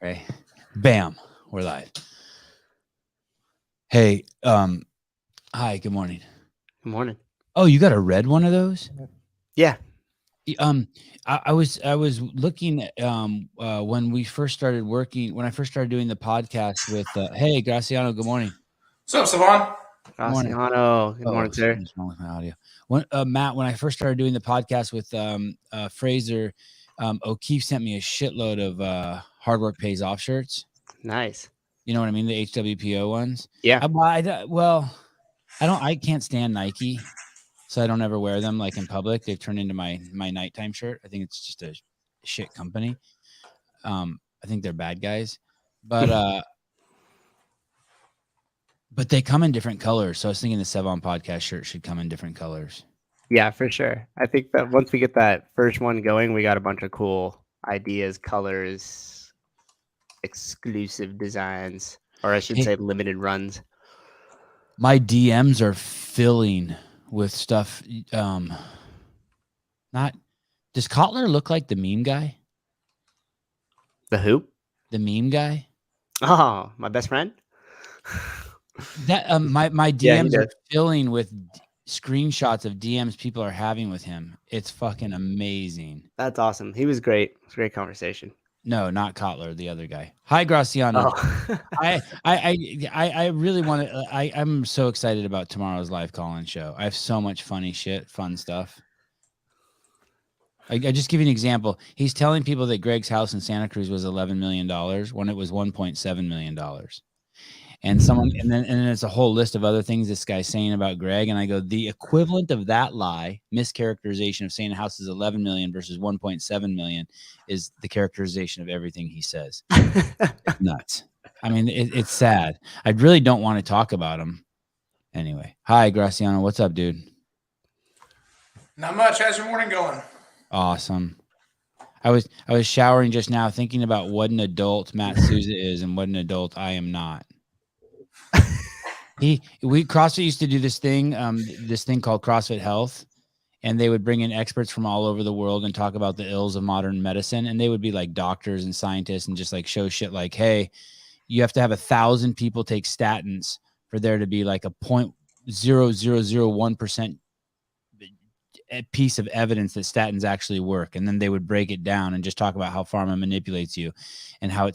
Right. Bam. We're live. Hey, hi, good morning. Good morning. Oh, you got a red one of those? Yeah. I was looking when we first started working, when I first started doing the podcast with hey, Graciano, good morning. What's up, Savon? Graciano. Good morning, sir. What's wrong with my audio? Matt, when I first started doing the podcast with Fraser, O'Keefe sent me a shitload of hard work pays off shirts. Nice. You know what I mean? The HWPO ones. Yeah. I can't stand Nike, so I don't ever wear them like in public. They've turned into my nighttime shirt. I think it's just a shit company. I think they're bad guys, but they come in different colors. So I was thinking the Sevon podcast shirt should come in different colors. Yeah, for sure. I think that once we get that first one going, we got a bunch of cool ideas, colors, exclusive designs, or I should say limited runs. My DMs are filling with stuff. Does Kotler look like the meme guy? The who? The meme guy? Oh, my best friend? That my DMs are filling with screenshots of DMs people are having with him. It's fucking amazing. That's awesome. He was great. It was a great conversation. No, not Kotler, the other guy. Hi, Graciano. Oh. I really want to. I'm so excited about tomorrow's live call-in show. I have so much fun stuff. I just give you an example. He's telling people that Greg's house in Santa Cruz was $11 million when it was $1.7 million. And then it's a whole list of other things this guy's saying about Greg. And I go, the equivalent of that lie, mischaracterization of saying a house is 11 million versus 1.7 million is the characterization of everything he says. It's nuts. I mean, it's sad. I really don't want to talk about him. Anyway. Hi, Graciano. What's up, dude? Not much. How's your morning going? Awesome. I was showering just now thinking about what an adult Matt Souza is and what an adult I am not. CrossFit used to do this thing called CrossFit Health, and they would bring in experts from all over the world and talk about the ills of modern medicine. And they would be like doctors and scientists and just like show shit like, hey, you have to have 1,000 people take statins for there to be like a 0.0001% piece of evidence that statins actually work. And then they would break it down and just talk about how pharma manipulates you and how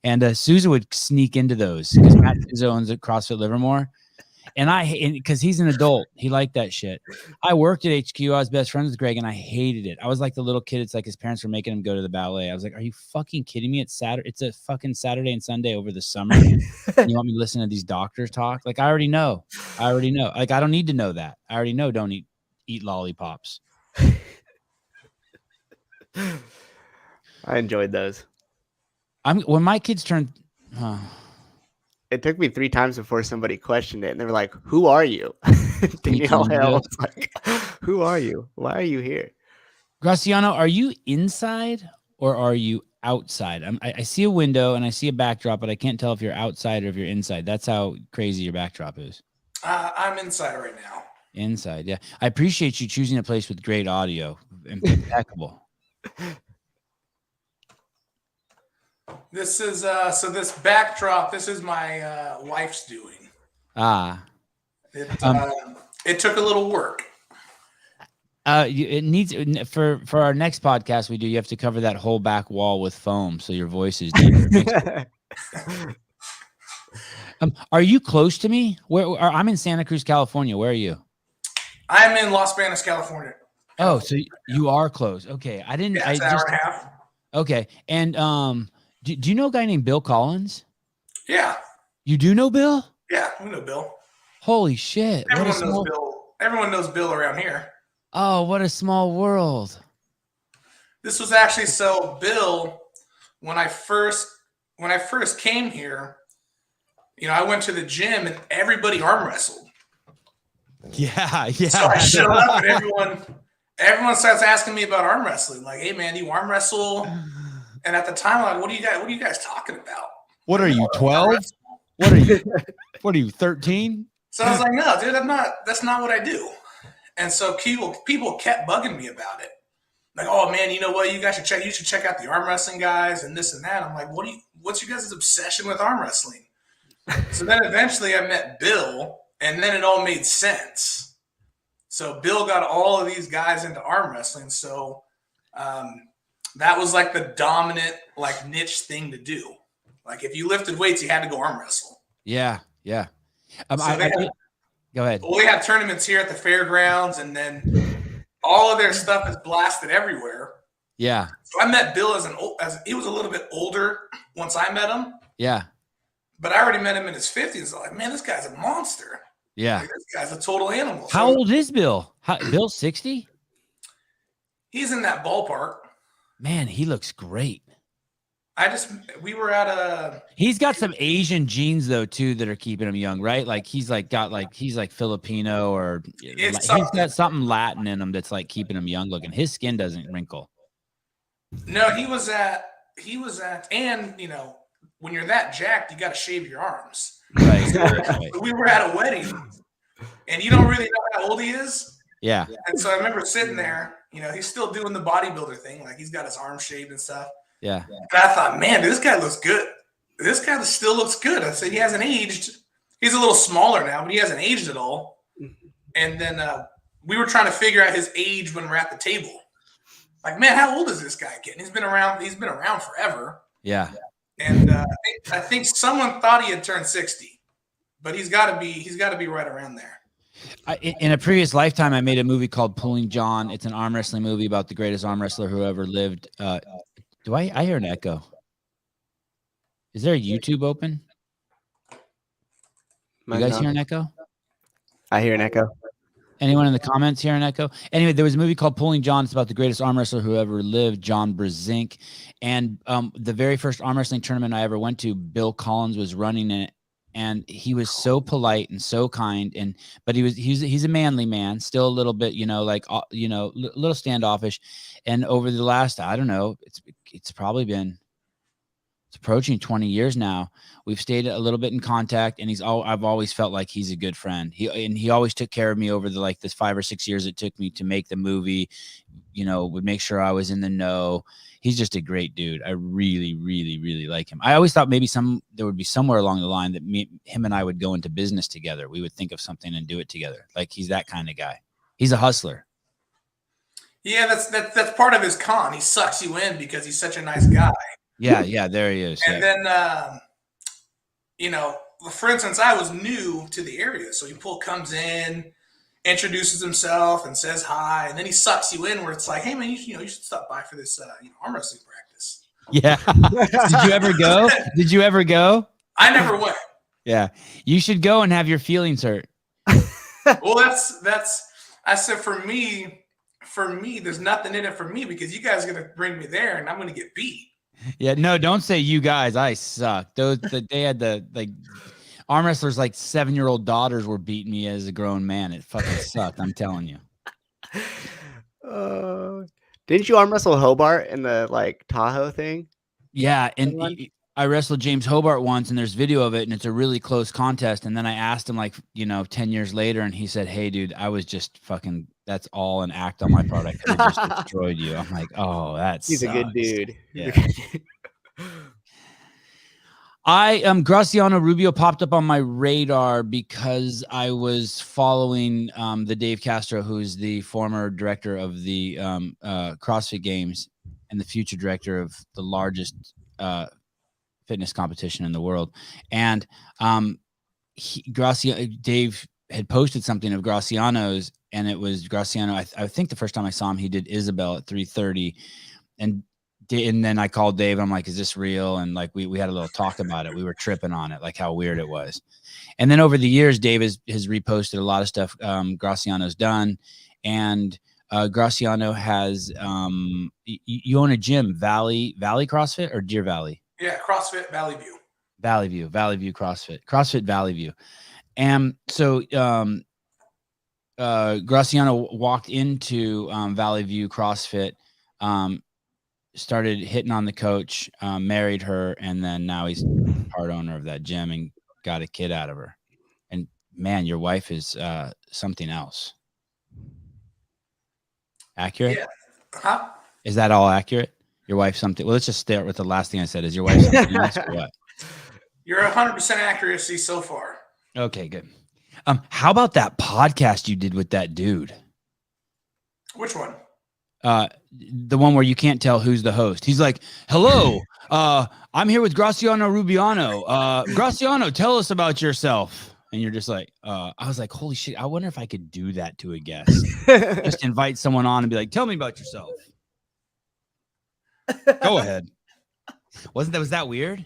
and Souza would sneak into those because Matt Souza owns at CrossFit Livermore. And because he's an adult, he liked that shit. I worked at HQ. I was best friends with Greg and I hated it. I was like the little kid. It's like his parents were making him go to the ballet. I was like, are you fucking kidding me? It's a fucking Saturday and Sunday over the summer. You want me to listen to these doctors talk? Like, I already know. Like, I don't need to know that. I already know don't eat lollipops. I enjoyed those. When my kids turned it took me 3 times before somebody questioned it and they were like, who are you? Danielle Hale was like, who are you? Why are you here? Graciano, are you inside or are you outside? I see a window and I see a backdrop, but I can't tell if you're outside or if you're inside. That's how crazy your backdrop is. I'm inside right now. Inside, yeah. I appreciate you choosing a place with great audio. Impeccable. This is so this backdrop. This is my wife's doing. It took a little work. It needs for our next podcast we do. You have to cover that whole back wall with foam so your voice is deeper. Are you close to me? I'm in Santa Cruz, California. Where are you? I'm in Los Banos, California. Oh, so you are close. Okay, I didn't. Yeah, it's an hour and a half. Okay, and do you know a guy named Bill Collins? Yeah. You do know Bill? Yeah, we know Bill. Holy shit! Everyone knows Bill. Everyone knows Bill around here. Oh, what a small world! This was actually Bill. When I first came here, I went to the gym and everybody arm wrestled. Yeah. So I showed up and everyone starts asking me about arm wrestling. Like, hey man, do you arm wrestle? And at the time, I'm like, what are you guys talking about? What are you, 12? What are you, 13? So I was like, no, dude, that's not what I do. And so people kept bugging me about it. Like, oh man, you know what? You should check out the arm wrestling guys and this and that. I'm like, what what's your guys' obsession with arm wrestling? So then eventually I met Bill, and then it all made sense. So Bill got all of these guys into arm wrestling. So that was like the dominant, like, niche thing to do. Like, if you lifted weights, you had to go arm wrestle. Yeah. Yeah. So Go ahead. Well, we have tournaments here at the fairgrounds, and then all of their stuff is blasted everywhere. Yeah. So I met Bill as he was a little bit older once I met him. Yeah. But I already met him in his 50s. So like, man, this guy's a monster. Yeah. Like, this guy's a total animal. How old is Bill? Bill's 60? He's in that ballpark. Man, he looks great. We were at he's got some Asian genes though too that are keeping him young, right? Like he's like Filipino, or he's got something Latin in him that's like keeping him young looking. His skin doesn't wrinkle. No, he was at, and you know, when you're that jacked, you got to shave your arms. Right. So we were at a wedding, and you don't really know how old he is. Yeah. And so I remember sitting there, you know, he's still doing the bodybuilder thing. Like, he's got his arms shaved and stuff. Yeah. And I thought, man, this guy looks good. This guy still looks good. I said, he hasn't aged. He's a little smaller now, but he hasn't aged at all. And then we were trying to figure out his age when we're at the table. Like, man, how old is this guy getting? He's been around forever. Yeah. And I think someone thought he had turned 60, but he's got to be right around there. In a previous lifetime, I made a movie called Pulling John. It's an arm wrestling movie about the greatest arm wrestler who ever lived. Do I hear an echo? Is there a YouTube open? You guys hear an echo? I hear an echo. Anyone in the comments hear an echo? Anyway, there was a movie called Pulling John. It's about the greatest arm wrestler who ever lived, John Brzezinski. And the very first arm wrestling tournament I ever went to, Bill Collins was running it. And he was so polite and so kind, but he's a manly man, still a little bit, like, a little standoffish. And over the last, I don't know, it's approaching 20 years now. We've stayed a little bit in contact, and I've always felt like he's a good friend. He always took care of me over this 5 or 6 years it took me to make the movie. Would make sure I was in the know. He's just a great dude. I really, really, really like him. I always thought maybe there would be somewhere along the line that him and I would go into business together. We would think of something and do it together. Like, he's that kind of guy. He's a hustler. Yeah, that's part of his con. He sucks you in because he's such a nice guy. Yeah, there he is. And then, for instance, I was new to the area, so he comes in, introduces himself, and says hi, and then he sucks you in where it's like, hey man, you should stop by for this arm wrestling practice. Yeah. Did you ever go? I never went. Yeah, you should go and have your feelings hurt. Well, that's. I said for me, there's nothing in it for me because you guys are gonna bring me there, and I'm gonna get beat. Yeah, no, don't say you guys. I suck. They had arm wrestlers, like 7-year-old daughters were beating me as a grown man. It fucking sucked. I'm telling you. Didn't you arm wrestle Hobart in the Tahoe thing? Yeah, and I wrestled James Hobart once, and there's video of it, and it's a really close contest. And then I asked him 10 years later, and he said, "Hey, dude, I was just fucking. That's all an act on my part. I could have just destroyed you." I'm like, "Oh, he's a good dude." Yeah. Graciano Rubio popped up on my radar because I was following the Dave Castro, who's the former director of the CrossFit Games and the future director of the largest fitness competition in the world. And Dave had posted something of Graciano's, and it was Graciano. I think the first time I saw him, he did Isabel at 3:30, and then I called Dave. I'm like, "Is this real?" And we had a little talk about it. We were tripping on it, like how weird it was. And then over the years, Dave has reposted a lot of stuff Graciano's done, and Graciano has you own a gym, Valley CrossFit or Deer Valley? Yeah, CrossFit Valley View. Valley View CrossFit Valley View. And so Graciano walked into Valley View CrossFit, started hitting on the coach, married her, and then now he's part owner of that gym and got a kid out of her. And man, your wife is something else. Accurate? Yeah. Huh? Is that all accurate? Your wife something. Well, let's just start with the last thing I said. Is your wife something else or what? You're 100% accuracy so far. Okay, good. How about that podcast you did with that dude? Which one? The one where you can't tell who's the host. He's like, "Hello, I'm here with Graciano Rubiano. Graciano, tell us about yourself." And you're just like, I was like, "Holy shit! I wonder if I could do that to a guest. Just invite someone on and be like, tell me about yourself. Go ahead." Was that weird?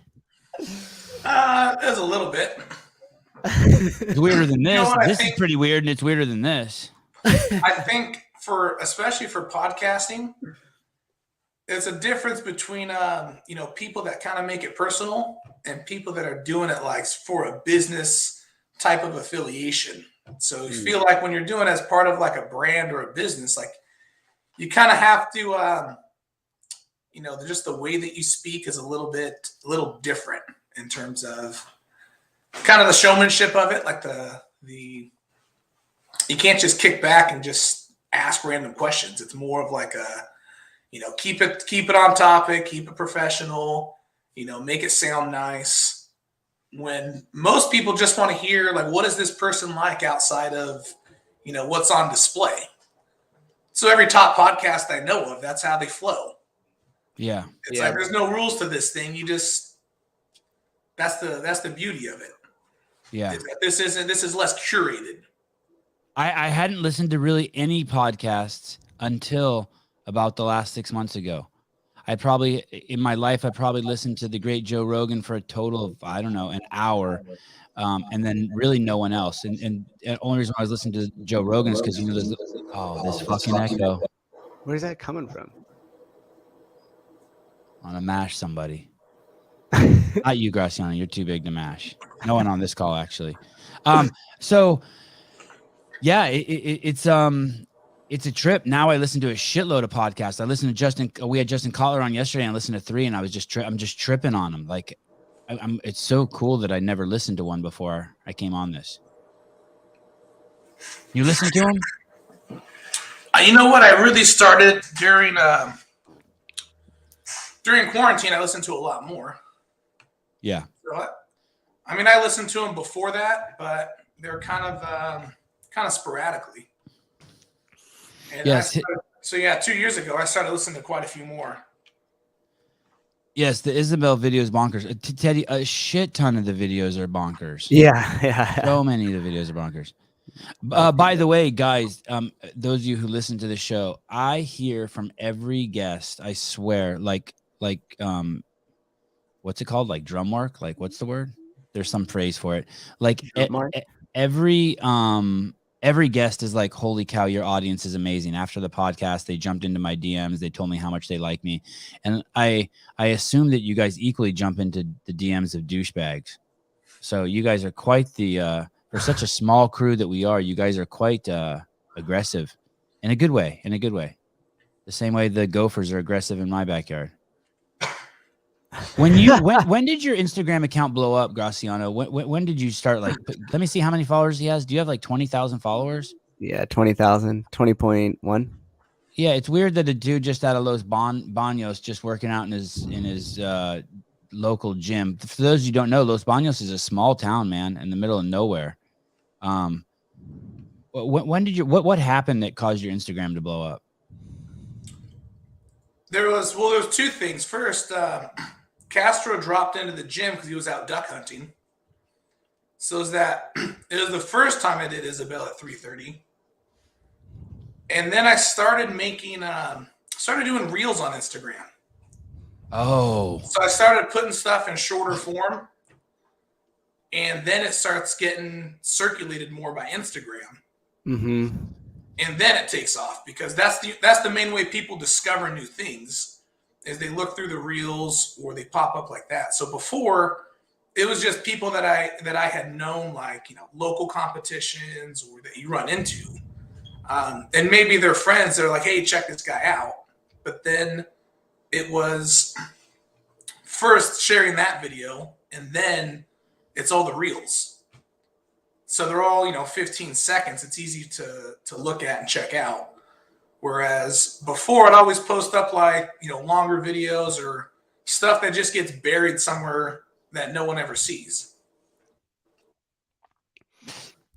It was a little bit. It's weirder than this. You know what, This is pretty weird, and it's weirder than this. I think especially for podcasting, there's a difference between people that kind of make it personal and people that are doing it like for a business type of affiliation. So you feel like when you're doing it as part of like a brand or a business, like you kind of have to just the way that you speak is a little different in terms of kind of the showmanship of it. Like you can't just kick back and just ask random questions. It's more of like keep it on topic, keep it professional, make it sound nice. When most people just want to hear like, what is this person like outside of, what's on display? So every top podcast I know of, that's how they flow. Yeah. It's like, there's no rules to this thing. That's the beauty of it. Yeah. This is less curated. I hadn't listened to really any podcasts until about the last 6 months ago. In my life, I probably listened to the great Joe Rogan for a total of, I don't know, an hour. And then really no one else. And the only reason why I was listening to Joe Rogan is because, this fucking echo. Where's that coming from? I want to mash somebody. Not you, Graciano. You're too big to mash. No one on this call, actually. So yeah, it's a trip. Now I listen to a shitload of podcasts. I listened to Justin. We had Justin Cotler on yesterday, and I listened to 3, and I was I'm just tripping on them. Like, it's so cool that I never listened to one before I came on this. You listen to them? You know what? I really started during quarantine. I listened to a lot more. Yeah. I mean, I listened to them before that, but they're kind of sporadically. And yes. 2 years ago, I started listening to quite a few more. Yes, the Isabel video is bonkers. Teddy, a shit ton of the videos are bonkers. Yeah. So many of the videos are bonkers. By the way, guys, those of you who listen to the show, I hear from every guest, I swear, like what's it called? Like drum work? Like, what's the word? There's some phrase for it. Like every guest is like, holy cow, your audience is amazing. After the podcast, they jumped into my DMs. They told me how much they like me. And I assume that you guys equally jump into the DMs of douchebags. So you guys are quite for such a small crew that we are, you guys are quite aggressive in a good way, The same way the Gophers are aggressive in my backyard. When did your Instagram account blow up, Graciano? When did you start? Like, let me see how many followers he has. Do you have like 20,000 followers? Yeah, 20,000, 20.1. Yeah, it's weird that a dude just out of Los Banos, just working out in his local gym. For those who don't know, Los Banos is a small town, man, in the middle of nowhere. When did what happened that caused your Instagram to blow up? There was two things. First, Castro dropped into the gym because he was out duck hunting. So it was the first time I did Isabel at 3:30. And then I started doing reels on Instagram. Oh. So I started putting stuff in shorter form. And then it starts getting circulated more by Instagram. Mm-hmm. And then it takes off because that's the main way people discover new things is they look through the reels or they pop up like that. So before it was just people that I had known, like, local competitions or that you run into. And maybe they're friends. They're like, hey, check this guy out. But then it was first sharing that video and then it's all the reels. So they're all, 15 seconds. It's easy to look at and check out. Whereas before, I'd always post up like, longer videos or stuff that just gets buried somewhere that no one ever sees.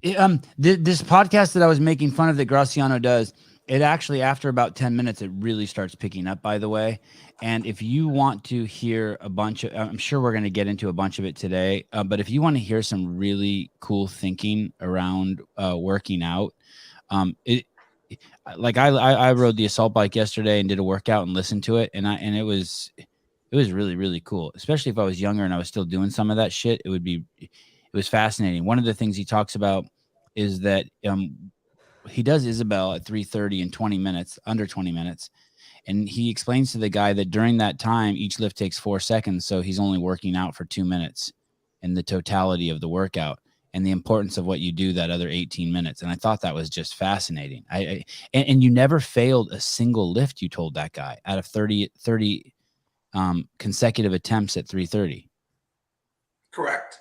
This podcast that I was making fun of that Graciano does, it actually, after about 10 minutes, it really starts picking up, by the way. And if you want to hear a bunch of, I'm sure we're going to get into a bunch of it today, but if you want to hear some really cool thinking around working out, I rode the assault bike yesterday and did a workout and listened to it. And it was really, really cool, especially if I was younger and I was still doing some of that shit. It was fascinating. One of the things he talks about is that he does Isabel at 3:30 in 20 minutes, under 20 minutes. And he explains to the guy that during that time, each lift takes 4 seconds. So he's only working out for 2 minutes in the totality of the workout, and the importance of what you do that other 18 minutes. And I thought that was just fascinating. And you never failed a single lift, you told that guy, out of 30 consecutive attempts at 3:30. Correct.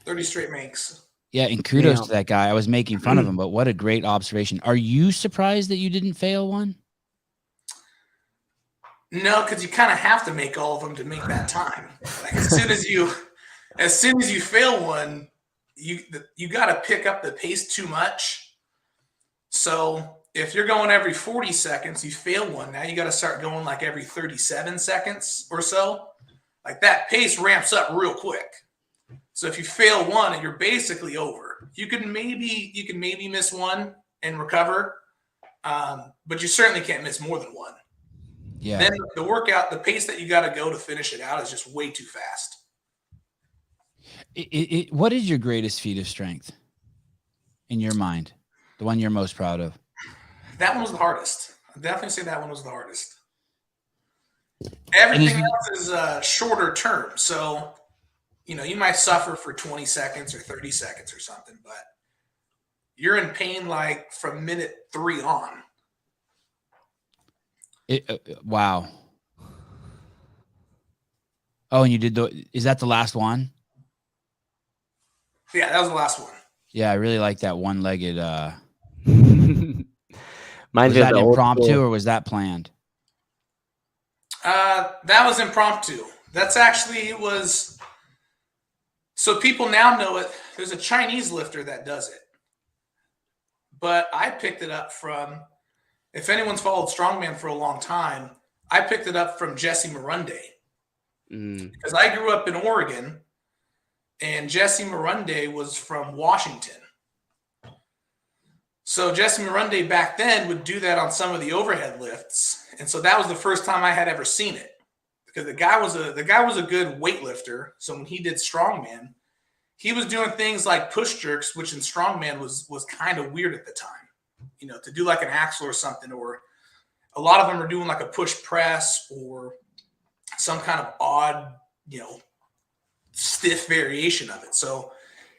30 straight makes. Yeah, and kudos to that guy. I was making fun of him, but what a great observation. Are you surprised that you didn't fail one? No, because you kind of have to make all of them to make that time. Like as soon as you fail one, you got to pick up the pace too much. So if you're going every 40 seconds, you fail one. Now you got to start going like every 37 seconds or so. Like that pace ramps up real quick. So if you fail one, and you're basically over. You can maybe miss one and recover, but you certainly can't miss more than one. Yeah. Then the workout, the pace that you got to go to finish it out is just way too fast. What is your greatest feat of strength in your mind? The one you're most proud of? That one was the hardest. I'd definitely say that one was the hardest. Everything else is shorter term. So, you might suffer for 20 seconds or 30 seconds or something, but you're in pain like from minute 3 on. Wow. Oh, and you did is that the last one? Yeah, that was the last one. Yeah, I really like that one-legged. Mine's was that impromptu or was that planned? That was impromptu. That's actually was. So people now know it. There's a Chinese lifter that does it, but I picked it up from. If anyone's followed strongman for a long time, I picked it up from Jesse Morunde because I grew up in Oregon, and Jesse Morunde was from Washington. So Jesse Morunde back then would do that on some of the overhead lifts, and so that was the first time I had ever seen it because the guy was a good weightlifter. So when he did strongman, he was doing things like push jerks, which in strongman was kind of weird at the time. To do like an axle or something, or a lot of them are doing like a push press or some kind of odd, stiff variation of it. So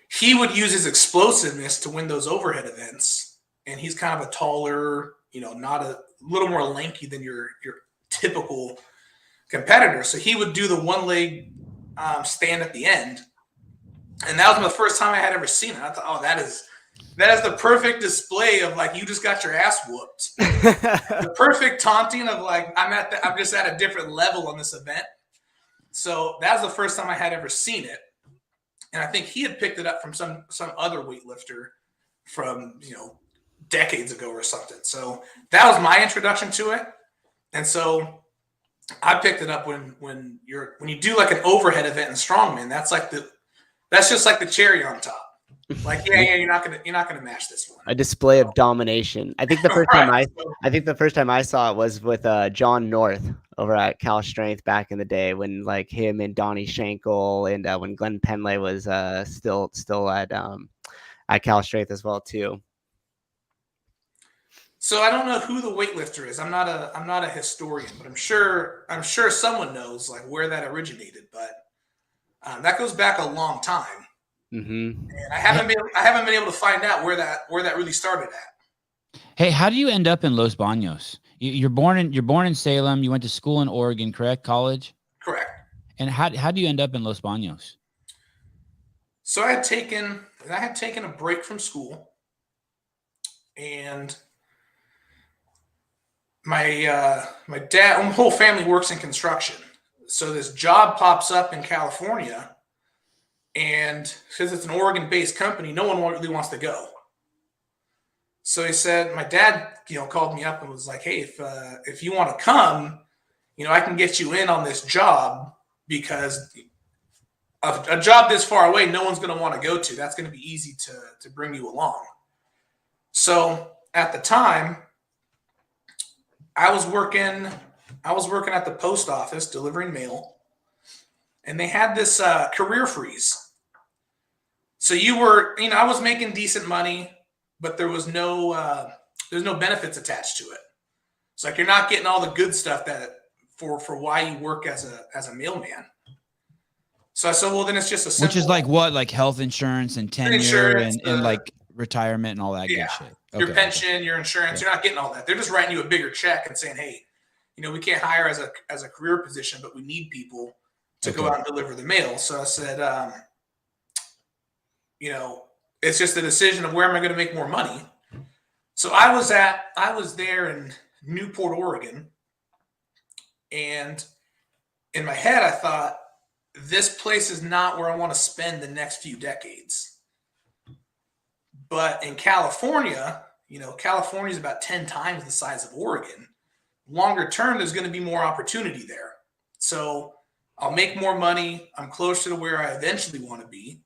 he would use his explosiveness to win those overhead events. And he's kind of a taller, not a little more lanky than your typical competitor. So he would do the one leg stand at the end. And that was the first time I had ever seen it. I thought, oh, that is the perfect display of like you just got your ass whooped. The perfect taunting of like I'm just at a different level on this event. So that was the first time I had ever seen it, and I think he had picked it up from some other weightlifter from decades ago or something. So that was my introduction to it, and so I picked it up when you do like an overhead event in strongman. That's just like the cherry on top. Like, you're not gonna match this one. A display of domination. I think the first time I saw it was with John North over at Cal Strength back in the day when like him and Donnie Schenkel and when Glenn Penley was still at Cal Strength as well too. So I don't know who the weightlifter is. I'm not a historian, but I'm sure someone knows like where that originated. But that goes back a long time. Mm-hmm. And I haven't been able to find out where that really started at. Hey, how do you end up in Los Banos? You're born in Salem. You went to school in Oregon, correct? College. Correct. And how do you end up in Los Banos? So I had taken a break from school, and my dad, my whole family works in construction. So this job pops up in California, and because it's an Oregon-based company, no one really wants to go. So he said, my dad, called me up and was like, "Hey, if you want to come, I can get you in on this job, because a job this far away, no one's going to want to go to. That's going to be easy to bring you along." So at the time, I was working at the post office delivering mail, and they had this career freeze. So I was making decent money, but there's no benefits attached to it. It's like you're not getting all the good stuff that for why you work as a mailman. So I said, well, then it's just a simple, which is like what, like health insurance and tenure and like retirement and all that good shit. Okay, your pension, your insurance, you're not getting all that. They're just writing you a bigger check and saying, "Hey, we can't hire as a career position, but we need people to go out and deliver the mail." So I said, it's just a decision of where am I going to make more money. So I was there in Newport, Oregon, and in my head I thought, this place is not where I want to spend the next few decades. But in California, California is about 10 times the size of Oregon. Longer term, there's going to be more opportunity there. So I'll make more money. I'm closer to where I eventually want to be.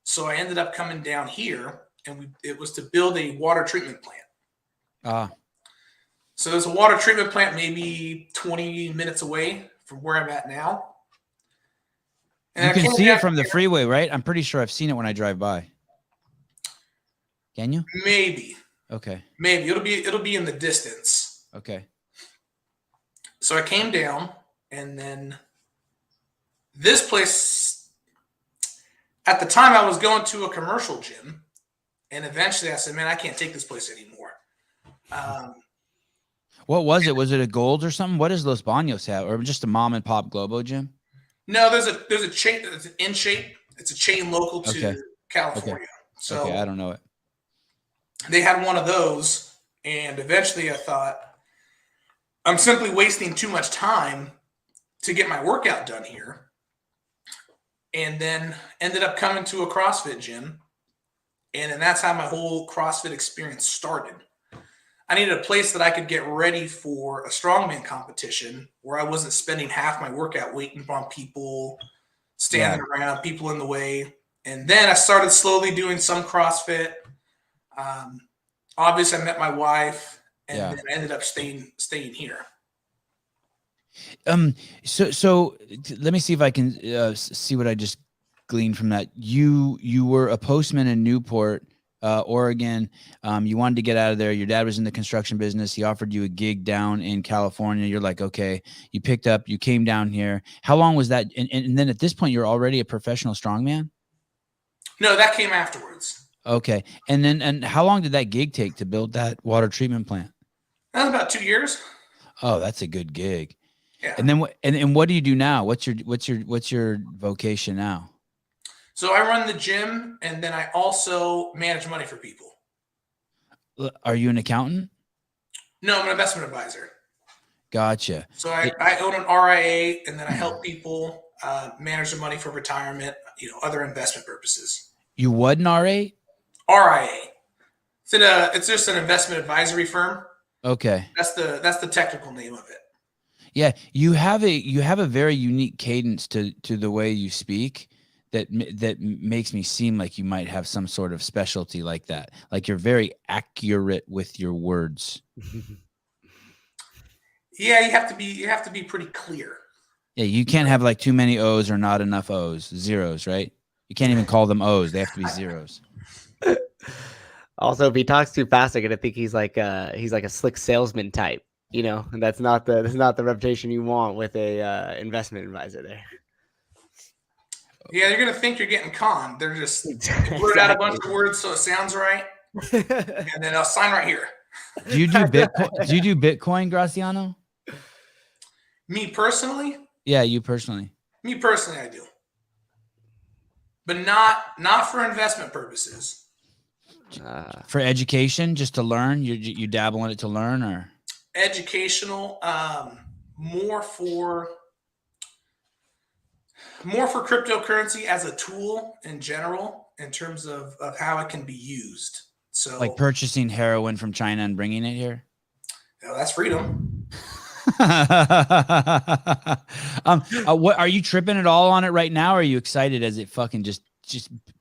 So I ended up coming down here, and it was to build a water treatment plant. So there's a water treatment plant maybe 20 minutes away from where I'm at now. And you can see it from the freeway, right? I'm pretty sure I've seen it when I drive by. Can you? Maybe. Okay. Maybe it'll be in the distance. Okay. So I came down, and then this place, at the time I was going to a commercial gym, and eventually I said, "Man, I can't take this place anymore." What was it? Was it a Gold or something? What does Los Banos have? Or just a mom and pop Globo gym? No, there's a chain. It's an In Shape. It's a chain local to California. Okay. So okay, I don't know it. They had one of those, and eventually I thought, I'm simply wasting too much time to get my workout done here. And then ended up coming to a CrossFit gym, and then that's how my whole CrossFit experience started. I needed a place that I could get ready for a strongman competition where I wasn't spending half my workout waiting on people, standing around, people in the way. And then I started slowly doing some CrossFit. Obviously, I met my wife, and then I ended up staying here. So let me see if I can see what I just gleaned from that. You were a postman in Newport, Oregon. You wanted to get out of there. Your dad was in the construction business. He offered you a gig down in California. You're like, okay. You picked up. You came down here. How long was that? And then at this point, you're already a professional strongman? No, that came afterwards. Okay. And how long did that gig take to build that water treatment plant? That was about 2 years. Oh, that's a good gig. Yeah. And then what do you do now? What's your vocation now? So I run the gym, and then I also manage money for people. Are you an accountant? No, I'm an investment advisor. Gotcha. So I own an RIA, and then I help people manage their money for retirement, other investment purposes. You what, an RA? RIA. It's just an investment advisory firm. Okay. That's the technical name of it. Yeah, you have a very unique cadence to the way you speak that makes me seem like you might have some sort of specialty like that. Like you're very accurate with your words. Yeah, you have to be pretty clear. Yeah, you can't have like too many O's or not enough O's, zeros, right? You can't even call them O's; they have to be zeros. Also, if he talks too fast, I'm gonna think he's like a slick salesman type. And that's not the reputation you want with a investment advisor there. Yeah, you're gonna think you're getting conned. They're just blurt out a bunch of words so it sounds right, and then I'll sign right here. Do you do Bitcoin? Do you do Bitcoin, Graciano? Me personally? Yeah, you personally. Me personally, I do, but not for investment purposes. For education, just to learn. You dabble in it to learn, or? educational, more for cryptocurrency as a tool in general, in terms of how it can be used. So, Like purchasing heroin from China and bringing it here. That's freedom. What are you tripping at all on it right now? Or are you excited as it fucking just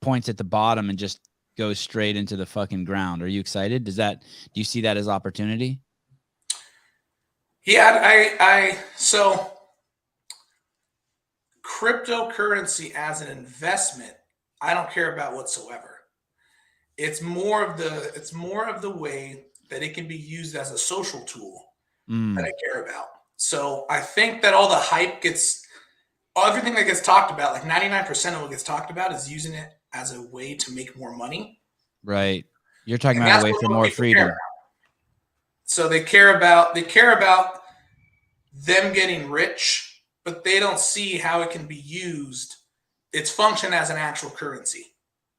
points at the bottom and just goes straight into the fucking ground? Are you excited? Do you see that as opportunity? Yeah, so cryptocurrency as an investment, I don't care about whatsoever. It's more of the way that it can be used as a social tool that I care about. So I think that all the hype everything that gets talked about, like 99% of what gets talked about, is using it as a way to make more money. Right. You're talking about a way for more freedom. So they care about them getting rich, but they don't see how it can be used, its function as an actual currency.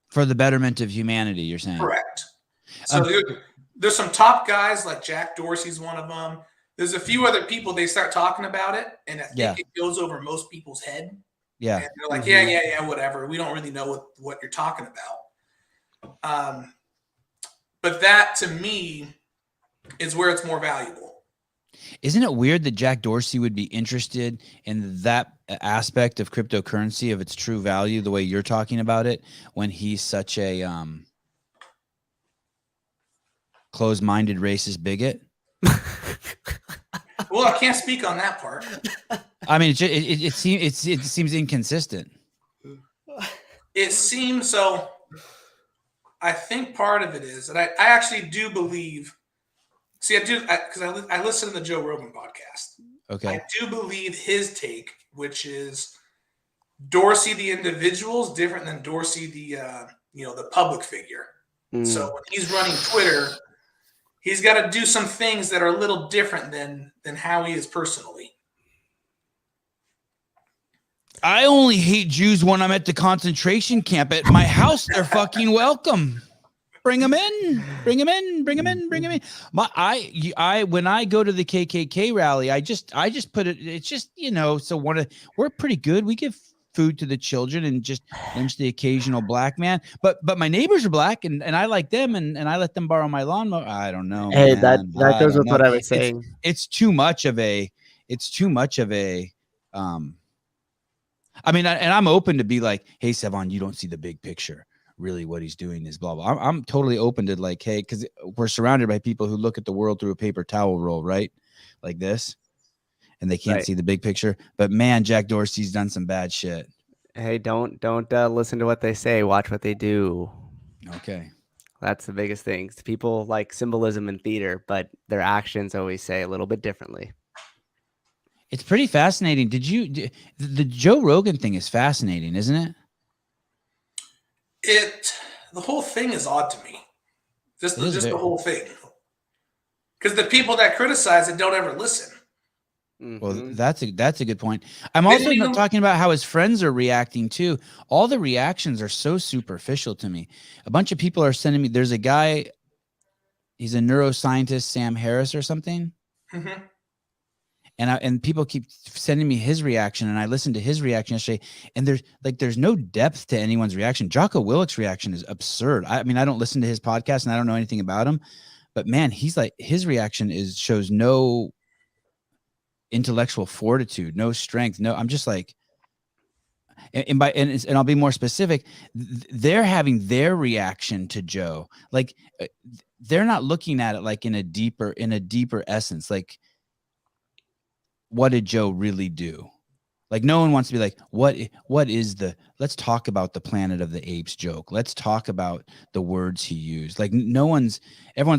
For the betterment of humanity, you're saying? Correct. So there's some top guys, like Jack Dorsey's one of them. There's a few other people, they start talking about it, and I think it goes over most people's head. Yeah. And they're like, yeah, whatever. We don't really know what you're talking about. But that, to me, is where it's more valuable. Isn't it weird that Jack Dorsey would be interested in that aspect of cryptocurrency, of its true value, the way you're talking about it, when he's such a closed-minded racist bigot? Well, I can't speak on that part. I mean, it seems inconsistent. It seems so. I think part of it is that I actually do believe. See, I do, because I listen to the Joe Rogan podcast. Okay. I do believe his take, which is Dorsey the individual is different than Dorsey the public figure. So when he's running Twitter, he's got to do some things that are a little different than how he is personally. I only hate Jews when I'm at the concentration camp. At my house, they're fucking welcome. Bring them in. Bring them in. Bring them in. Bring them in. When I go to the KKK rally, I just put it. It's just, so we're pretty good. We give food to the children and just lynch the occasional black man. But my neighbors are black, and I like them, and I let them borrow my lawnmower. I don't know. Hey, man. that goes with what I was saying. It's too much of a. I mean, and I'm open to be like, hey, Sevon, you don't see the big picture. Really, what he's doing is blah, blah. I'm totally open to like, hey, because we're surrounded by people who look at the world through a paper towel roll, right? Like this. And they can't see the big picture. But man, Jack Dorsey's done some bad shit. Hey, don't listen to what they say. Watch what they do. Okay. That's the biggest thing. People like symbolism in theater, but their actions always say a little bit differently. It's pretty fascinating. The Joe Rogan thing is fascinating, isn't it? The whole thing is odd to me. Just the whole thing. Because the people that criticize it don't ever listen. Well, that's a good point. I'm also not talking about how his friends are reacting too. All the reactions are so superficial to me. A bunch of people are sending me. There's a guy. He's a neuroscientist, Sam Harris or something. Mm-hmm. And people keep sending me his reaction, and I listened to his reaction yesterday, and there's no depth to anyone's reaction. Jocko Willick's reaction is absurd. I mean, I don't listen to his podcast, and I don't know anything about him, but man, he's like, his reaction shows no intellectual fortitude, no strength. No, I'm just like, and I'll be more specific. They're having their reaction to Joe, like they're not looking at it like in a deeper essence, like, what did Joe really do? Like, no one wants to be like, let's talk about the Planet of the Apes joke. Let's talk about the words he used. Like, everyone's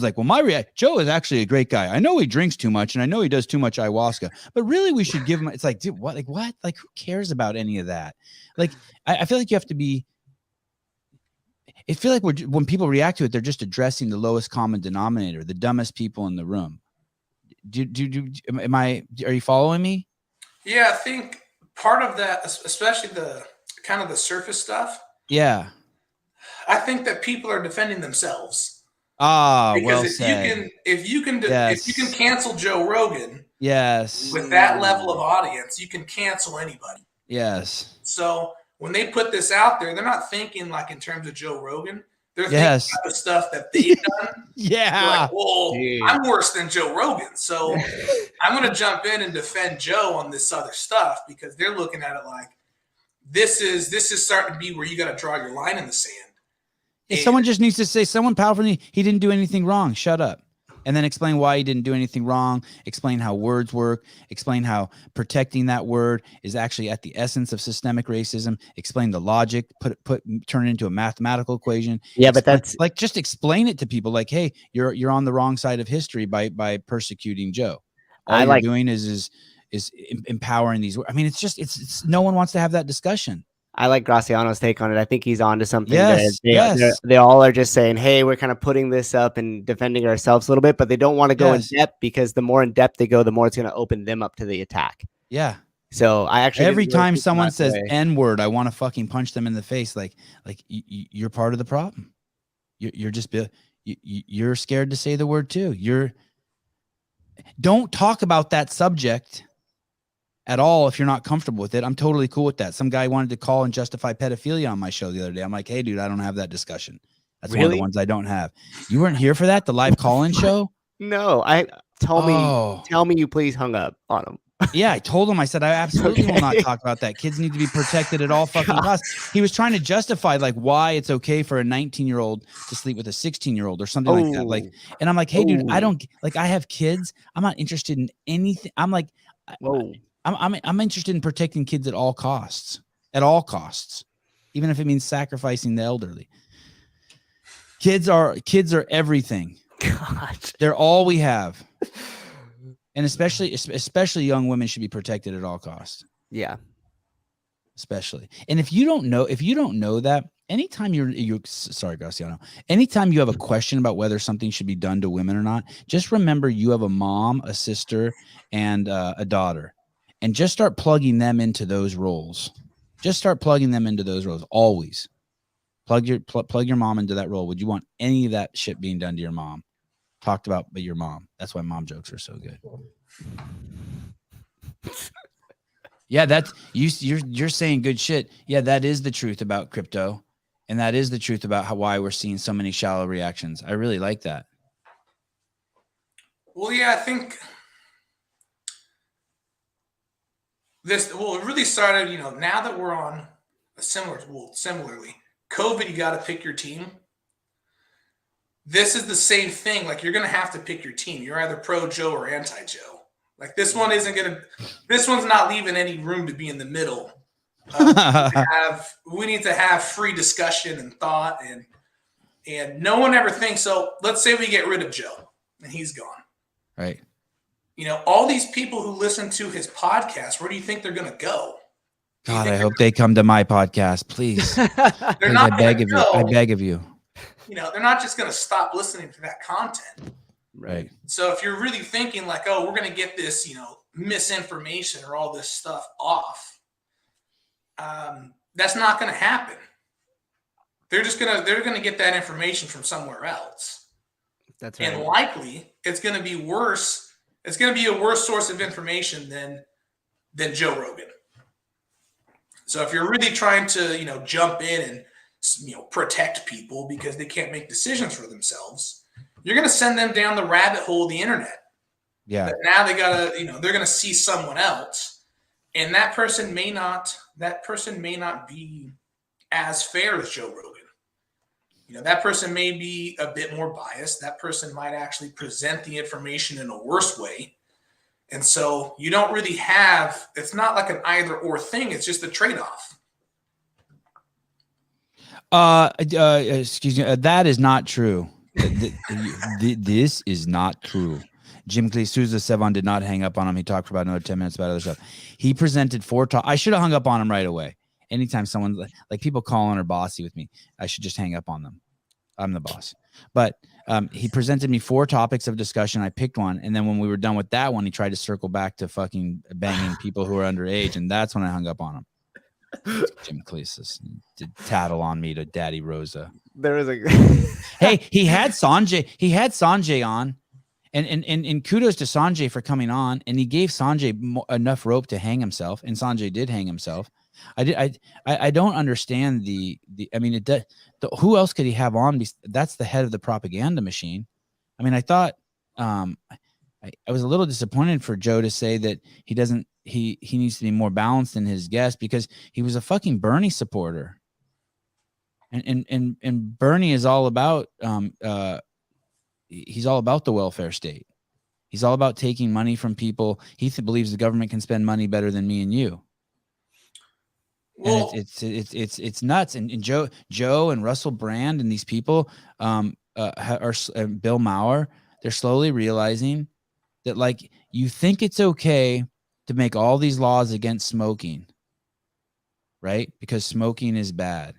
like, well, Joe is actually a great guy. I know he drinks too much, and I know he does too much ayahuasca, but really we should give him, it's like, dude, what? Like, who cares about any of that? Like, I feel like you have to be, I feel like when people react to it, they're just addressing the lowest common denominator, the dumbest people in the room. Are you following me? Yeah, I think part of that, especially the kind of the surface stuff. Yeah. I think that people are defending themselves. Ah, Because well if said. if you can cancel Joe Rogan, yes, with that level of audience, you can cancel anybody. yes. So when they put this out there, they're not thinking like in terms of Joe Rogan. They're thinking Yes. about the stuff that they've done. Yeah. They're like, well, Dude. I'm worse than Joe Rogan. So I'm going to jump in and defend Joe on this other stuff because they're looking at it like this is starting to be where you got to draw your line in the sand. If someone just needs to say, someone powerful, he didn't do anything wrong. Shut up. And then explain why he didn't do anything wrong. Explain how words work. Explain how protecting that word is actually at the essence of systemic racism. Explain the logic. Turn it into a mathematical equation. Yeah, but that's like just explain it to people. Like, hey, you're on the wrong side of history by persecuting Joe. All you're doing is empowering these. I mean, it's no one wants to have that discussion. I like Graciano's take on it. I think he's on to something. Yes, they all are just saying, hey, we're kind of putting this up and defending ourselves a little bit, but they don't want to go in depth because the more in depth they go, the more it's going to open them up to the attack. Yeah. So I actually every time someone says N-word, I want to fucking punch them in the face. Like you're part of the problem. You're just you're scared to say the word too. Don't talk about that subject at all if you're not comfortable with it. I'm totally cool with that. Some guy wanted to call and justify pedophilia on my show the other day. I'm like, hey, dude, I don't have that discussion. That's one of the ones I don't have. You weren't here for that, the live call-in show? No, tell me you please hung up on him. Yeah, I told him. I said, I absolutely will not talk about that. Kids need to be protected at all fucking costs. He was trying to justify like why it's okay for a 19-year-old to sleep with a 16-year-old or something like that. Like, and I'm like, hey, dude, I don't like. I have kids. I'm not interested in anything. I'm like, I'm interested in protecting kids at all costs, even if it means sacrificing the elderly. Kids are everything. God, they're all we have. And especially young women should be protected at all costs. Yeah. Especially. And if you don't know that, anytime sorry, Graciano, anytime you have a question about whether something should be done to women or not, just remember you have a mom, a sister, and a daughter. And just start plugging them into those roles. Always. Plug your mom into that role. Would you want any of that shit being done to your mom? Talked about by your mom. That's why mom jokes are so good. Yeah, that's you're saying good shit. Yeah, that is the truth about crypto. And that is the truth about why we're seeing so many shallow reactions. I really like that. Well, yeah, I think it really started, now that we're on a similarly, COVID, you got to pick your team. This is the same thing. Like, you're going to have to pick your team. You're either pro Joe or anti Joe. Like, this one's not leaving any room to be in the middle. We need to have free discussion and thought, and no one ever thinks, so let's say we get rid of Joe and he's gone. Right. All these people who listen to his podcast, where do you think they're going to go? God, I hope they come to my podcast, please. They're not. I beg of you. They're not just going to stop listening to that content. Right. So if you're really thinking like, oh, we're going to get this, misinformation or all this stuff off, that's not going to happen. They're going to get that information from somewhere else. That's right. And likely it's going to be worse. It's going to be a worse source of information than Joe Rogan. So if you're really trying to, jump in and, protect people because they can't make decisions for themselves, you're going to send them down the rabbit hole of the internet. Yeah. But now they got to, they're going to see someone else, and that person may not be as fair as Joe Rogan. That person may be a bit more biased. That person might actually present the information in a worse way. And so you don't really have, it's not like an either or thing. It's just a trade-off. Excuse me. That is not true. This is not true. Jim Clee Souza Sevon did not hang up on him. He talked for about another 10 minutes about other stuff. He presented 4 talks. I should have hung up on him right away. Anytime someone like people calling or bossy with me, I should just hang up on them. I'm the boss. But he presented me 4 topics of discussion. I picked one. And then when we were done with that one, he tried to circle back to fucking banging people who are underage. And that's when I hung up on him. Jim Cleasis did tattle on me to Daddy Rosa. There was a Hey, he had Sanjay on, and kudos to Sanjay for coming on, and he gave Sanjay enough rope to hang himself, and Sanjay did hang himself. I don't understand I mean, who else could he have on? That's the head of the propaganda machine. I mean, I thought I was a little disappointed for Joe to say that he needs to be more balanced in his guests, because he was a fucking Bernie supporter. And Bernie is all about he's all about the welfare state. He's all about taking money from people. He believes the government can spend money better than me and you. Well, and it's nuts. And Joe and Russell Brand and these people are Bill Maher, they're slowly realizing that, like, you think it's okay to make all these laws against smoking, right? Because smoking is bad.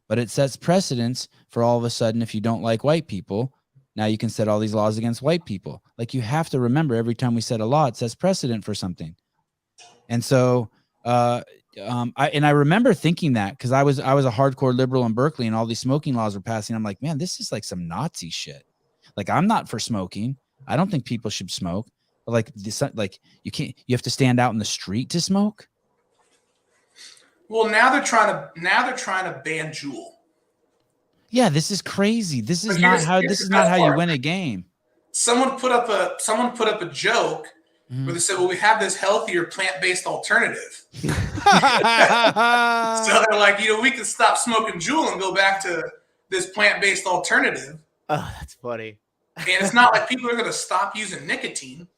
But it sets precedents for all of a sudden, if you don't like white people, now you can set all these laws against white people. Like, you have to remember, every time we set a law, it sets precedent for something. And so I remember thinking that, because I was a hardcore liberal in Berkeley, and all these smoking laws were passing. I'm like, man, this is like some Nazi shit. Like, I'm not for smoking. I don't think people should smoke. But like you have to stand out in the street to smoke. Well, now they're trying to ban Juul. Yeah, this is crazy. This is not how you win a game. Someone put up a joke where they said, "Well, we have this healthier plant-based alternative." So they're like, we can stop smoking Juul and go back to this plant-based alternative. Oh, that's funny. And it's not like people are going to stop using nicotine.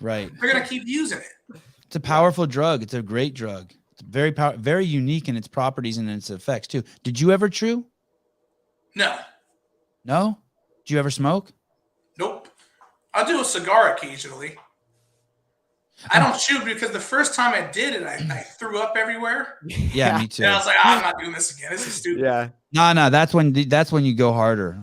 Right. They're going to keep using it. It's a powerful drug. It's a great drug. It's very unique in its properties and its effects too. Did you ever chew? No. No? Did you ever smoke? Nope. I'll do a cigar occasionally. I don't chew because the first time I did it, I threw up everywhere. Yeah, me too. And I was like, I'm not doing this again. This is stupid. Yeah. No, that's when you go harder.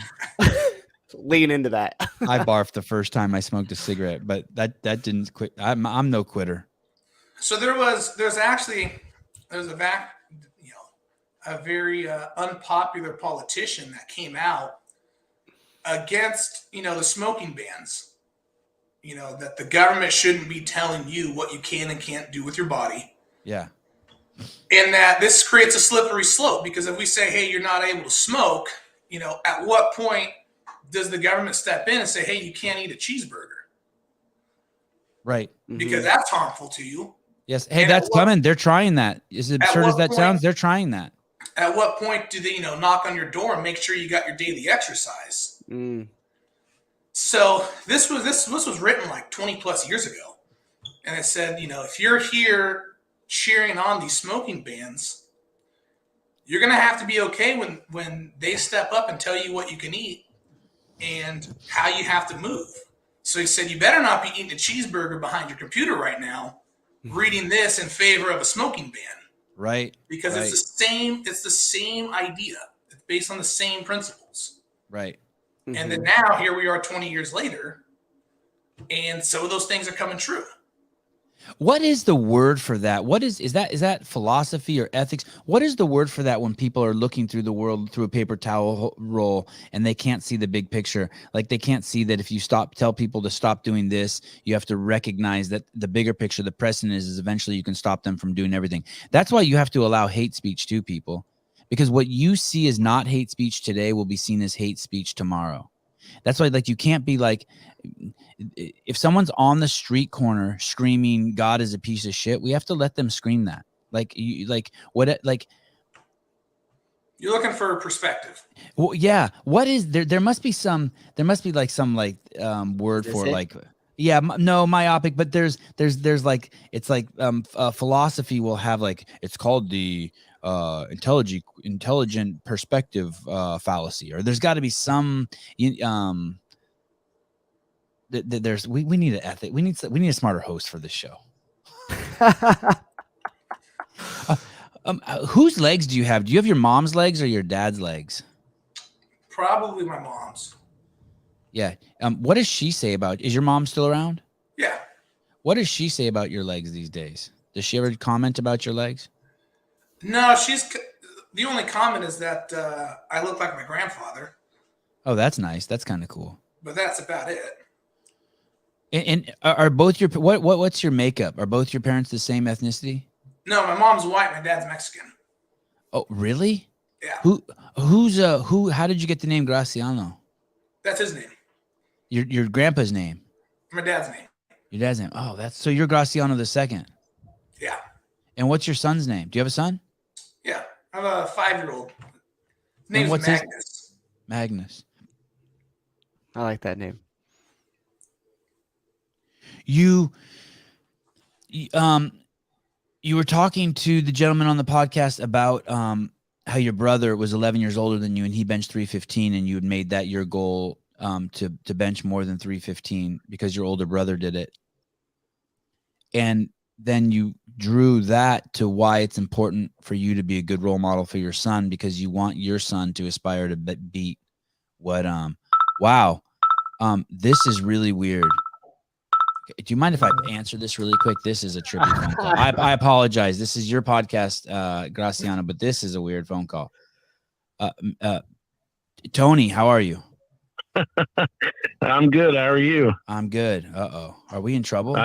Lean into that. I barfed the first time I smoked a cigarette, but that didn't quit. I'm no quitter. So there's a very unpopular politician that came out against, the smoking bans, that the government shouldn't be telling you what you can and can't do with your body. Yeah. And that this creates a slippery slope, because if we say, hey, you're not able to smoke, at what point does the government step in and say, hey, you can't eat a cheeseburger? Right. Because that's harmful to you. Yes. Hey, that's coming. They're trying that. As absurd as that sounds, they're trying that. At what point do they, knock on your door and make sure you got your daily exercise? Mm. So this was written like 20 plus years ago. And it said, if you're here cheering on these smoking bans, you're going to have to be okay when they step up and tell you what you can eat and how you have to move. So he said, you better not be eating a cheeseburger behind your computer right now, reading this in favor of a smoking ban. Right. Because it's the same idea. It's based on the same principles. Right. Mm-hmm. And then now here we are 20 years later, and some of those things are coming true. What is the word for that? Is that philosophy or ethics? What is the word for that when people are looking through the world through a paper towel roll and they can't see the big picture? Like, they can't see that if you tell people to stop doing this, you have to recognize that the bigger picture, the precedent is eventually you can stop them from doing everything. That's why you have to allow hate speech to people, because what you see as not hate speech today will be seen as hate speech tomorrow. That's why, like, you can't be like, if someone's on the street corner screaming God is a piece of shit, we have to let them scream that. You're looking for a perspective. Well, yeah. What is there? There must be some word for it, like, yeah, no, myopic, but there's like, it's like philosophy will have, like, it's called the intelligent perspective fallacy, or there's got to be some we need an ethic. We need a smarter host for this show. Whose legs do you have? Do you have your mom's legs or your dad's legs? Probably my mom's. Yeah. What does she say about? Is your mom still around? Yeah. What does she say about your legs these days? Does she ever comment about your legs? No, the only comment is that I look like my grandfather. Oh, that's nice. That's kind of cool. But that's about it. And are both your what's your makeup? Are both your parents the same ethnicity? No, my mom's white, my dad's Mexican. Oh, really? Yeah. Who? How did you get the name Graciano? That's his name. Your grandpa's name. My dad's name. Your dad's name. Oh, that's so you're Graciano the second. Yeah. And what's your son's name? Do you have a son? Yeah, I have a 5-year-old. His name's Magnus. Magnus. I like that name. You were talking to the gentleman on the podcast about how your brother was 11 years older than you and he benched 315 and you had made that your goal to bench more than 315 because your older brother did it. And then you drew that to why it's important for you to be a good role model for your son because you want your son to aspire to beat what wow. This is really weird. Do you mind if I answer this really quick? This is a trippy phone call. I apologize. This is your podcast, Graciano, but this is a weird phone call. Tony, how are you? I'm good. How are you? I'm good. Uh-oh. Are we in trouble?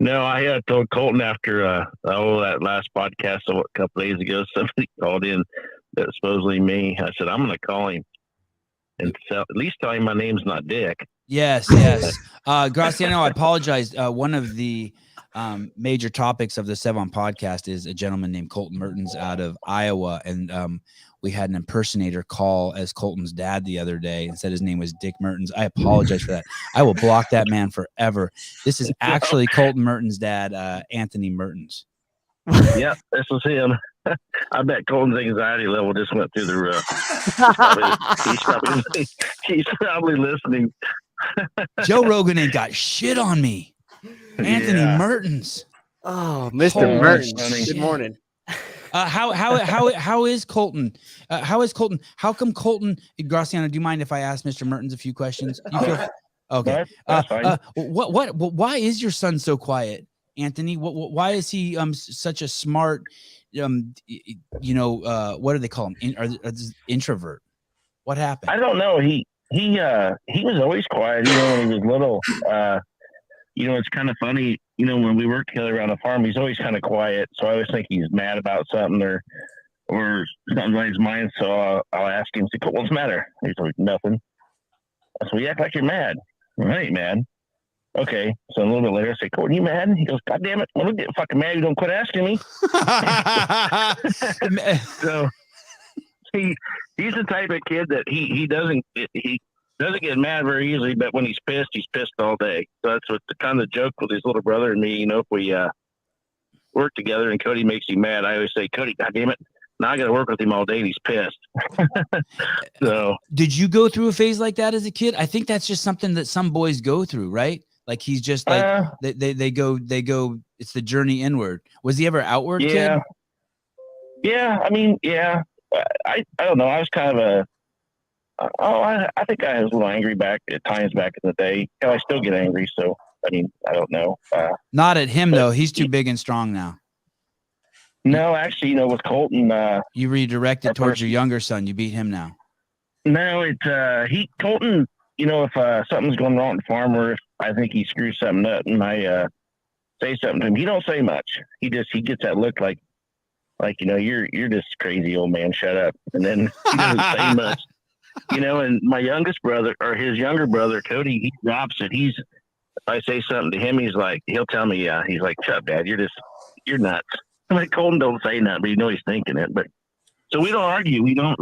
No, I told Colton after that last podcast a couple days ago, somebody called in that supposedly me. I said, I'm going to call him and at least tell him my name's not Dick. Yes. Graciano, I apologize. One of the major topics of the Sevon podcast is a gentleman named Colton Mertens out of Iowa. And we had an impersonator call as Colton's dad the other day and said his name was Dick Mertens. I apologize for that. I will block that man forever. This is actually Colton Mertens' dad, Anthony Mertens. Yep, this was him. I bet Colton's anxiety level just went through the roof. He's probably listening. Joe Rogan ain't got shit on me. Anthony Mertens. Oh, Mr. Mertens. Good morning. How is Colton? How is Colton? How come Colton? Graciano, do you mind if I ask Mr. Mertens a few questions? You feel okay? That's fine. Why is your son so quiet, Anthony? Why is he such a smart? What do they call him? Introvert. What happened? I don't know. He was always quiet. When he was little. It's kind of funny. When we worked together around the farm, he's always kind of quiet. So I always think he's mad about something or something on his mind. So I'll ask him, "What's the matter?" He's like, "Nothing." I said, "You act like you're mad." "I ain't mad." Okay. So a little bit later, I say, "Colton, you mad?" He goes, "God damn it. When I get fucking mad, you don't quit asking me." So he's the type of kid that he doesn't get mad very easily, but when he's pissed all day. So that's what the kind of joke with his little brother and me. If we work together and Cody makes him mad, I always say, "Cody, God damn it. Now I got to work with him all day and he's pissed." So did you go through a phase like that as a kid? I think that's just something that some boys go through, right? Like he's just like they go. It's the journey inward. Was he ever outward? Yeah. Kid? Yeah. I mean, yeah. I don't know. I was kind of I think I was a little angry back at times back in the day. I still get angry. So, I mean, I don't know. Not at him though. He's too big and strong now. No, actually, with Colton, you redirected towards your younger son. You beat him now. No, Colton, if something's going wrong at the farm or if I think he screws something up and I say something to him, he don't say much. He gets that look like you're just crazy old man, shut up. And then he doesn't say much. And my youngest brother or his younger brother, Cody, he's the opposite. If I say something to him, he'll tell me, he's like, "Shut up, Dad, you're nuts." I'm like, Colton don't say nothing, but he's thinking it. But so we don't argue. We don't,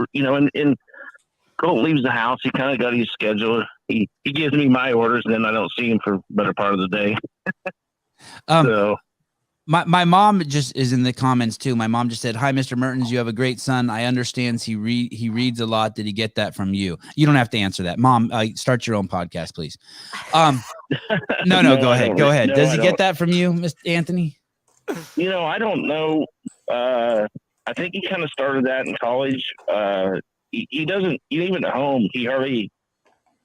and Colton leaves the house. He kind of got his schedule. He gives me my orders and then I don't see him for the better part of the day. So. My mom just is in the comments too. My mom just said, "Hi, Mr. Mertens. You have a great son. I understand he reads a lot. Did he get that from you?" You don't have to answer that, Mom. Start your own podcast, please. No, go ahead. Go ahead. Does he get that from you, Mr. Anthony? I don't know. I think he kind of started that in college. He doesn't, even at home, he hardly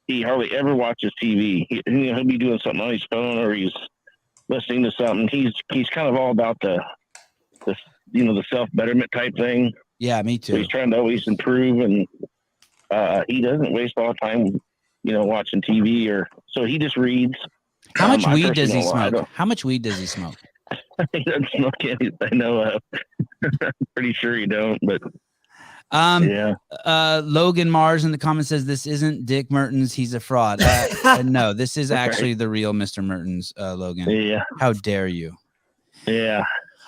ever watches TV. He'll be doing something on his phone or he's listening to something. He's kind of all about the the self-betterment type thing. Yeah, me So too. he's trying to always improve, and he doesn't waste all the time, watching TV so he just reads. How much I weed does he personally smoke? How much weed does he smoke? he doesn't smoke anything I know of. Pretty sure he don't, but yeah. Logan Mars in the comments says this isn't Dick Mertens. He's a fraud. No, this is actually the real Mr. Mertens, Logan. Yeah. How dare you? Yeah.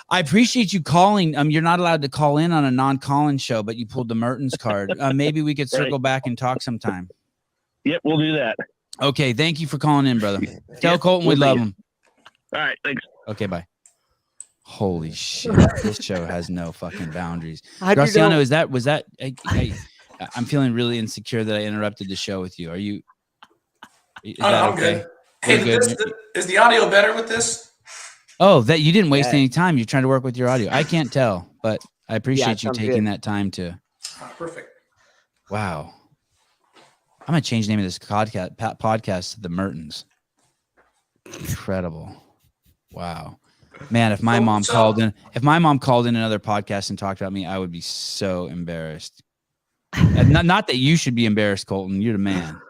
I appreciate you calling. You're not allowed to call in on a non-call-in show, but you pulled the Mertens card. Maybe we could circle back and talk sometime. Yep, we'll do that. Okay, thank you for calling in, brother. Tell Colton we love him. All right, thanks. Okay, bye. Holy shit! This show has no fucking boundaries. Graciano, was that? I'm feeling really insecure that I interrupted the show with you. Are you? Is that I'm okay? good. Hey, is the audio better with this? Oh, that you didn't waste any time. You're trying to work with your audio. I can't tell, but I appreciate you taking that time to. Oh, perfect. Wow. I'm gonna change the name of this podcast to the Mertens. Incredible. Wow. Man, if my mom called in another podcast and talked about me, I would be so embarrassed. Not that you should be embarrassed, Colton. You're the man.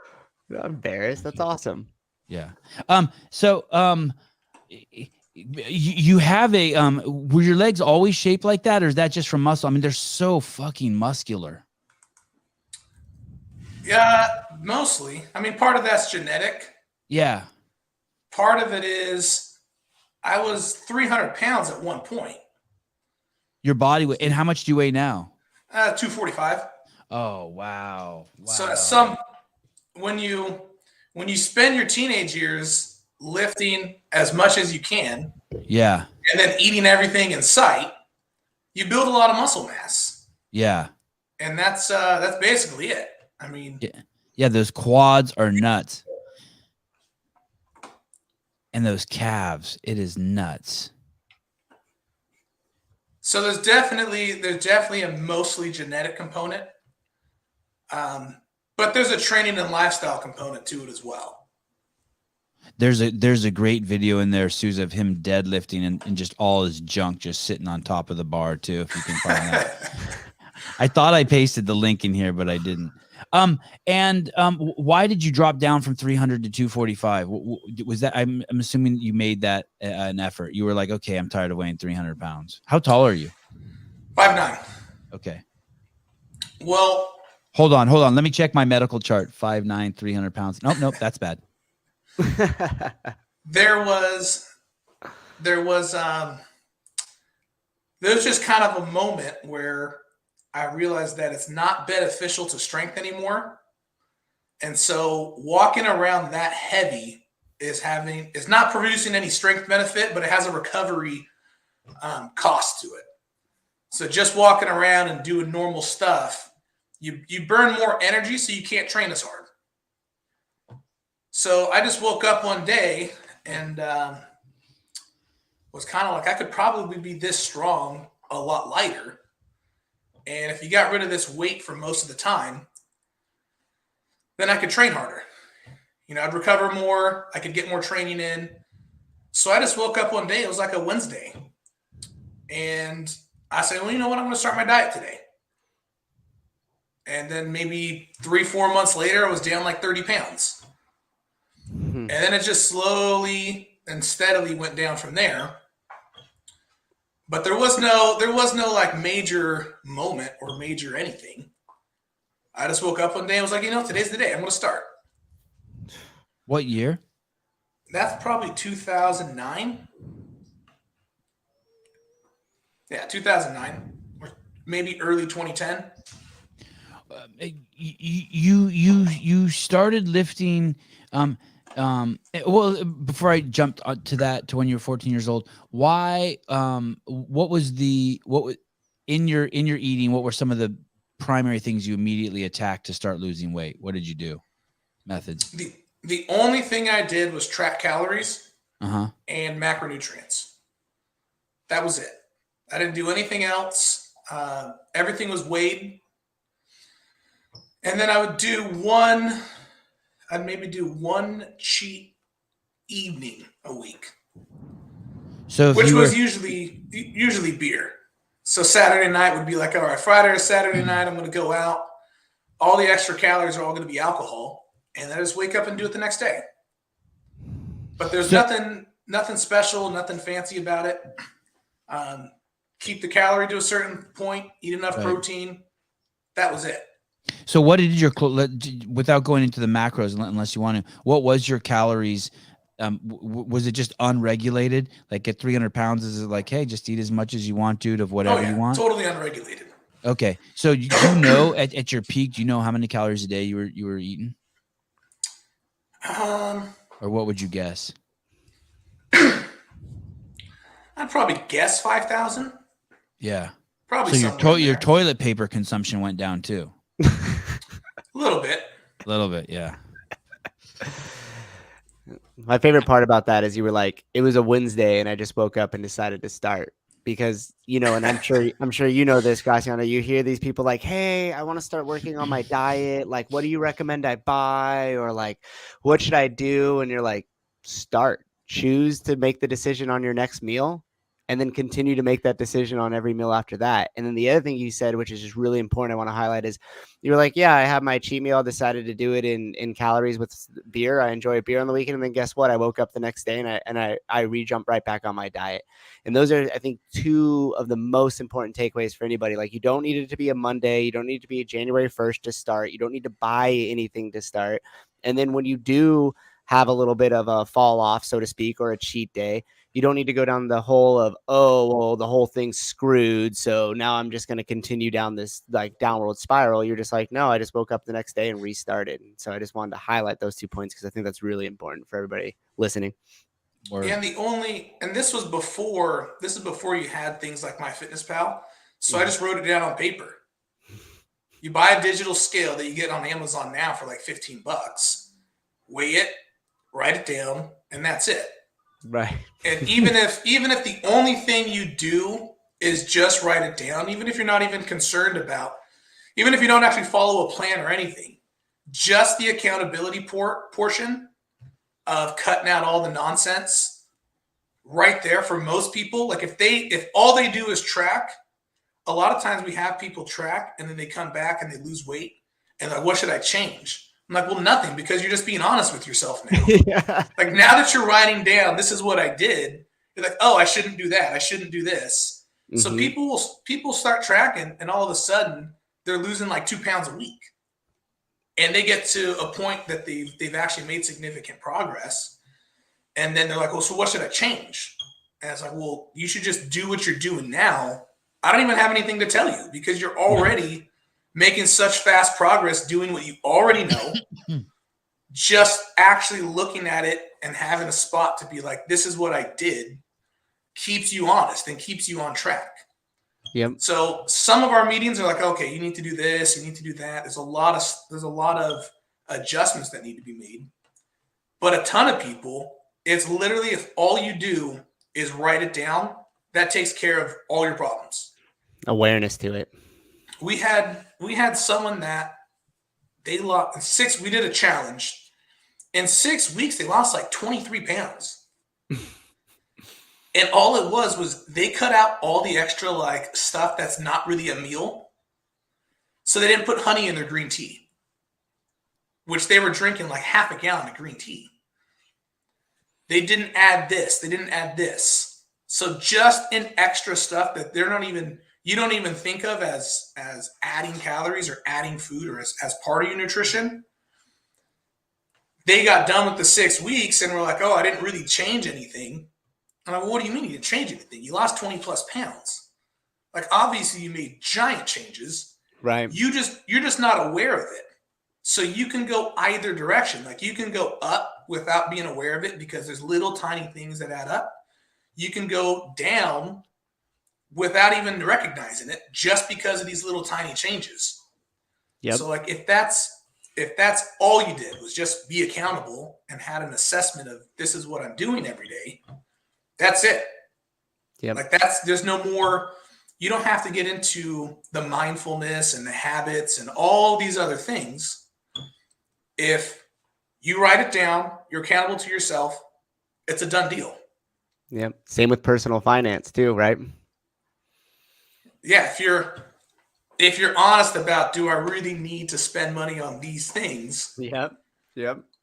I'm embarrassed. That's awesome. Yeah. You have were your legs always shaped like that, or is that just from muscle? I mean, they're so fucking muscular. Yeah, mostly. I mean, part of that's genetic. Yeah. Part of it is I was 300 pounds at one point. Your body weight, and how much do you weigh now? 245. Oh, wow. So when you spend your teenage years lifting as much as you can, yeah, and then eating everything in sight, you build a lot of muscle mass. Yeah. And that's basically it. I mean, yeah, those quads are nuts. And those calves, it is nuts. So there's definitely a mostly genetic component. But there's a training and lifestyle component to it as well. There's a great video in there, Suze, of him deadlifting and just all his junk just sitting on top of the bar too, if you can find that. I thought I pasted the link in here, but I didn't. Why did you drop down from 300 to 245? Was that, I'm assuming you made that an effort. You were like, okay, I'm tired of weighing 300 pounds. How tall are you? 5'9". Okay. Well, hold on. Let me check my medical chart. 5'9", 300 pounds. Nope. That's bad. There was just kind of a moment where I realized that it's not beneficial to strength anymore. And so walking around that heavy is not producing any strength benefit, but it has a recovery cost to it. So just walking around and doing normal stuff, you burn more energy, so you can't train as hard. So I just woke up one day and was kind of like, I could probably be this strong a lot lighter. And if you got rid of this weight for most of the time, then I could train harder. I'd recover more. I could get more training in. So I just woke up one day. It was like a Wednesday. And I said, well, you know what? I'm going to start my diet today. And then maybe 3-4 months later, I was down like 30 pounds. And then it just slowly and steadily went down from there. But there was no like major moment or major anything. I just woke up one day and was like, today's the day. I'm going to start. What year? That's probably 2009. Yeah, 2009 or maybe early 2010. You started lifting. Well, before I jumped to when you were 14 years old, why? What was in your eating? What were some of the primary things you immediately attacked to start losing weight? What did you do? Methods. The only thing I did was track calories and macronutrients. That was it. I didn't do anything else. Everything was weighed. And then I would I'd maybe do one cheat evening a week. So which was usually beer. So Saturday night would be like, all right, Friday or Saturday night, I'm going to go out. All the extra calories are all going to be alcohol. And then I just wake up and do it the next day. But there's nothing special, nothing fancy about it. Keep the calorie to a certain point, eat enough protein. That was it. So what did your, without going into the macros, unless you want to, what was your calories? Was it just unregulated? Like at 300 pounds, is it like, hey, just eat as much as you want, dude, of whatever you want? Totally unregulated. Okay. So you know, at your peak, do you know how many calories a day you were eating? Or what would you guess? I'd probably guess 5,000. Yeah. Probably. So your toilet paper consumption went down too. A little bit. A little bit, yeah. My favorite part about that is you were like, it was a Wednesday and I just woke up and decided to start. Because, you know, and I'm sure you know this, Graciano, you hear these people like, hey, I want to start working on my diet. Like, what do you recommend I buy? Or like, what should I do? And you're like, start. Choose to make the decision on your next meal and then continue to make that decision on every meal after that. And then the other thing you said, which is just really important, I want to highlight is you were like, yeah, I have my cheat meal. I decided to do it in calories with beer. I enjoy a beer on the weekend. And then guess what? I woke up the next day and I re-jumped right back on my diet. And those are, I think, two of the most important takeaways for anybody. Like, you don't need it to be a Monday. You don't need to be a January 1st to start. You don't need to buy anything to start. And then when you do have a little bit of a fall off, so to speak, or a cheat day, you don't need to go down the hole of, oh, well, the whole thing's screwed, so now I'm just going to continue down this like downward spiral. You're just like, no, I just woke up the next day and restarted. And so I just wanted to highlight those 2 points because I think that's really important for everybody listening. And this is before you had things like MyFitnessPal. So I just wrote it down on paper. You buy a digital scale that you get on Amazon now for like $15. Weigh it, write it down, and that's it. Right. And even if the only thing you do is just write it down, even if you're not even concerned about, even if you don't actually follow a plan or anything, just the accountability portion of cutting out all the nonsense right there for most people. Like if all they do is track, a lot of times we have people track and then they come back and they lose weight and like, what should I change? I'm like, well, nothing, because you're just being honest with yourself now. Yeah. Like now that you're writing down, this is what I did. You're like, oh, I shouldn't do that. I shouldn't do this. Mm-hmm. So people start tracking, and all of a sudden they're losing like 2 pounds a week, and they get to a point that they've actually made significant progress, and then they're like, well, so what should I change? And it's like, well, you should just do what you're doing now. I don't even have anything to tell you because you're already making such fast progress doing what you already know. Just actually looking at it and having a spot to be like, this is what I did, keeps you honest and keeps you on track. Yep. So some of our meetings are like, okay, you need to do this, you need to do that. There's a lot of adjustments that need to be made. But a ton of people, it's literally, if all you do is write it down, that takes care of all your problems. Awareness to it. We had someone that they lost we did a challenge. In 6 weeks, they lost like 23 pounds. And all it was they cut out all the extra like stuff that's not really a meal. So they didn't put honey in their green tea, which they were drinking like half a gallon of green tea. They didn't add this. They didn't add this. So just an extra stuff that you don't even think of as adding calories or adding food or as part of your nutrition. They got done with the 6 weeks and were like, oh, I didn't really change anything. And I'm like, well, what do you mean you didn't change anything? You lost 20 plus pounds. Like, obviously you made giant changes. Right. You're just not aware of it. So you can go either direction. Like, you can go up without being aware of it because there's little tiny things that add up. You can go down without even recognizing it just because of these little tiny changes. Yep. So like if that's all you did was just be accountable and had an assessment of this is what I'm doing every day, that's it. Yep. Like there's no more, you don't have to get into the mindfulness and the habits and all these other things. If you write it down, you're accountable to yourself, it's a done deal. Yep. Same with personal finance too, right? yeah, if you're honest about, do I really need to spend money on these things? Yep.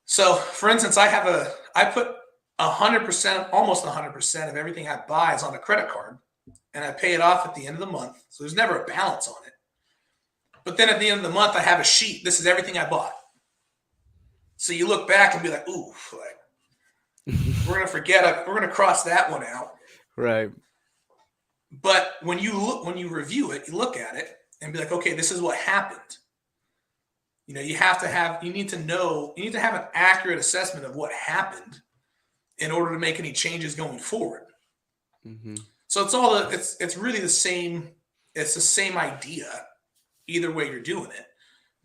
So, for instance, I put 100%, almost 100% of everything I buy is on a credit card, and I pay it off at the end of the month. So there's never a balance on it. But then at the end of the month, I have a sheet. This is everything I bought. So you look back and be like, ooh, like, we're going to forget it. We're going to cross that one out. Right. But when you review it, you look at it and be like, okay, this is what happened. You know, you need to have an accurate assessment of what happened in order to make any changes going forward. Mm-hmm. So it's really the same. It's the same idea, either way you're doing it.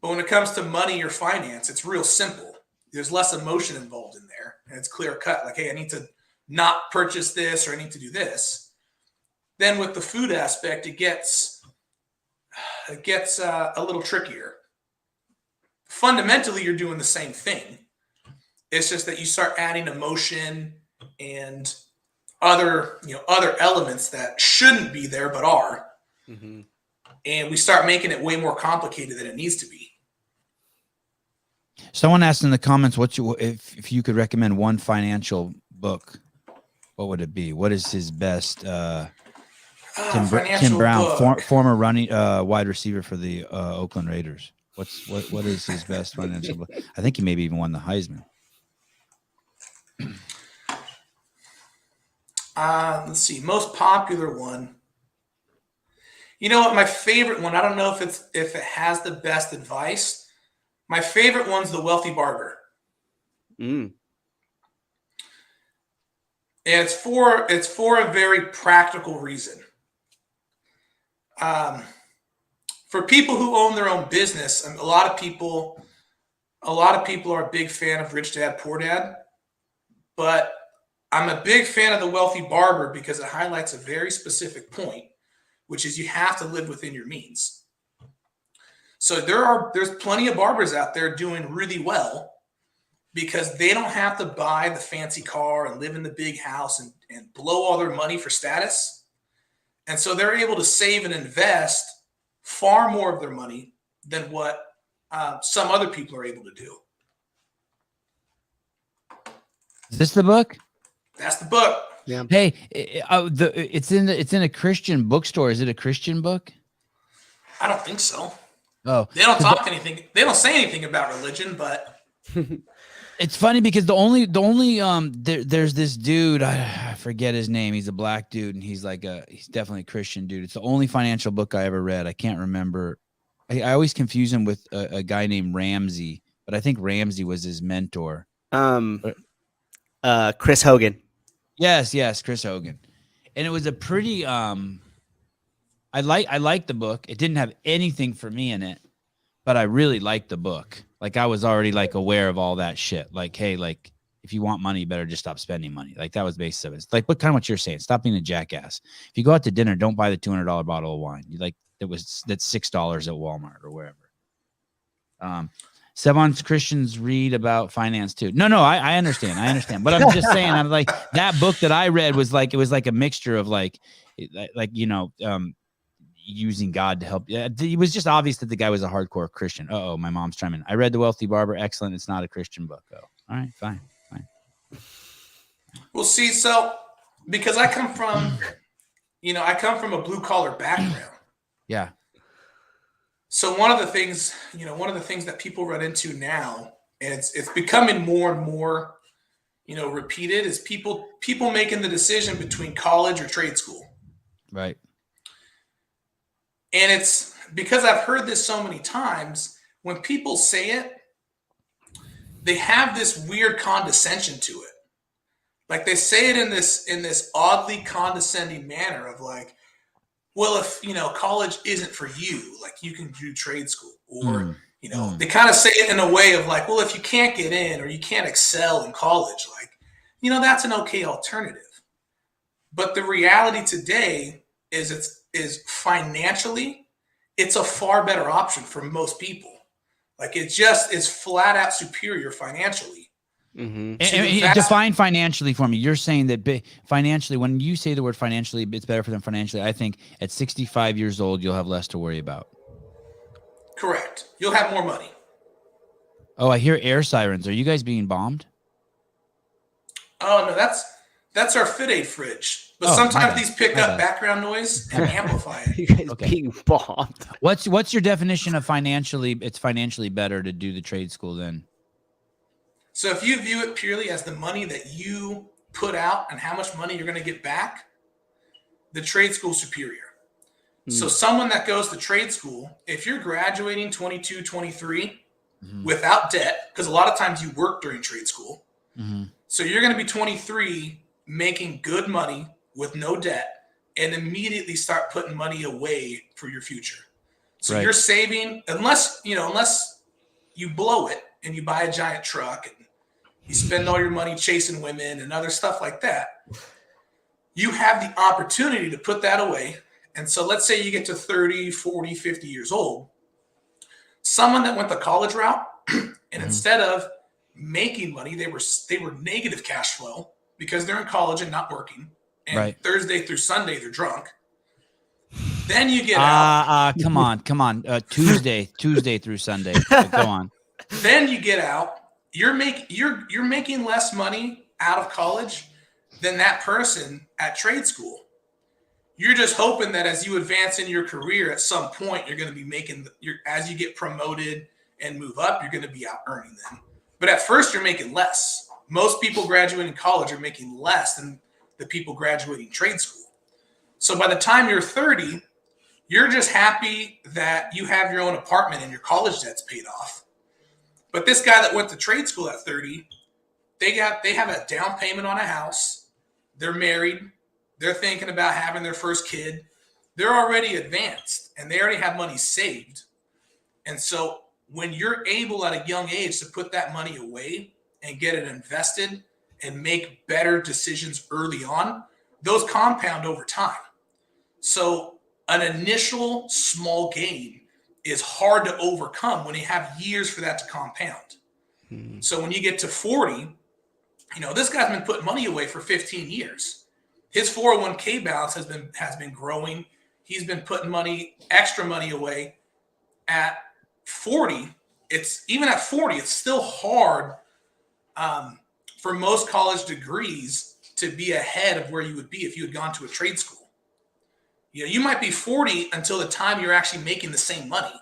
But when it comes to money or finance, it's real simple. There's less emotion involved in there, and it's clear cut. Like, hey, I need to not purchase this, or I need to do this. Then with the food aspect, it gets a little trickier. Fundamentally, you're doing the same thing. It's just that you start adding emotion and other elements that shouldn't be there but are. Mm-hmm. And we start making it way more complicated than it needs to be. Someone asked in the comments, if you could recommend one financial book, what would it be? What is his best? Tim Brown, former running wide receiver for the Oakland Raiders. What is his best financial book? I think he maybe even won the Heisman. Let's see, most popular one. You know what? My favorite one. I don't know if it has the best advice. My favorite one's The Wealthy Barber. Mm. And it's for a very practical reason. For people who own their own business, a lot of people are a big fan of Rich Dad Poor Dad, but I'm a big fan of The Wealthy Barber because it highlights a very specific point, which is you have to live within your means. So there's plenty of barbers out there doing really well because they don't have to buy the fancy car and live in the big house and blow all their money for status. And so they're able to save and invest far more of their money than what some other people are able to do. Is this the book? That's the book. Yeah. Hey, it's in a Christian bookstore. Is it a Christian book? I don't think so. Oh, they don't talk anything. They don't say anything about religion, but it's funny because there's this dude. I forget his name. He's a black dude, and he's definitely a Christian dude. It's the only financial book I ever read. I can't remember. I always confuse him with a guy named Ramsey, but I think Ramsey was his mentor. Chris Hogan. Yes, Chris Hogan. And it was a pretty I liked the book. It didn't have anything for me in it, but I really liked the book. Like I was already aware of all that shit. Like, hey, if you want money, you better just stop spending money. Like that was basic of it. It's like what you're saying. Stop being a jackass. If you go out to dinner, don't buy the $200 bottle of wine. That's $6 at Walmart or wherever. Sevon's Christians read about finance too. No, I understand. But I'm just saying, I'm like that book that I read was it was a mixture of using God to help. It was just obvious that the guy was a hardcore Christian. My mom's chiming in. I read The Wealthy Barber. Excellent. It's not a Christian book. Oh, all right, fine. Well, see, so because I come from a blue collar background. Yeah. So one of the things that people run into now, and it's becoming more and more, repeated, is people making the decision between college or trade school. Right. And it's because I've heard this so many times, when people say it, they have this weird condescension to it. Like they say it in this oddly condescending manner of like, well, if, college isn't for you, like you can do trade school, or, they kind of say it in a way of like, well, if you can't get in or you can't excel in college, like, that's an okay alternative. But the reality today is financially, it's a far better option for most people. Like it just is flat out superior financially. Mm-hmm. And define financially for me. You're saying that financially, when you say the word financially, it's better for them financially. I think at 65 years old, you'll have less to worry about. Correct. You'll have more money. Oh, I hear air sirens. Are you guys being bombed? Oh, no, that's our Fit Aid fridge. But Oh, sometimes these pick up background noise and amplify it. You guys being bombed. What's your definition of financially? It's financially better to do the trade school then. So if you view it purely as the money that you put out and how much money you're going to get back, the trade school is superior. So someone that goes to trade school, if you're graduating 22, 23 without debt, because a lot of times you work during trade school. So you're going to be 23 making good money with no debt and immediately start putting money away for your future. So you're saving, unless you blow it and you buy a giant truck and you spend all your money chasing women and other stuff like that, you have the opportunity to put that away. And so let's say you get to 30, 40, 50 years old. Someone that went the college route and instead of making money, they were negative cash flow because they're in college and not working. And Thursday through Sunday, they're drunk. Then you get out. Come on. Tuesday through Sunday. Go on. Then you get out. You're making less money out of college than that person at trade school. You're just hoping that as you advance in your career, at some point, you're going to be as you get promoted and move up, you're going to be out earning them. But at first, you're making less. Most people graduating college are making less than the people graduating trade school. So by the time you're 30, you're just happy that you have your own apartment and your college debt's paid off. But this guy that went to trade school at 30, they have a down payment on a house. They're married. They're thinking about having their first kid. They're already advanced and they already have money saved. And so when you're able at a young age to put that money away and get it invested and make better decisions early on, those compound over time. So an initial small gain is hard to overcome when you have years for that to compound. So when you get to 40, this guy's been putting money away for 15 years. His 401k balance has been growing. He's been putting extra money away. At 40, it's still hard for most college degrees to be ahead of where you would be if you had gone to a trade school. You might be 40 until the time you're actually making the same money.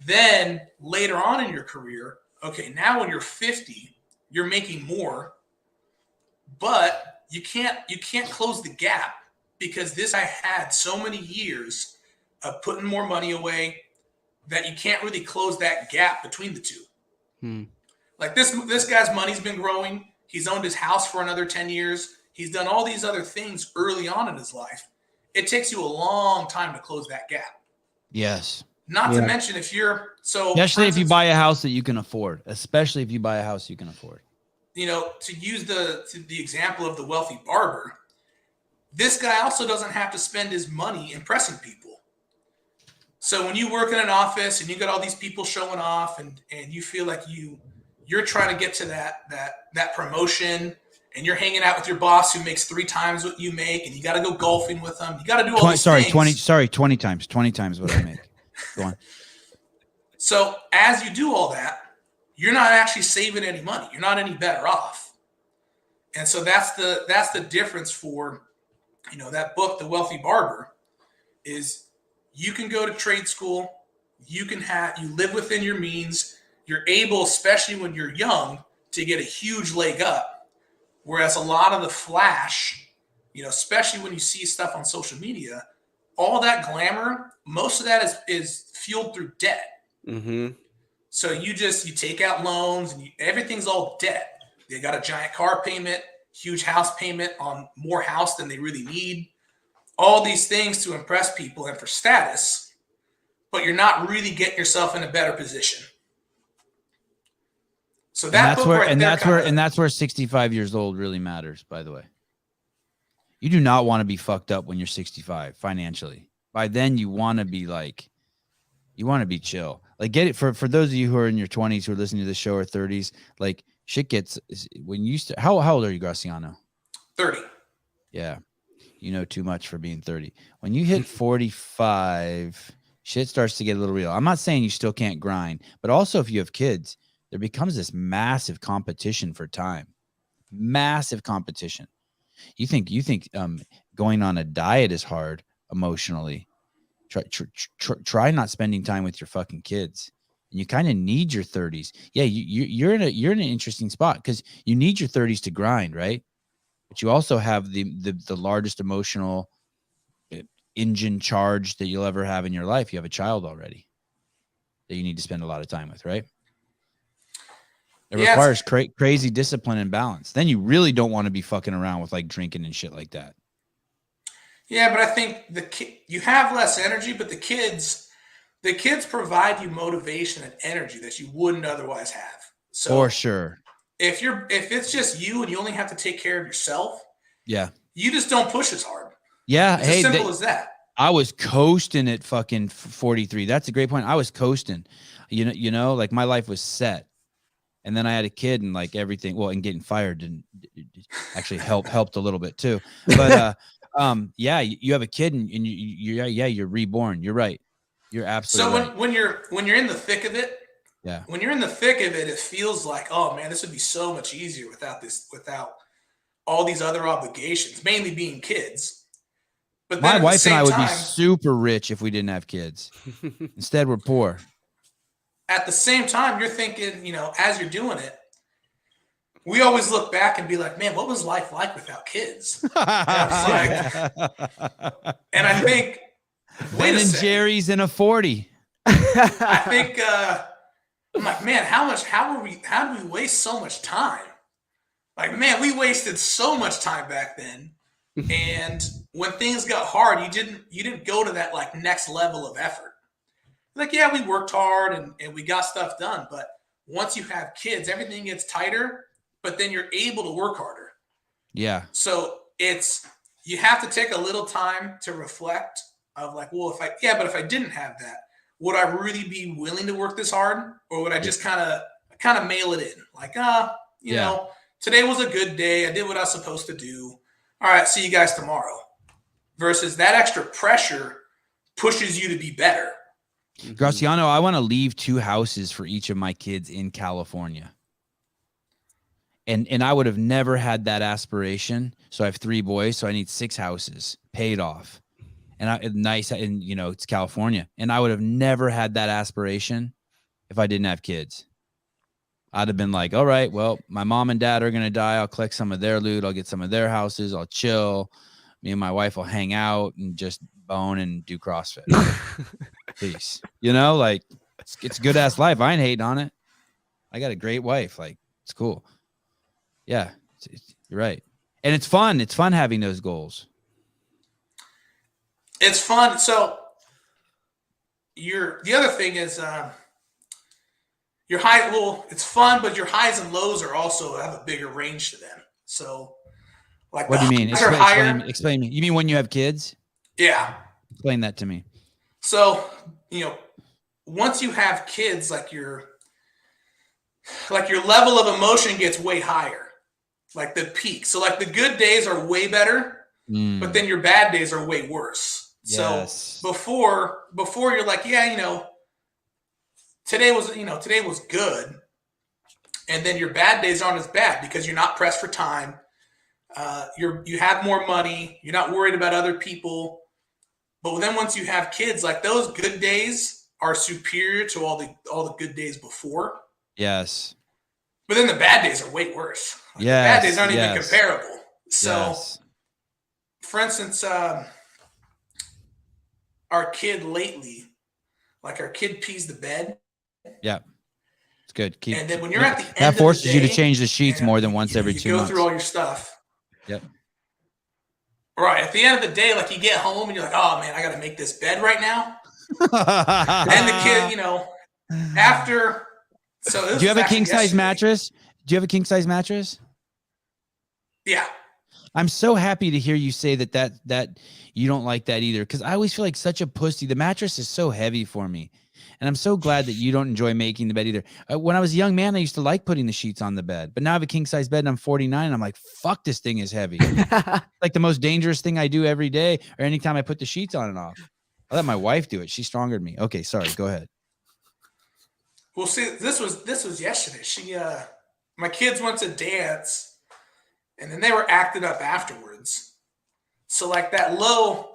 Then later on in your career, okay, now when you're 50, you're making more, but you can't close the gap because this guy had so many years of putting more money away that you can't really close that gap between the two. Like this guy's money's been growing. He's owned his house for another 10 years. He's done all these other things early on in his life. It takes you a long time to close that gap. Yes. Not to mention especially if you buy a house that you can afford, to use the example of the wealthy barber, this guy also doesn't have to spend his money impressing people. So when you work in an office and you got all these people showing off and you feel like you're trying to get to that promotion and you're hanging out with your boss who makes 3 times what you make and you got to go golfing with them. You got to do all these things. 20 times what I make. Go on. So as you do all that, you're not actually saving any money. You're not any better off. And so that's the difference for, that book, The Wealthy Barber, is you can go to trade school. You live within your means. You're able, especially when you're young, to get a huge leg up. Whereas a lot of the flash, especially when you see stuff on social media, all that glamour, most of that is fueled through debt. So you take out loans and everything's all debt. They got a giant car payment, huge house payment on more house than they really need. All these things to impress people and for status, but you're not really getting yourself in a better position. So that's where 65 years old really matters, by the way. You do not want to be fucked up when you're 65 financially. By then you want to be chill. Like, get it for those of you who are in your 20s who are listening to the show or 30s, like, shit gets when you how old are you, Graciano? 30. Yeah. You know too much for being 30. When you hit 45, shit starts to get a little real. I'm not saying you still can't grind, but also if you have kids, there becomes this massive competition for time. Massive competition. You think going on a diet is hard emotionally. Try not spending time with your fucking kids. And you kind of need your 30s. Yeah, you're in an interesting spot because you need your 30s to grind, right? But you also have the largest emotional engine charge that you'll ever have in your life. You have a child already that you need to spend a lot of time with, right? It requires crazy discipline and balance. Then you really don't want to be fucking around with like drinking and shit like that. Yeah, but I think you have less energy, but the kids provide you motivation and energy that you wouldn't otherwise have. So for sure. If it's just you and you only have to take care of yourself, yeah, you just don't push as hard. Yeah, it's as simple as that. I was coasting at fucking 43. That's a great point. I was coasting. You know, like my life was set. And then I had a kid and like everything, well, and getting fired didn't actually helped a little bit too. But yeah, you have a kid and you're reborn. You're right. You're absolutely right. So when you're in the thick of it, yeah. When you're in the thick of it, it feels like, oh man, this would be so much easier without all these other obligations, mainly being kids. But my wife and I would be super rich if we didn't have kids. Instead, we're poor. At the same time, you're thinking, you know, as you're doing it, we always look back and be like, man, what was life like without kids? And I think, Ben and Jerry's in a 40. I think, I'm like, man, how do we waste so much time? Like, man, we wasted so much time back then. And when things got hard, you didn't go to that like next level of effort. Like, yeah, we worked hard and we got stuff done. But once you have kids, everything gets tighter, but then you're able to work harder. Yeah. So you have to take a little time to reflect of like, well, if I didn't have that, would I really be willing to work this hard? Or would I just kind of mail it in? Like, you know, today was a good day. I did what I was supposed to do. All right, see you guys tomorrow. Versus that extra pressure pushes you to be better. Graciano, I want to leave 2 houses for each of my kids in California. And I would have never had that aspiration. So I have 3 boys, so I need 6 houses paid off. And you know, it's California. And I would have never had that aspiration if I didn't have kids. I'd have been like, all right, well, my mom and dad are going to die. I'll collect some of their loot. I'll get some of their houses. I'll chill. Me and my wife will hang out and just bone and do CrossFit. Peace. You know, like it's a good ass life. I ain't hating on it. I got a great wife. Like, it's cool. Yeah, you're right. And it's fun. It's fun having those goals. It's fun. So the other thing is your high. Well, it's fun, but your highs and lows are also have a bigger range to them. So, like, what do you mean? Explain me. You mean when you have kids? Yeah. Explain that to me. So, you know, once you have kids, like your level of emotion gets way higher, like the peak. So, like the good days are way better, but then your bad days are way worse. Yes. So before you're like, yeah, you know, today was good. And then your bad days aren't as bad because you're not pressed for time. You have more money. You're not worried about other people. But then once you have kids, like those good days are superior to all the good days before. Yes. But then the bad days are way worse. Like, yes. The bad days aren't even comparable. So, for instance, our kid lately, like our kid pees the bed. Yeah. It's good. And then when you're at the end that forces of the day, you to change the sheets more than once every 2 months. You go through all your stuff. Yep. Right. At the end of the day, like you get home and you're like, oh man, I got to make this bed right now. And the kid, you know, after. So do you have a king size mattress? Do you have a king size mattress? Yeah. I'm so happy to hear you say that you don't like that either. Cause I always feel like such a pussy. The mattress is so heavy for me. And I'm so glad that you don't enjoy making the bed either. When I was a young man, I used to like putting the sheets on the bed, but now I have a king size bed and I'm 49. And I'm like, fuck, this thing is heavy. Like the most dangerous thing I do every day or anytime I put the sheets on and off. I let my wife do it. She's stronger than me. Okay, sorry. Go ahead. Well, see, this was yesterday. My kids went to dance, and then they were acting up afterwards. So like that low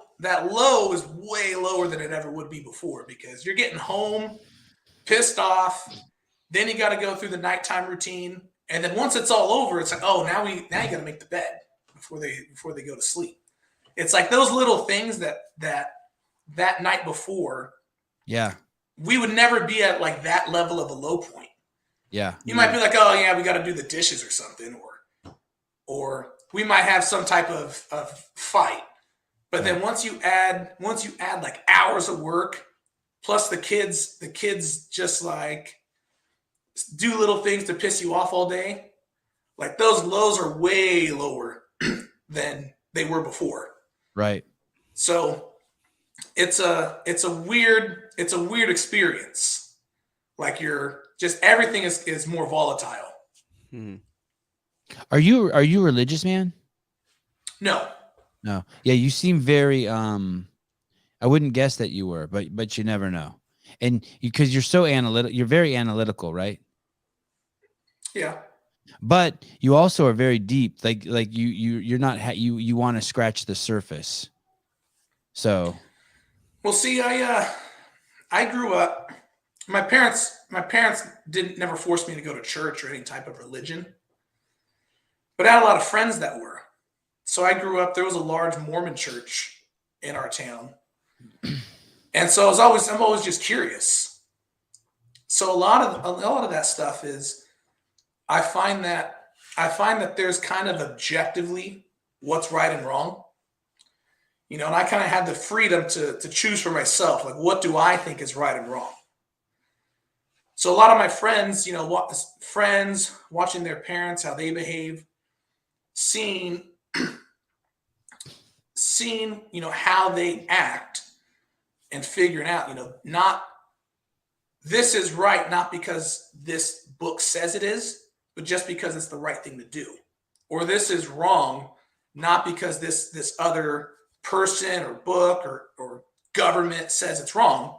is way lower than it ever would be before because you're getting home, pissed off. Then you got to go through the nighttime routine, and then once it's all over, it's like, oh, now you got to make the bed before they go to sleep. It's like those little things that night before. Yeah. We would never be at like that level of a low point. Yeah. You might be like, oh yeah, we got to do the dishes or something, or we might have some type of fight. But then once you add like hours of work, plus the kids just like do little things to piss you off all day. Like those lows are way lower than they were before. Right. So it's a weird experience. Like you're just everything is more volatile. Are you a religious man? No. Yeah, you seem very I wouldn't guess that you were, but you never know. And because you're so analytical, you're very analytical, right? Yeah. But you also are very deep. Like you're not you want to scratch the surface. So Well, see, I grew up. My parents never forced me to go to church or any type of religion, but I had a lot of friends that were. So I grew up. There was a large Mormon church in our town, and so I'm always just curious. So a lot of that stuff is, I find that there's kind of objectively what's right and wrong. You know, and I kind of had the freedom to choose for myself, like, what do I think is right and wrong? So a lot of my friends, you know, watching their parents, how they behave, seeing, you know, how they act and figuring out, you know, not this is right, not because this book says it is, but just because it's the right thing to do. Or this is wrong, not because this other person or book or government says it's wrong.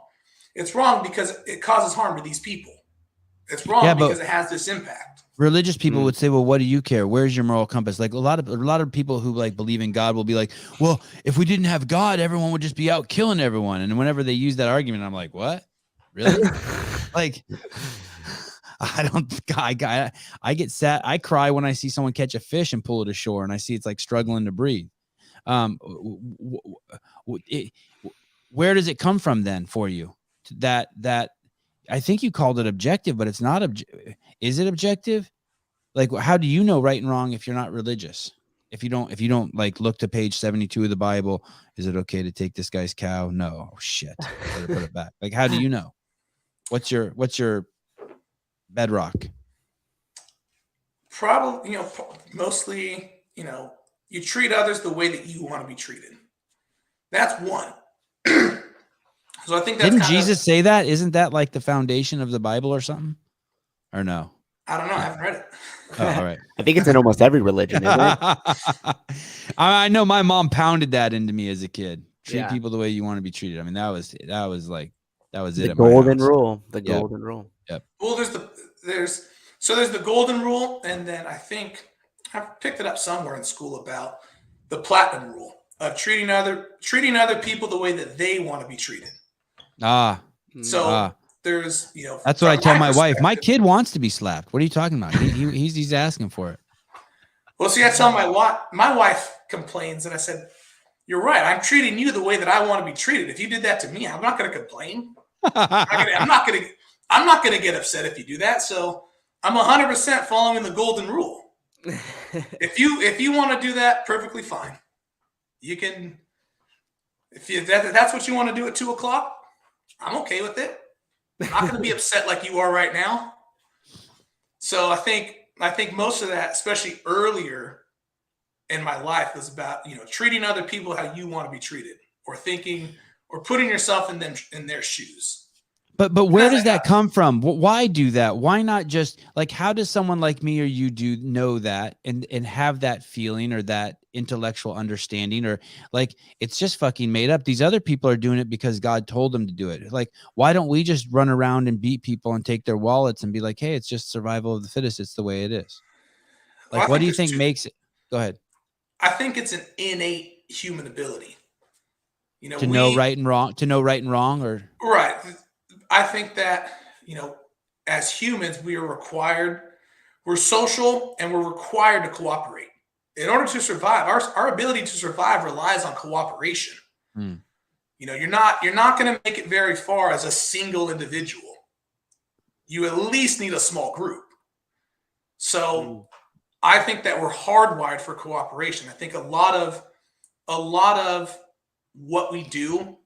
It's wrong because it causes harm to these people. It's wrong because it has this impact. Religious people would say, well, what do you care? Where's your moral compass? Like a lot of people who like believe in God will be like, well, if we didn't have God, everyone would just be out killing everyone. And whenever they use that argument, I'm like, what? Really? Like, I get sad. I cry when I see someone catch a fish and pull it ashore and I see it's like struggling to breathe. Where does it come from then for you? That I think you called it objective, but it's not is it objective? Like, how do you know right and wrong if you're not religious? If you don't like look to page 72 of the Bible, is it okay to take this guy's cow? No. Oh, shit. Better put it back. Like, how do you know? What's your bedrock? Probably, you know, mostly, you know, you treat others the way that you want to be treated. That's one. So I think that's Didn't Jesus say that? Isn't that like the foundation of the Bible or something? Or no? I don't know. I haven't read it. Oh, all right. I think it's in almost every religion, isn't it? I know my mom pounded that into me as a kid. Treat Yeah. people the way you want to be treated. I mean, that was it. The golden rule. The golden rule. Yep. Well, there's the golden rule, and then I think I picked it up somewhere in school about the platinum rule of treating other people the way that they want to be treated. So there's, you know, that's what I tell my wife. My kid wants to be slapped. What are you talking about? He's asking for it. Well, see, I tell my wife complains, and I said, "You're right. I'm treating you the way that I want to be treated. If you did that to me, I'm not going to complain. I'm not going to get upset if you do that. So I'm 100% following the golden rule. If you want to do that, perfectly fine. You can. If that's what you want to do at 2:00, I'm okay with it. I'm not going to be upset like you are right now. So I think most of that, especially earlier in my life, was about, you know, treating other people how you want to be treated, or thinking, or putting yourself in their shoes. But where does that come from? Why do that? Why not just like, how does someone like me or you do know that and have that feeling or that intellectual understanding, or like, it's just fucking made up. These other people are doing it because God told them to do it. Like, why don't we just run around and beat people and take their wallets and be like, hey, it's just survival of the fittest. It's the way it is. Like, Well, what do you think makes it? Go ahead. I think it's an innate human ability. You know, To know right and wrong, or right. I think that, as humans, we're social and we're required to cooperate. In order to survive, our ability to survive relies on cooperation. You're not going to make it very far as a single individual. You at least need a small group. So I think that we're hardwired for cooperation. I think a lot of what we do,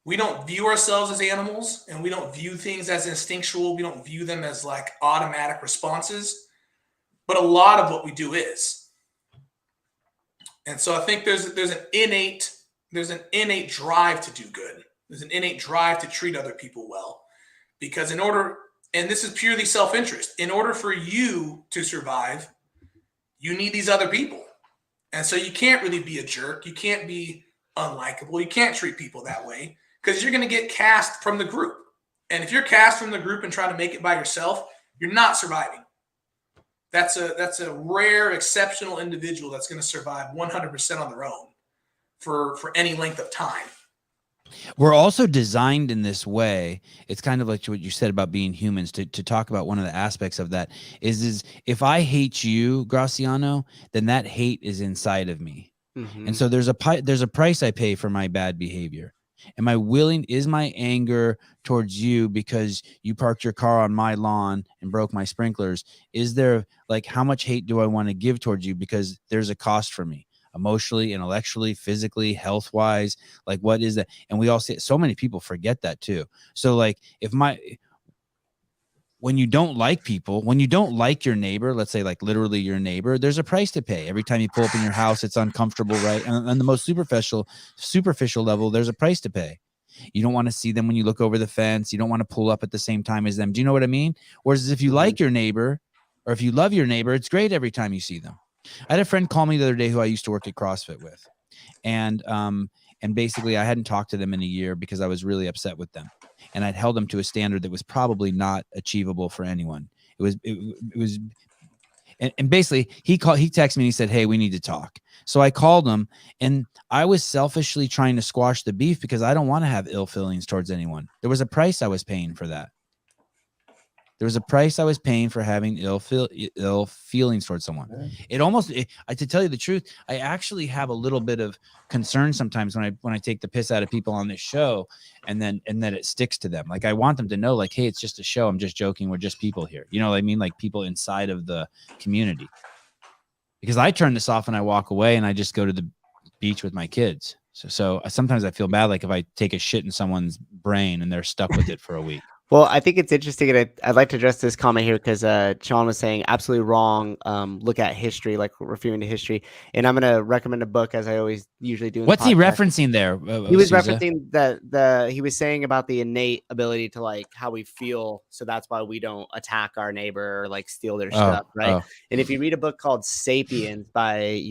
we don't view ourselves as animals, and we don't view things as instinctual. We don't view them as like automatic responses, but a lot of what we do is. And so I think there's an innate drive to do good. There's an innate drive to treat other people well, because and this is purely self-interest. In order for you to survive, you need these other people. And so you can't really be a jerk. You can't be unlikable. You can't treat people that way, because you're going to get cast from the group. And if you're cast from the group and try to make it by yourself, you're not surviving. That's a rare, exceptional individual that's going to survive 100% on their own for any length of time. We're also designed in this way. It's kind of like what you said about being humans, to talk about one of the aspects of that is if I hate you, Graciano, then that hate is inside of me. And so there's a price I pay for my bad behavior. Is my anger towards you because you parked your car on my lawn and broke my sprinklers? Is there, like, how much hate do I want to give towards you? Because there's a cost for me, emotionally, intellectually, physically, health wise. Like, what is that? And we all say, so many people forget that too. So like, when you don't like people, when you don't like your neighbor, let's say like literally your neighbor, there's a price to pay. Every time you pull up in your house, it's uncomfortable, right? And on the most superficial level, there's a price to pay. You don't want to see them when you look over the fence. You don't want to pull up at the same time as them. Do you know what I mean? Whereas if you like your neighbor, or if you love your neighbor, it's great every time you see them. I had a friend call me the other day who I used to work at CrossFit with. And basically I hadn't talked to them in a year because I was really upset with them. And I'd held them to a standard that was probably not achievable for anyone. And basically he texted me and he said, hey, we need to talk. So I called him, and I was selfishly trying to squash the beef because I don't want to have ill feelings towards anyone. There was a price I was paying for that. There was a price I was paying for having ill feelings towards someone. To tell you the truth, I actually have a little bit of concern sometimes when I take the piss out of people on this show, and then it sticks to them. Like, I want them to know, like, hey, it's just a show. I'm just joking. We're just people here. You know what I mean? Like, people inside of the community. Because I turn this off and I walk away and I just go to the beach with my kids. So sometimes I feel bad, like if I take a shit in someone's brain and they're stuck with it for a week. Well, I think it's interesting, and I'd like to address this comment here because Sean was saying absolutely wrong. Look at history, like referring to history, and I'm going to recommend a book, as I always usually do. What's he referencing there? He was referencing that he was saying about the innate ability to, like, how we feel, so that's why we don't attack our neighbor or like steal their stuff, right? And if you read a book called *Sapiens* by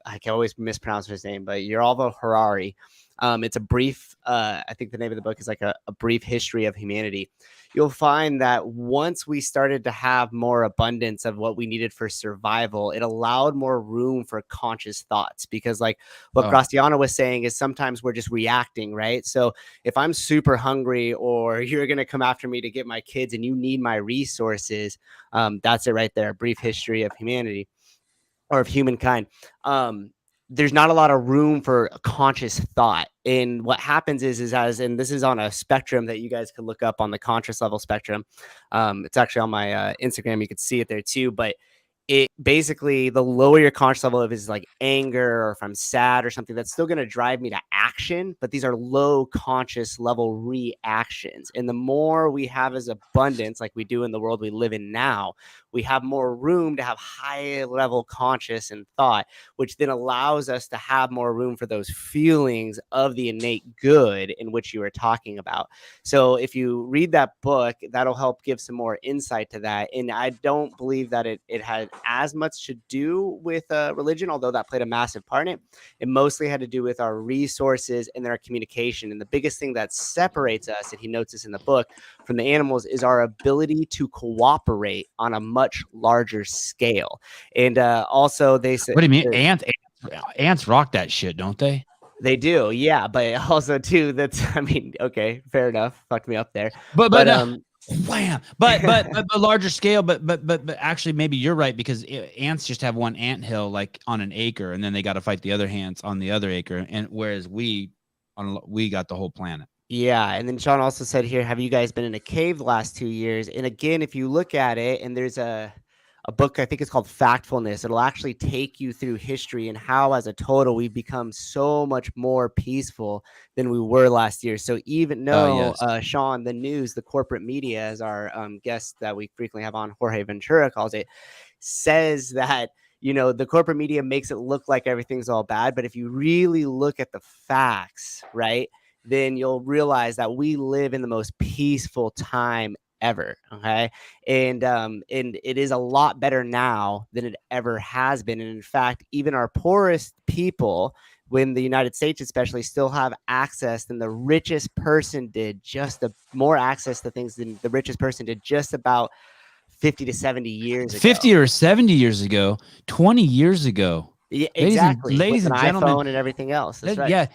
I can always mispronounce his name, but Yuval Harari. It's a brief, I think the name of the book is like a brief history of humanity. You'll find that once we started to have more abundance of what we needed for survival, it allowed more room for conscious thoughts, because like what Graciano was saying is sometimes we're just reacting, right? So if I'm super hungry, or you're going to come after me to get my kids and you need my resources, that's it right there. A brief history of humanity, or of humankind. There's not a lot of room for conscious thought. And what happens is and this is on a spectrum that you guys can look up on the conscious level spectrum. It's actually on my Instagram. You could see it there too, but it basically the lower your conscious level of is like anger, or if I'm sad or something, that's still going to drive me to action. But these are low conscious level reactions. And the more we have as abundance, like we do in the world we live in now, we have more room to have high level conscious and thought, which then allows us to have more room for those feelings of the innate good in which you were talking about. So if you read that book, that'll help give some more insight to that. And I don't believe that it had as much to do with religion, although that played a massive part in it. It mostly had to do with our resources and our communication. And the biggest thing that separates us, and he notes this in the book, from the animals is our ability to cooperate on a much larger scale. And also they said, what do you mean? Ants rock that shit, don't they? They do, yeah, but also too, that's, I mean, okay, fair enough. Fucked me up there. But wham. But larger scale, but actually maybe you're right, because ants just have one anthill like on an acre, and then they got to fight the other ants on the other acre, and whereas we got the whole planet. Yeah, and then Sean also said here, have you guys been in a cave the last 2 years? And again, if you look at it, and there's a book, I think it's called Factfulness. It'll actually take you through history and how, as a total, we've become so much more peaceful than we were last year. So even though, Sean, the news, the corporate media, as our guest that we frequently have on, Jorge Ventura, calls it, says that, you know, the corporate media makes it look like everything's all bad. But if you really look at the facts, right, then you'll realize that we live in the most peaceful time ever. Okay. And it is a lot better now than it ever has been. And in fact, even our poorest people, when the United States especially, still have access than the richest person did, more access to things than the richest person did just about 50 to 70 years ago. 50 or 70 years ago, 20 years ago. Yeah, exactly. Ladies and gentlemen, iPhone and everything else. That's right. Yeah.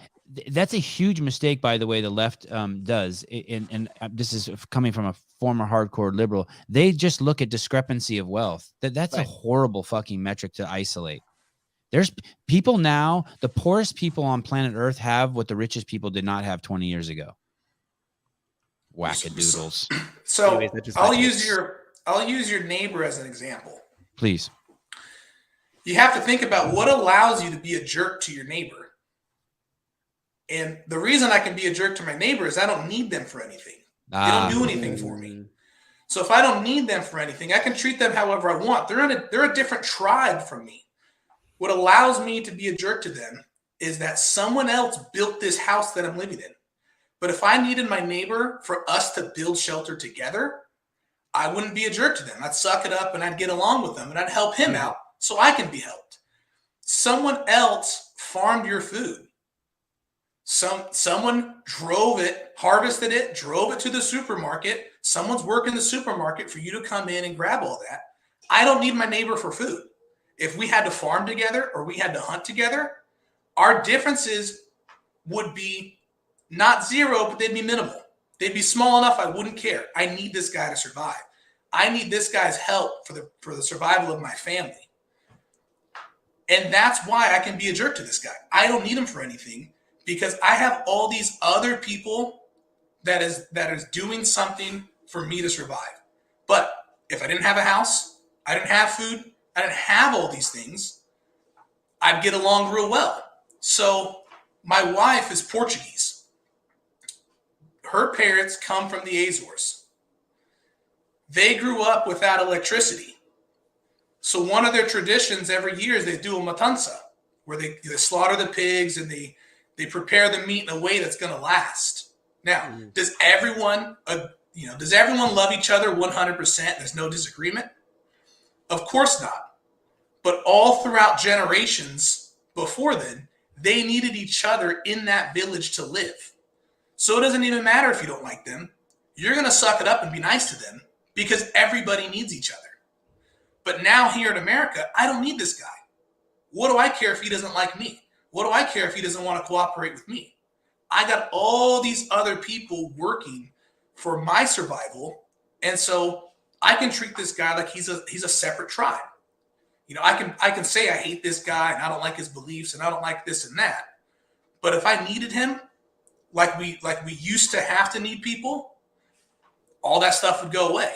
That's a huge mistake, by the way, the left does. And this is coming from a former hardcore liberal. They just look at discrepancy of wealth. That's right. A horrible fucking metric to isolate. There's people now, the poorest people on planet Earth have what the richest people did not have 20 years ago. Wackadoodles. So anyways, I'll use your neighbor as an example. Please. You have to think about what allows you to be a jerk to your neighbor. And the reason I can be a jerk to my neighbor is I don't need them for anything. They don't do anything for me. So if I don't need them for anything, I can treat them however I want. They're a different tribe from me. What allows me to be a jerk to them is that someone else built this house that I'm living in. But if I needed my neighbor for us to build shelter together, I wouldn't be a jerk to them. I'd suck it up and I'd get along with them and I'd help him out so I can be helped. Someone else farmed your food. Someone drove it, harvested it, drove it to the supermarket. Someone's working the supermarket for you to come in and grab all that. I don't need my neighbor for food. If we had to farm together or we had to hunt together, our differences would be not zero, but they'd be minimal. They'd be small enough I wouldn't care. I need this guy to survive. I need this guy's help for the survival of my family. And that's why I can be a jerk to this guy. I don't need him for anything, because I have all these other people that is doing something for me to survive. But if I didn't have a house, I didn't have food, I didn't have all these things, I'd get along real well. So my wife is Portuguese. Her parents come from the Azores. They grew up without electricity. So one of their traditions every year is they do a matança, where they slaughter the pigs and they prepare the meat in a way that's going to last. Now, does everyone love each other 100%? There's no disagreement? Of course not. But all throughout generations before then, they needed each other in that village to live. So it doesn't even matter if you don't like them. You're going to suck it up and be nice to them because everybody needs each other. But now here in America, I don't need this guy. What do I care if he doesn't like me? What do I care if he doesn't want to cooperate with me? I got all these other people working for my survival. And so I can treat this guy like he's a separate tribe. You know, I can say I hate this guy and I don't like his beliefs and I don't like this and that. But if I needed him, like we used to have to need people, all that stuff would go away.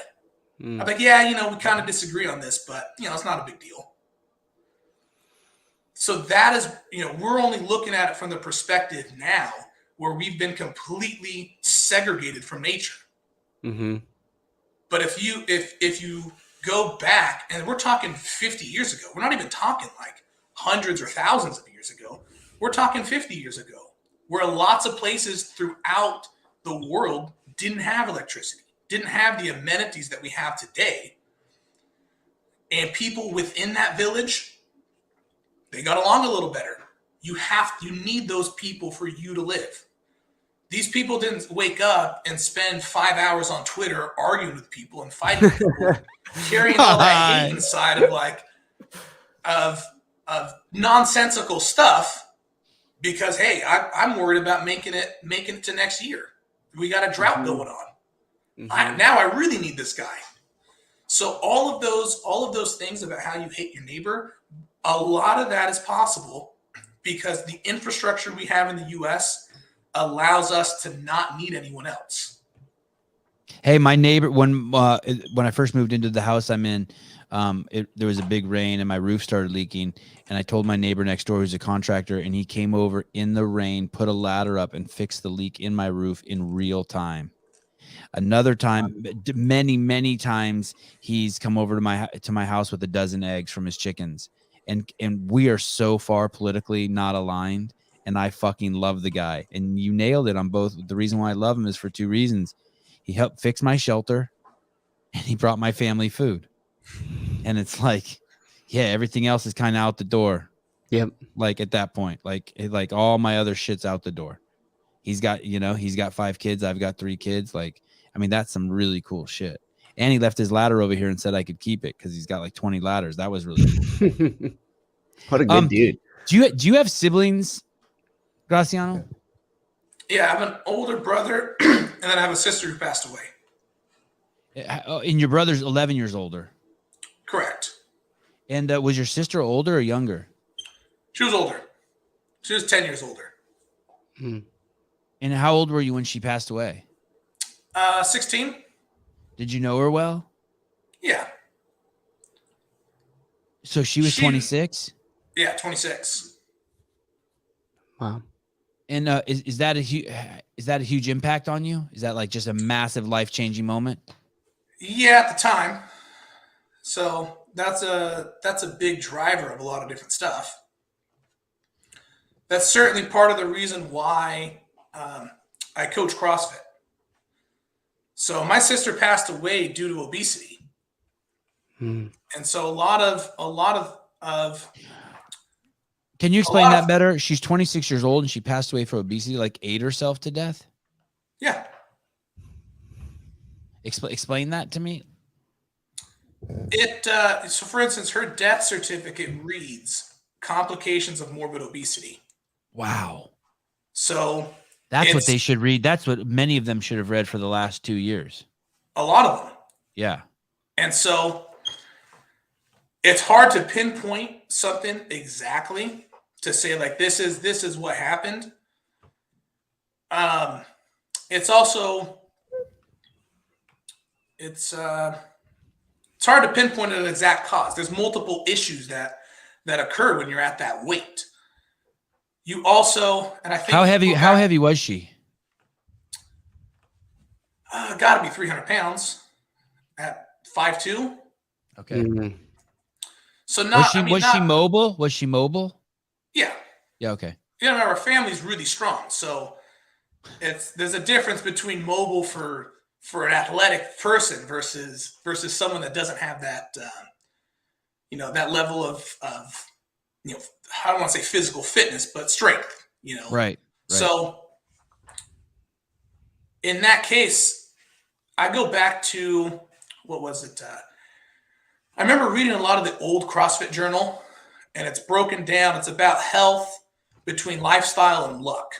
I'm like, yeah, we kind of disagree on this, but it's not a big deal. So that is, we're only looking at it from the perspective now where we've been completely segregated from nature. Mm-hmm. But if you go back, and we're talking 50 years ago, we're not even talking like hundreds or thousands of years ago. We're talking 50 years ago, where lots of places throughout the world didn't have electricity, didn't have the amenities that we have today. And people within that village, they got along a little better. You need those people for you to live. These people didn't wake up and spend 5 hours on Twitter arguing with people and fighting people, carrying all that hate inside of nonsensical stuff. Because hey, I'm worried about making it to next year. We got a drought going on. Mm-hmm. Now I really need this guy. So all of those things about how you hate your neighbor, a lot of that is possible because the infrastructure we have in the U.S. allows us to not need anyone else. Hey, my neighbor, when I first moved into the house I'm in, there was a big rain and my roof started leaking. And I told my neighbor next door, who's a contractor, and he came over in the rain, put a ladder up and fixed the leak in my roof in real time. Another time, many, many times, he's come over to my house with a dozen eggs from his chickens. And we are so far politically not aligned. And I fucking love the guy. And you nailed it on both. The reason why I love him is for two reasons. He helped fix my shelter and he brought my family food. And it's like, yeah, everything else is kind of out the door. Yep. Like at that point, like all my other shit's out the door. He's got 5 kids. I've got 3 kids. Like, I mean, that's some really cool shit. And he left his ladder over here and said I could keep it because he's got like 20 ladders. That was really cool. What a good dude. Do you have siblings, Graciano? Yeah, I have an older brother, and then I have a sister who passed away. And your brother's 11 years older. Correct. And was your sister older or younger? She was older. She was 10 years older. Hmm. And how old were you when she passed away? 16. Did you know her well? Yeah. So she was 26? Yeah, 26. Wow. And is that a huge impact on you? Is that like just a massive life-changing moment? Yeah, at the time. So that's a big driver of a lot of different stuff. That's certainly part of the reason why I coach CrossFit. So my sister passed away due to obesity. And so a lot of Can you explain that better? She's 26 years old and she passed away from obesity, like ate herself to death? Yeah. Explain that to me. So for instance, her death certificate reads complications of morbid obesity. Wow. So that's what they should read. That's what many of them should have read for the last 2 years. A lot of them. Yeah. And so it's hard to pinpoint something exactly to say like this is what happened. It's also it's hard to pinpoint an exact cause. There's multiple issues that occur when you're at that weight. You also, and I think how heavy was she? Got to be 300 pounds at 5'2". Okay. Mm-hmm. So was she mobile? Was she mobile? Yeah. Yeah. Okay. Yeah, our family's really strong, so there's a difference between mobile for an athletic person versus someone that doesn't have that that level of I don't want to say physical fitness, but strength. Right. So in that case, I go back to what was it? I remember reading a lot of the old CrossFit journal, and it's broken down. It's about health between lifestyle and luck.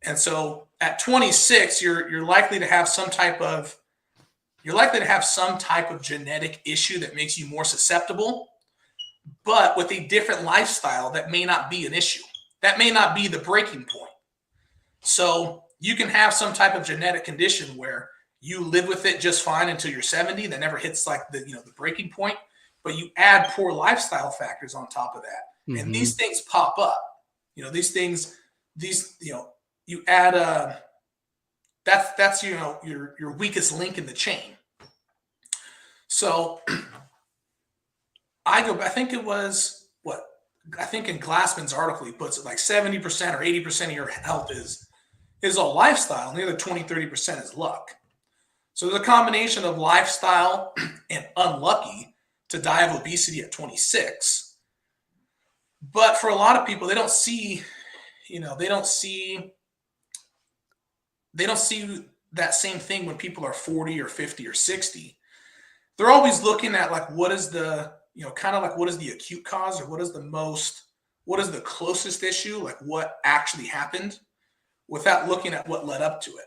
And so at 26, you're likely to have some type of genetic issue that makes you more susceptible. But with a different lifestyle, that may not be an issue. That may not be the breaking point. So you can have some type of genetic condition where you live with it just fine until you're 70. That never hits like the breaking point. But you add poor lifestyle factors on top of that, And these things pop up. You add that's your weakest link in the chain. So I think it was I think in Glassman's article, he puts it like 70% or 80% of your health is all lifestyle, and the other 20-30% is luck. So there's a combination of lifestyle and unlucky to die of obesity at 26. But for a lot of people, they don't see that same thing when people are 40 or 50 or 60. They're always looking at like, what is the, kind of like, what is the acute cause, or what is the closest issue, like what actually happened, without looking at what led up to it.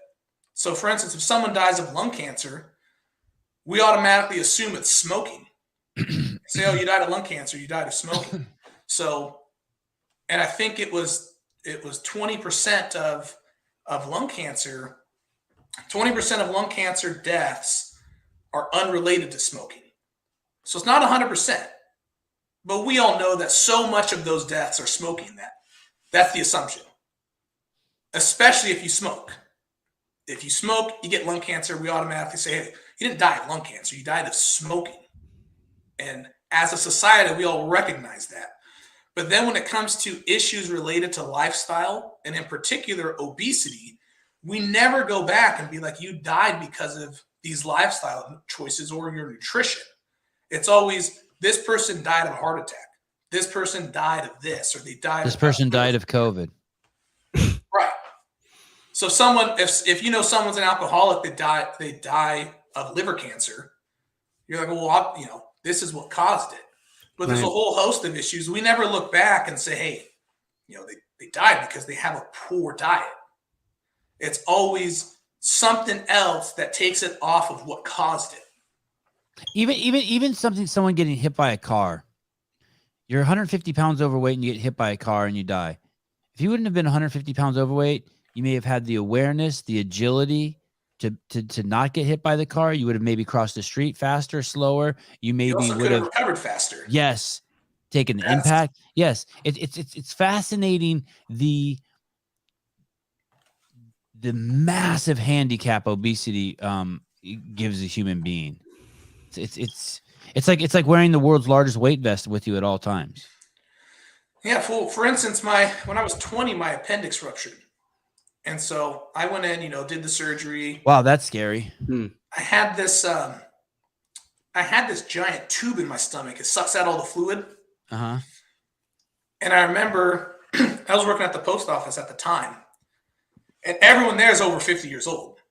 So for instance, if someone dies of lung cancer, we automatically assume it's smoking. Say, oh, you died of lung cancer, you died of smoking. So, and I think it was 20% of lung cancer, 20% of lung cancer deaths are unrelated to smoking. So it's not 100%, but we all know that so much of those deaths are smoking. That's the assumption, especially if you smoke. If you smoke, you get lung cancer, we automatically say, hey, you didn't die of lung cancer, you died of smoking. And as a society, we all recognize that. But then when it comes to issues related to lifestyle, and in particular obesity, we never go back and be like, you died because of these lifestyle choices or your nutrition. It's always, this person died of a heart attack. This person died of this, or they died. This person died of COVID. Right. So if you know someone's an alcoholic, they die of liver cancer, you're like, well, this is what caused it. But there's a whole host of issues. We never look back and say, hey, they died because they have a poor diet. It's always something else that takes it off of what caused it. Even someone getting hit by a car. You're 150 pounds overweight and you get hit by a car and you die. If you wouldn't have been 150 pounds overweight, you may have had the awareness, the agility to not get hit by the car. You would have maybe crossed the street faster, slower. You maybe would have recovered faster. Yes, taken the impact. Yes, it's fascinating the massive handicap obesity gives a human being. It's like wearing the world's largest weight vest with you at all times. Yeah, for instance, when I was 20, my appendix ruptured. And so I went in, did the surgery. Wow, that's scary. I had this giant tube in my stomach. It sucks out all the fluid. Uh-huh. And I remember I was working at the post office at the time, and everyone there is over 50 years old.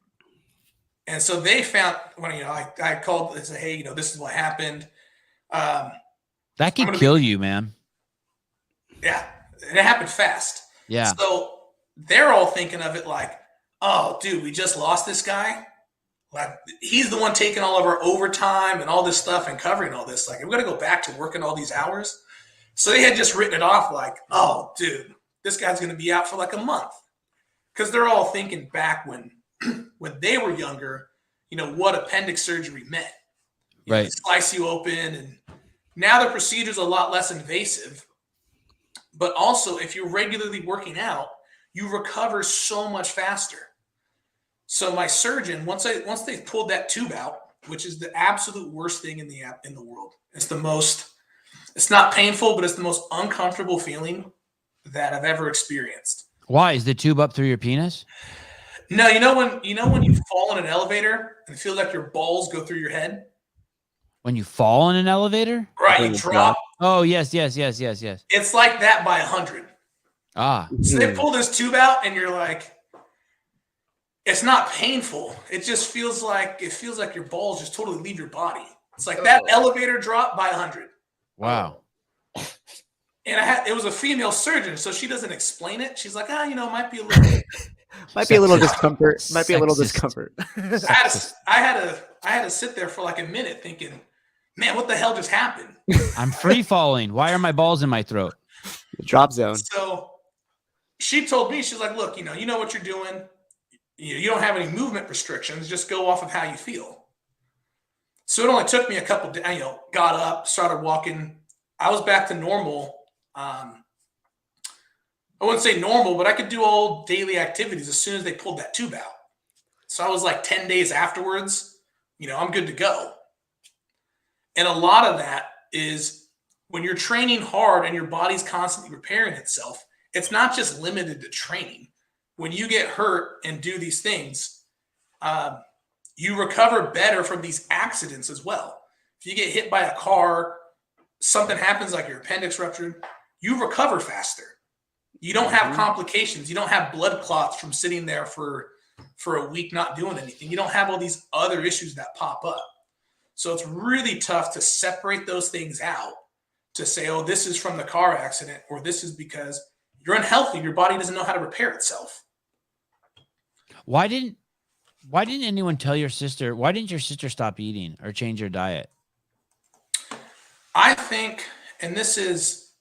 And so they found when I called and said, hey, this is what happened. That could kill you, man. Yeah, and it happened fast. Yeah. So they're all thinking of it like, oh, dude, we just lost this guy. Like, he's the one taking all of our overtime and all this stuff and covering all this. Like, we're going to go back to working all these hours. So they had just written it off like, oh, dude, this guy's going to be out for like a month. Because they're all thinking back when they were younger, what appendix surgery meant. Right. They slice you open. And now the procedure's a lot less invasive. But also, if you're regularly working out, you recover so much faster. So my surgeon, once they pulled that tube out, which is the absolute worst thing in the world. It's not painful, but it's the most uncomfortable feeling that I've ever experienced. Why? Is the tube up through your penis? No, when you fall in an elevator and it feels like your balls go through your head? When you fall in an elevator? Right, you drop. Oh, yes. It's like that by 100. Ah. So they pull this tube out and you're like, it's not painful. It just feels like your balls just totally leave your body. It's like that elevator drop by 100. Wow. And it was a female surgeon, so she doesn't explain it. She's like, might be a little discomfort. Might be a little discomfort. I had to sit there for like a minute thinking, man, what the hell just happened? I'm free falling. Why are my balls in my throat? Drop zone. So she told me, she's like, look, you know what you're doing. You don't have any movement restrictions. Just go off of how you feel. So it only took me a couple days, got up, started walking. I was back to normal. I wouldn't say normal, but I could do all daily activities as soon as they pulled that tube out. So I was like 10 days afterwards, I'm good to go. And a lot of that is when you're training hard and your body's constantly repairing itself, it's not just limited to training. When you get hurt and do these things, you recover better from these accidents as well. If you get hit by a car, something happens like your appendix ruptured, you recover faster. You don't have complications. You don't have blood clots from sitting there for a week not doing anything. You don't have all these other issues that pop up. So it's really tough to separate those things out to say, oh, this is from the car accident, or this is because you're unhealthy. Your body doesn't know how to repair itself. Why didn't anyone tell your sister? Why didn't your sister stop eating or change her diet? I think, and this is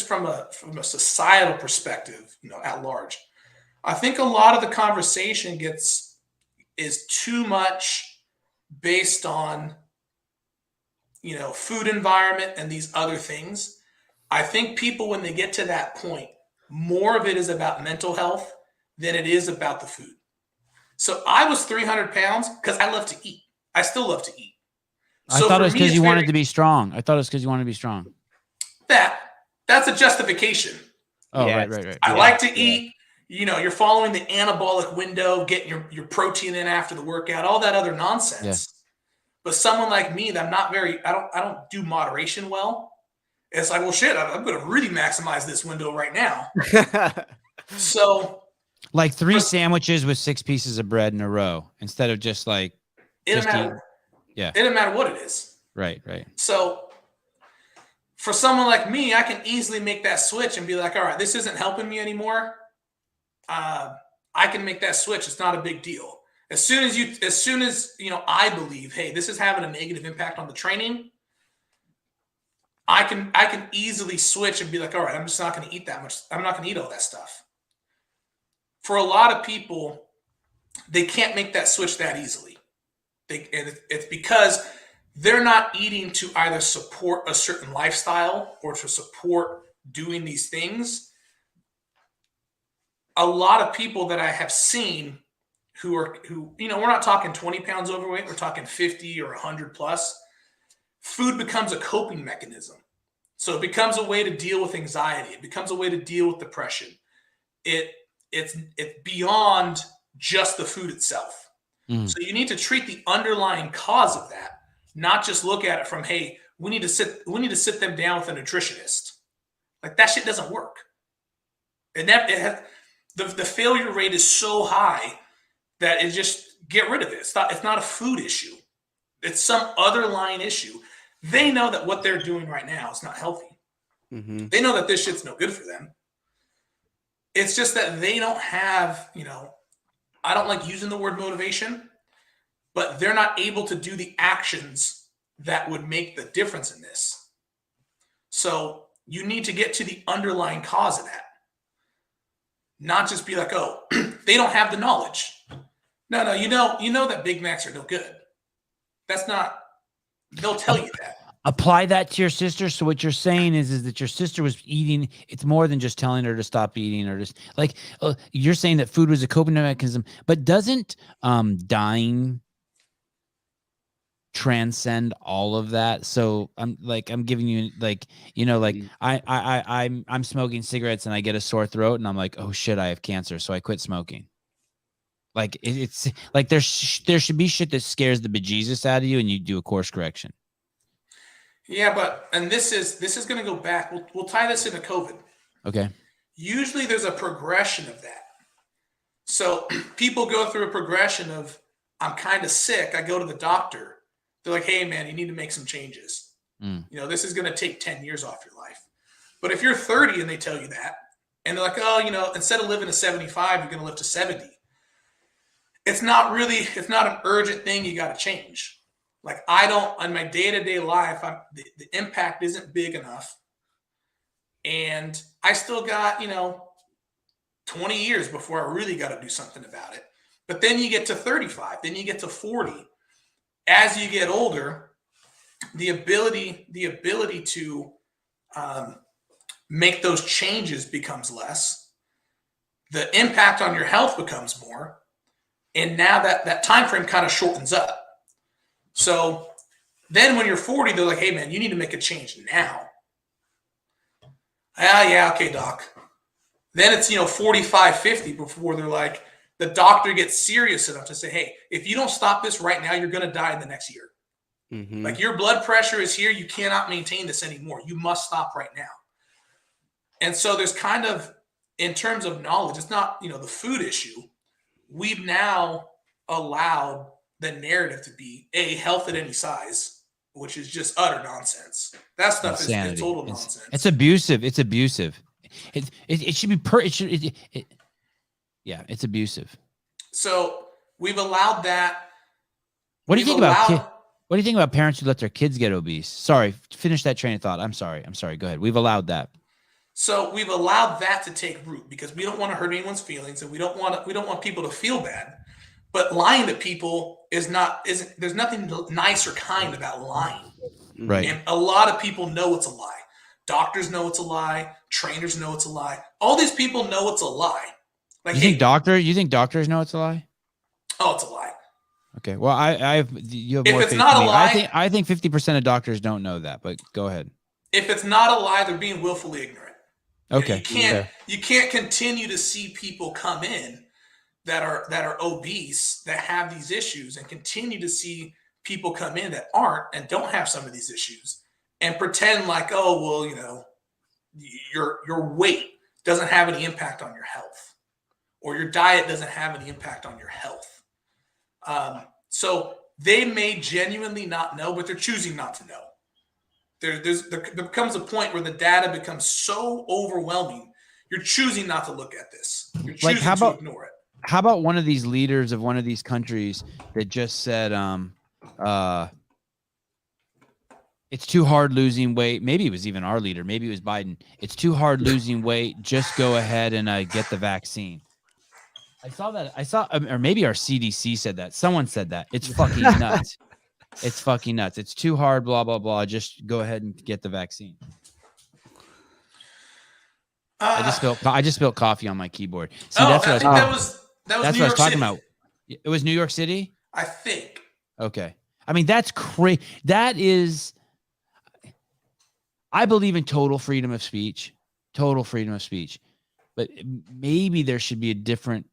from a societal perspective, at large. I think a lot of the conversation is too much based on, food environment and these other things. I think people, when they get to that point, more of it is about mental health than it is about the food. So I was 300 pounds because I love to eat. I still love to eat. I thought it was because you wanted to be strong. That's a justification. Oh, yeah. Right. I like to eat. You're following the anabolic window, getting your protein in after the workout, all that other nonsense. Yeah. But someone like me, that I don't do moderation well. It's like, well, shit, I'm going to really maximize this window right now. So, like 3 sandwiches with 6 pieces of bread in a row instead of just like. It doesn't matter. Yeah. It doesn't matter what it is. Right. So, for someone like me, I can easily make that switch and be like, all right, this isn't helping me anymore. I can make that switch. It's not a big deal. As soon as I believe, hey, this is having a negative impact on the training, I can easily switch and be like, all right, I'm just not going to eat that much. I'm not going to eat all that stuff. For a lot of people, they can't make that switch that easily. It's because they're not eating to either support a certain lifestyle or to support doing these things. A lot of people that I have seen who we're not talking 20 pounds overweight, we're talking 50 or 100 plus. Food becomes a coping mechanism. So it becomes a way to deal with anxiety. It becomes a way to deal with depression. It's beyond just the food itself. So you need to treat the underlying cause of that, not just look at it from, hey, we need to sit them down with a nutritionist. Like, that shit doesn't work. And the failure rate is so high that it just get rid of it. It's not a food issue. It's some underlying issue. They know that what they're doing right now is not healthy. Mm-hmm. They know that this shit's no good for them. It's just that they don't have, I don't like using the word motivation, but they're not able to do the actions that would make the difference in this. So you need to get to the underlying cause of that. Not just be like, oh, they don't have the knowledge. No, you know that Big Macs are no good. That's not, they'll tell you that. Apply that to your sister. So what you're saying is that your sister was eating. It's more than just telling her to stop eating or just like, you're saying that food was a coping mechanism, but doesn't dying transcend all of that? So I'm giving you I'm smoking cigarettes and I get a sore throat and I'm like, oh shit, I have cancer. So I quit smoking. Like it's like there should be shit that scares the bejesus out of you and you do a course correction. Yeah, and this is going to go back. We'll tie this into COVID. Okay. Usually there's a progression of that. So people go through a progression of, I'm kind of sick. I go to the doctor. They're like, hey man, you need to make some changes. This is going to take 10 years off your life. But if you're 30 and they tell you that, and they're like, oh, instead of living to 75, you're going to live to 70. It's not an urgent thing you got to change. Like, on my day-to-day life, the impact isn't big enough. And I still got, 20 years before I really got to do something about it. But then you get to 35, then you get to 40. As you get older, the ability to make those changes becomes less. The impact on your health becomes more. And now that time frame kind of shortens up. So then when you're 40, they're like, hey, man, you need to make a change now. Yeah, okay, doc. Then it's, 45, 50 before they're like, the doctor gets serious enough to say, hey, if you don't stop this right now, you're going to die in the next year. Mm-hmm. Like your blood pressure is here. You cannot maintain this anymore. You must stop right now. And so there's kind of, in terms of knowledge, it's not, the food issue. We've now allowed the narrative to be health at any size, which is just utter nonsense. That stuff is total nonsense. It's abusive. It's abusive. It should be yeah, it's abusive. So we've allowed that. What do you think about what do you think about parents who let their kids get obese? Sorry, finish that train of thought. I'm sorry. Go ahead. We've allowed that. So we've allowed that to take root because we don't want to hurt anyone's feelings and we don't want people to feel bad. But lying to people there's nothing nice or kind about lying. Right. And a lot of people know it's a lie. Doctors know it's a lie. Trainers know it's a lie. All these people know it's a lie. Like, you think doctors know it's a lie? Oh, it's a lie. Okay. Well, you have if more it's faith not than a me. lie, I think 50% of doctors don't know that, but go ahead. If it's not a lie, they're being willfully ignorant. Okay. You can't continue to see people come in that are obese, that have these issues, and continue to see people come in that aren't and don't have some of these issues and pretend like, oh, well, your weight doesn't have any impact on your health or your diet doesn't have any impact on your health. So they may genuinely not know, but they're choosing not to know. There becomes a point where the data becomes so overwhelming. You're choosing not to look at this. You're choosing to ignore it. How about one of these leaders of one of these countries that just said, it's too hard losing weight. Maybe it was even our leader. Maybe it was Biden. It's too hard losing weight. Just go ahead and get the vaccine. I saw that. Or maybe our CDC said that. Someone said that. It's fucking nuts. It's fucking nuts. It's too hard, blah, blah, blah. Just go ahead and get the vaccine. I just spilled coffee on my keyboard. See, that's what that was that's New what York I was talking City. about. It was New York City? I think. Okay. I mean, that's crazy. That is, I believe in total freedom of speech. But maybe there should be a different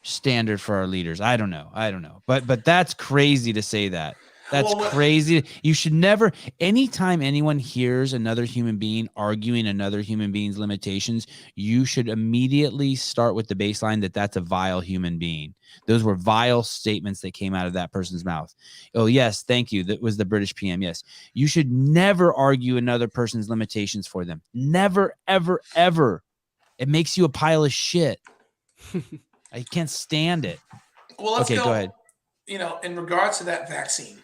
standard for our leaders. I don't know. But that's crazy to say that. That's crazy. You should never, anytime anyone hears another human being arguing another human being's limitations, you should immediately start with the baseline that that's a vile human being. Those were vile statements that came out of that person's mouth. Oh, yes, thank you. That was the British PM. Yes. You should never argue another person's limitations for them. Never, ever, ever. It makes you a pile of shit. I can't stand it. Well, let's go ahead. In regards to that vaccine,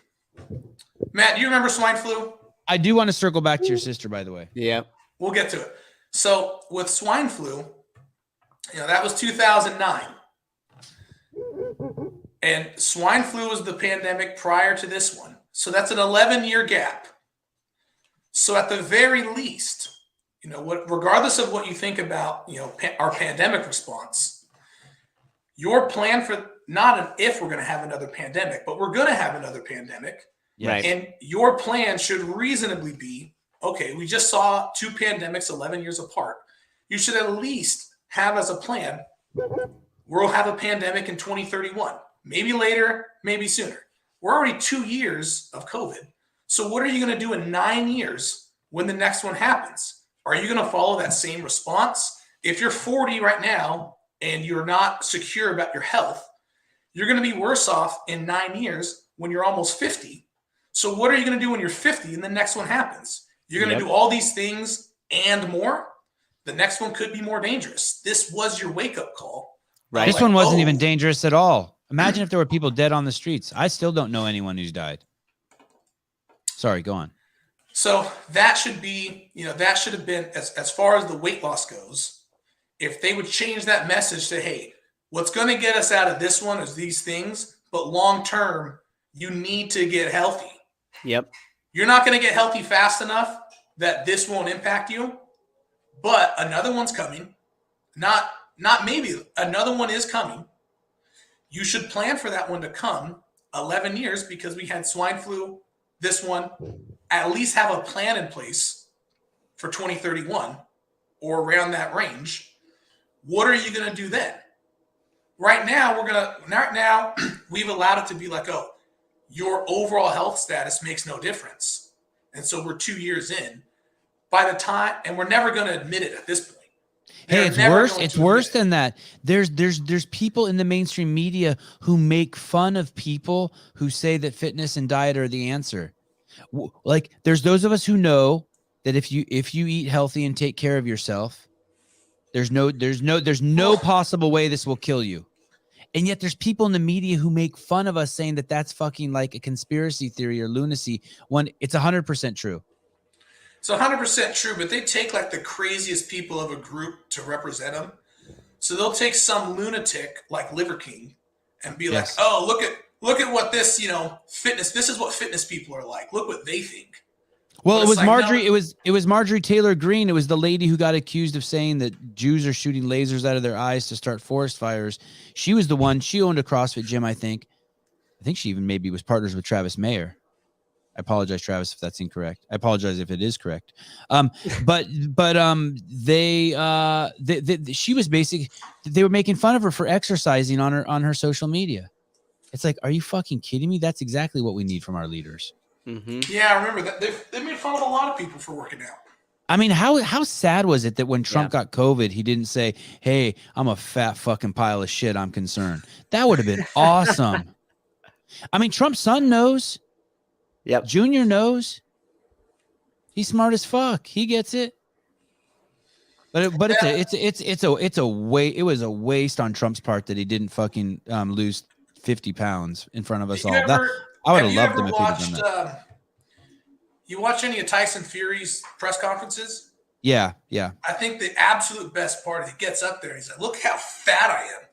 Matt, do you remember swine flu? I do want to circle back to your sister, by the way. Yeah. We'll get to it. So with swine flu, that was 2009. And swine flu was the pandemic prior to this one. So that's an 11-year gap. So at the very least, regardless of what you think about, our pandemic response, your plan for not an if we're going to have another pandemic, but we're going to have another pandemic. Right. And your plan should reasonably be, okay, we just saw two pandemics 11 years apart. You should at least have as a plan, we'll have a pandemic in 2031, maybe later, maybe sooner. We're already 2 years of COVID. So what are you going to do in 9 years when the next one happens? Are you going to follow that same response? If you're 40 right now and you're not secure about your health, you're going to be worse off in 9 years when you're almost 50. So what are you going to do when you're 50 and the next one happens? You're going to do all these things and more. The next one could be more dangerous. This was your wake-up call. Right. This one wasn't even dangerous at all. Imagine if there were people dead on the streets. I still don't know anyone who's died. Sorry, go on. So that should be, that should have been, as far as the weight loss goes, if they would change that message to, hey, what's going to get us out of this one is these things, but long-term, you need to get healthy. Yep. You're not going to get healthy fast enough. that this won't impact you, but another one's coming. Not maybe, another one is coming. You should plan for that one to come 11 years because we had swine flu, this one. At least have a plan in place for 2031 or around that range. What are you going to do then? Right now, we've allowed it to be like, oh, your overall health status makes no difference. And so we're 2 years in. By the time, and we're never going to admit it at this point. Hey, it's worse. It's worse than that. There's people in the mainstream media who make fun of people who say that fitness and diet are the answer. Like, there's those of us who know that if you eat healthy and take care of yourself, there's no possible way this will kill you. And yet there's people in the media who make fun of us saying that that's fucking like a conspiracy theory or lunacy when it's 100% true. It's 100% true, but they take like the craziest people of a group to represent them. So they'll take some lunatic like Liver King and be like, oh, look at what this, fitness, this is what fitness people are like. Look what they think. Well, it was like, Marjorie. No, it was Marjorie Taylor Greene. It was the lady who got accused of saying that Jews are shooting lasers out of their eyes to start forest fires. She was the one. She owned a CrossFit gym, I think. I think she even maybe was partners with Travis Mayer. I apologize, Travis, if that's incorrect. I apologize if it is correct. She was basically, they were making fun of her for exercising on her social media. It's like, are you fucking kidding me? That's exactly what we need from our leaders. Mm-hmm. Yeah, I remember that. They made fun of a lot of people for working out. I mean, how sad was it that when Trump got COVID, he didn't say, hey, I'm a fat fucking pile of shit, I'm concerned. That would have been awesome. I mean, Trump's son knows. Yep. Junior knows. He's smart as fuck. He gets it. But it was a waste on Trump's part that he didn't fucking lose 50 pounds in front of us all. I would have loved him if he'd done that. You watch any of Tyson Fury's press conferences? Yeah. I think the absolute best part is he gets up there and he's like, look how fat I am.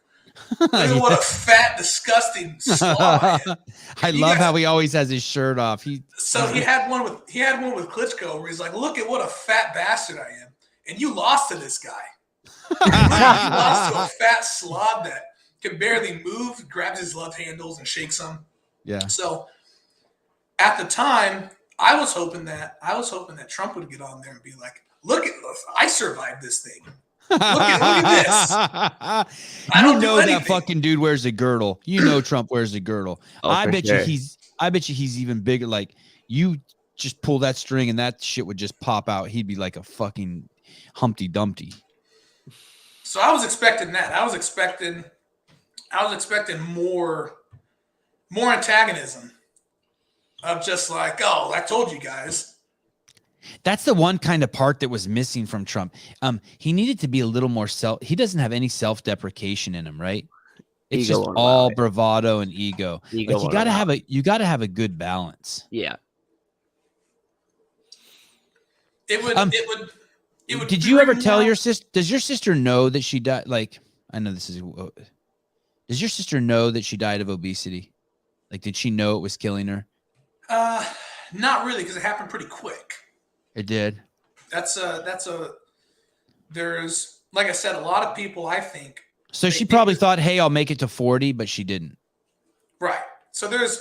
Look at what a fat, disgusting slob I am. I love how he always has his shirt off. He had one with Klitschko where he's like, look at what a fat bastard I am. And you lost to this guy. You lost to a fat slob that can barely move, grabs his love handles and shakes them. Yeah. So at the time, I was hoping that Trump would get on there and be like, look at this. I survived this thing. Look at this. You know that fucking dude wears a girdle. You know Trump wears a girdle. I bet you he's even bigger. Like, you just pull that string and that shit would just pop out. He'd be like a fucking Humpty Dumpty. So I was expecting that. I was expecting more antagonism of just like, oh, I told you guys. That's the one kind of part that was missing from Trump. He needed to be a little more he doesn't have any self-deprecation in him, right? It's ego just all bravado and ego. Like, you gotta have a good balance. Yeah. It would. Did you ever tell your sister? Does your sister know that she died? Like, I know this is. Does your sister know that she died of obesity? Like, did she know it was killing her? Not really, because it happened pretty quick. It did. There's, like I said, a lot of people, I think. So she probably thought, hey, I'll make it to 40, but she didn't. Right. So there's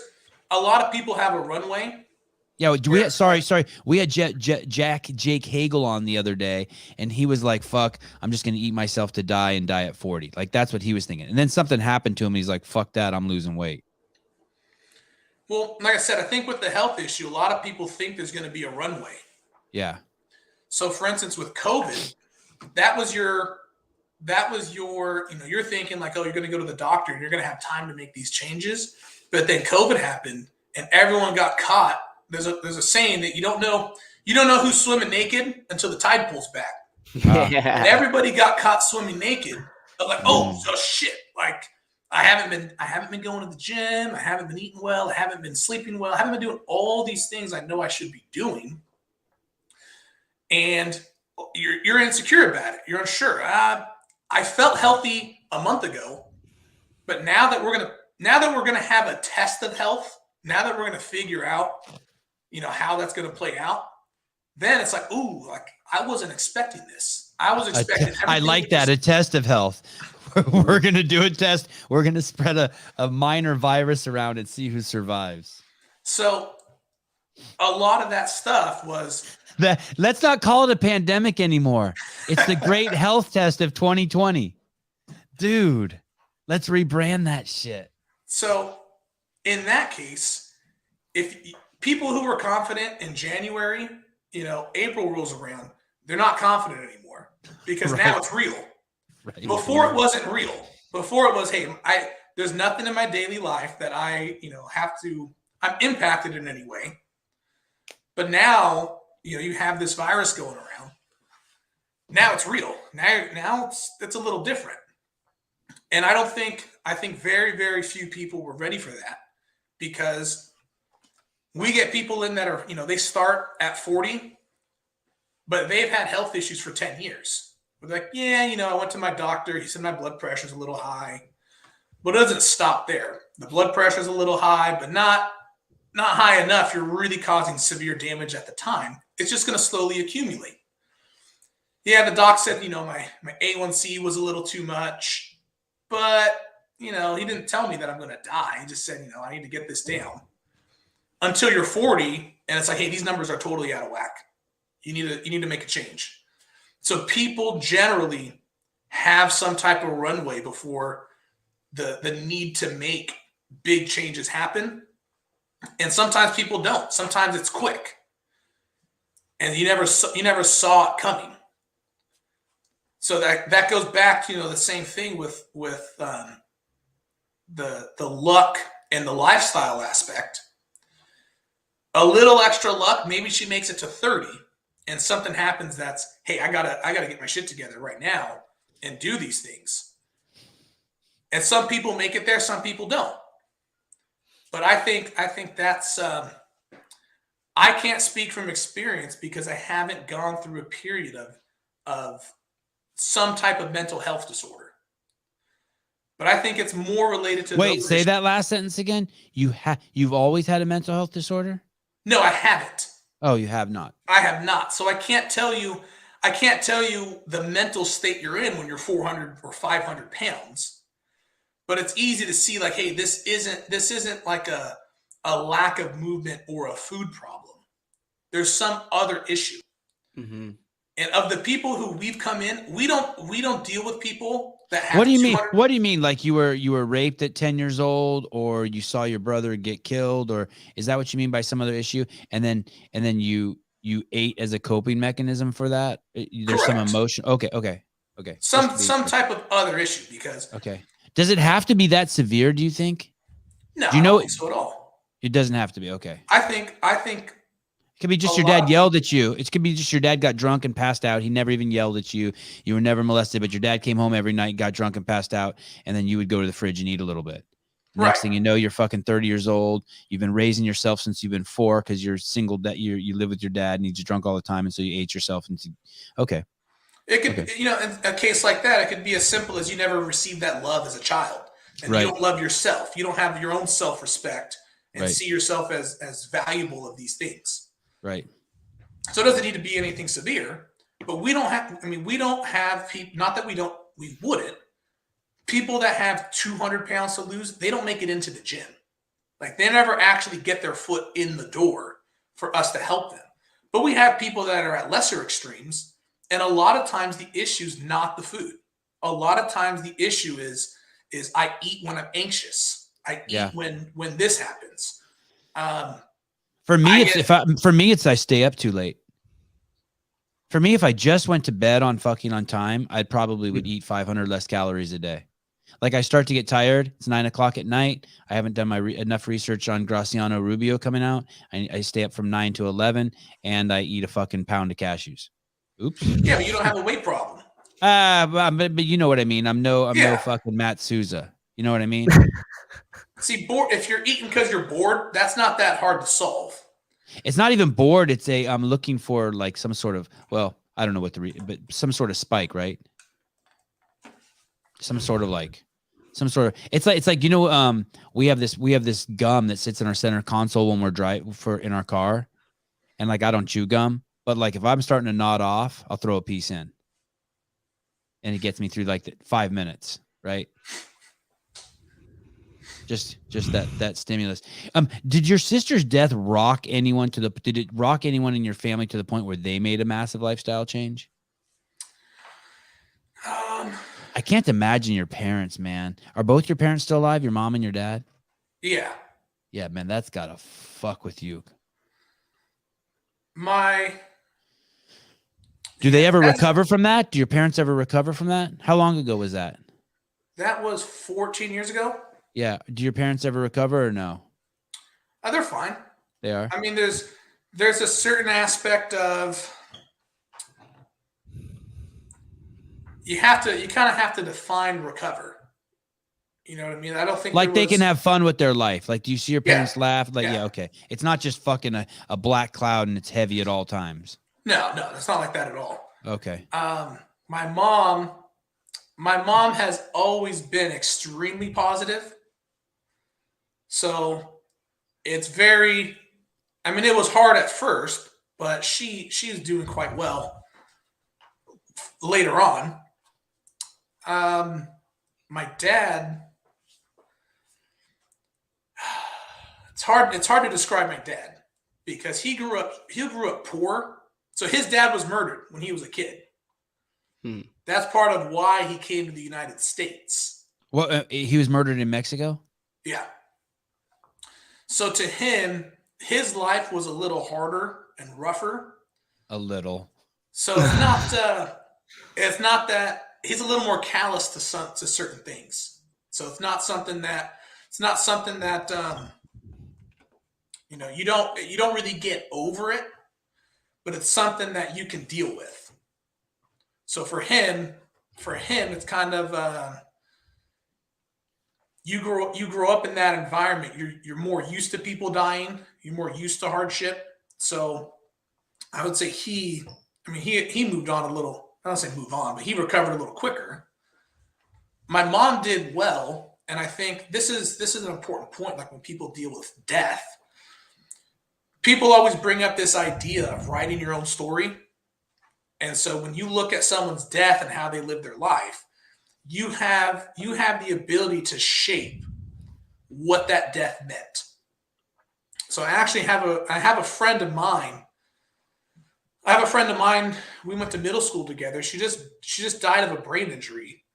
a lot of people have a runway. Yeah. We had Jake Hagel on the other day, and he was like, fuck, I'm just going to eat myself to die and die at 40. Like, that's what he was thinking. And then something happened to him. He's like, fuck that. I'm losing weight. Well, like I said, I think with the health issue, a lot of people think there's going to be a runway. Yeah. So for instance, with COVID, that was your, you're thinking like, oh, you're going to go to the doctor and you're going to have time to make these changes. But then COVID happened and everyone got caught. There's a saying that you don't know who's swimming naked until the tide pulls back. And everybody got caught swimming naked. I'm like, oh shit. Like, I haven't been going to the gym. I haven't been eating well. I haven't been sleeping well. I haven't been doing all these things I know I should be doing. And you're insecure about it. You're unsure. I felt healthy a month ago, but now that we're gonna have a test of health, now that we're gonna figure out, how that's gonna play out, then it's like, ooh, like I wasn't expecting this. I was expecting. I like that. A test of health. We're going to do a test. We're going to spread a minor virus around and see who survives. So a lot of that stuff was that. Let's not call it a pandemic anymore. It's the great health test of 2020. Dude, let's rebrand that shit. So in that case, if people who were confident in January, April rolls around, they're not confident anymore because now it's real. Right. Before it wasn't real. Before it was, hey, there's nothing in my daily life that I'm impacted in any way. But now, you have this virus going around. Now it's real. Now it's a little different. And I think very, very few people were ready for that because we get people in that are, they start at 40, but they've had health issues for 10 years. They're like, yeah, I went to my doctor. He said my blood pressure is a little high, but it doesn't stop there. The blood pressure is a little high, but not high enough. You're really causing severe damage at the time. It's just going to slowly accumulate. Yeah, the doc said, my A1C was a little too much, but, he didn't tell me that I'm going to die. He just said, I need to get this down. Until you're 40, and it's like, hey, these numbers are totally out of whack. You need to make a change. So people generally have some type of runway before the need to make big changes happen. And sometimes people don't. Sometimes it's quick. And you never saw it coming. So that goes back to, the same thing with the luck and the lifestyle aspect. A little extra luck, maybe she makes it to 30 and something happens that's, hey, I gotta get my shit together right now and do these things. And some people make it there, some people don't. But I think that's I can't speak from experience because I haven't gone through a period of some type of mental health disorder. But I think it's more related to. Wait, say that last sentence again. You've always had a mental health disorder? No, I haven't. Oh, you have not. I have not. So I can't tell you the mental state you're in when you're 400 or 500 pounds. But it's easy to see like, hey, this isn't like a lack of movement or a food problem. There's some other issue. Mm-hmm. And of the people who we've come in, we don't deal with people that have. What do you mean? What do you mean? Like you were raped at 10 years old, or you saw your brother get killed, or is that what you mean by some other issue? And then you ate as a coping mechanism for that? There's Correct. Some emotion. Okay. Some type of other issue because. Okay. Does it have to be that severe? Do you think? No, do you know I don't think so at all. It doesn't have to be. Okay. I think. It could be just your dad yelled at you. It could be just your dad got drunk and passed out. He never even yelled at you. You were never molested, but your dad came home every night, got drunk and passed out, and then you would go to the fridge and eat a little bit. Right. Next thing you know, you're fucking 30 years old. You've been raising yourself since you've been 4 because you're single. You live with your dad and he's drunk all the time, and so you ate yourself into. Okay. It could, in a case like that, it could be as simple as you never received that love as a child, and you don't love yourself. You don't have your own self-respect and see yourself as valuable of these things. Right. So it doesn't need to be anything severe, but we don't have people, not that we wouldn't. People that have 200 pounds to lose, they don't make it into the gym. Like they never actually get their foot in the door for us to help them. But we have people that are at lesser extremes. And a lot of times the issue is not the food. A lot of times the issue is I eat when I'm anxious. I eat when this happens. For me, it's I stay up too late. For me, if I just went to bed on time, I probably would eat 500 less calories a day. Like I start to get tired. It's 9 o'clock at night. I haven't done enough research on Graciano Rubio coming out. I stay up from 9 to 11 and I eat a fucking pound of cashews. Oops. Yeah, but you don't have a weight problem. But you know what I mean. I'm no fucking Matt Souza. You know what I mean? See, if you're eating because you're bored, that's not that hard to solve. It's not even bored. It's I'm looking for like some sort of, well, I don't know what but some sort of spike, right? It's like, we have this gum that sits in our center console when we're in our car. And like, I don't chew gum. But like if I'm starting to nod off, I'll throw a piece in. And it gets me through like 5 minutes, right? Just that stimulus. Did your sister's death rock anyone did it rock anyone in your family to the point where they made a massive lifestyle change? I can't imagine your parents, man. Are both your parents still alive? Your mom and your dad? Yeah. Yeah, man, that's gotta fuck with you. Do they ever recover from that? Do your parents ever recover from that? How long ago was that? That was 14 years ago. Yeah. Do your parents ever recover or no? They're fine. They are. I mean, there's a certain aspect of you kind of have to define recover. You know what I mean? I don't think like they can have fun with their life. Like, do you see your parents laugh? Like, yeah, okay. It's not just fucking a black cloud and it's heavy at all times. No, it's not like that at all. Okay. My mom has always been extremely positive. So it's very, I mean, it was hard at first, but she's doing quite well later on. My dad, it's hard to describe my dad because he grew up poor. So his dad was murdered when he was a kid. That's part of why he came to the United States. Well, he was murdered in Mexico? Yeah. So to him, his life was a little harder and rougher. A little. So it's not that he's a little more callous to certain things. So it's not something that you don't really get over it, but it's something that you can deal with. So for him, it's kind of you grow up in that environment. You're more used to people dying. You're more used to hardship. So I would say he moved on a little. I don't say move on, but he recovered a little quicker. My mom did well, and I think this is an important point. Like when people deal with death, people always bring up this idea of writing your own story. And so when you look at someone's death and how they live their life, you have the ability to shape what that death meant. So I actually have a friend of mine. We went to middle school together. She just died of a brain injury.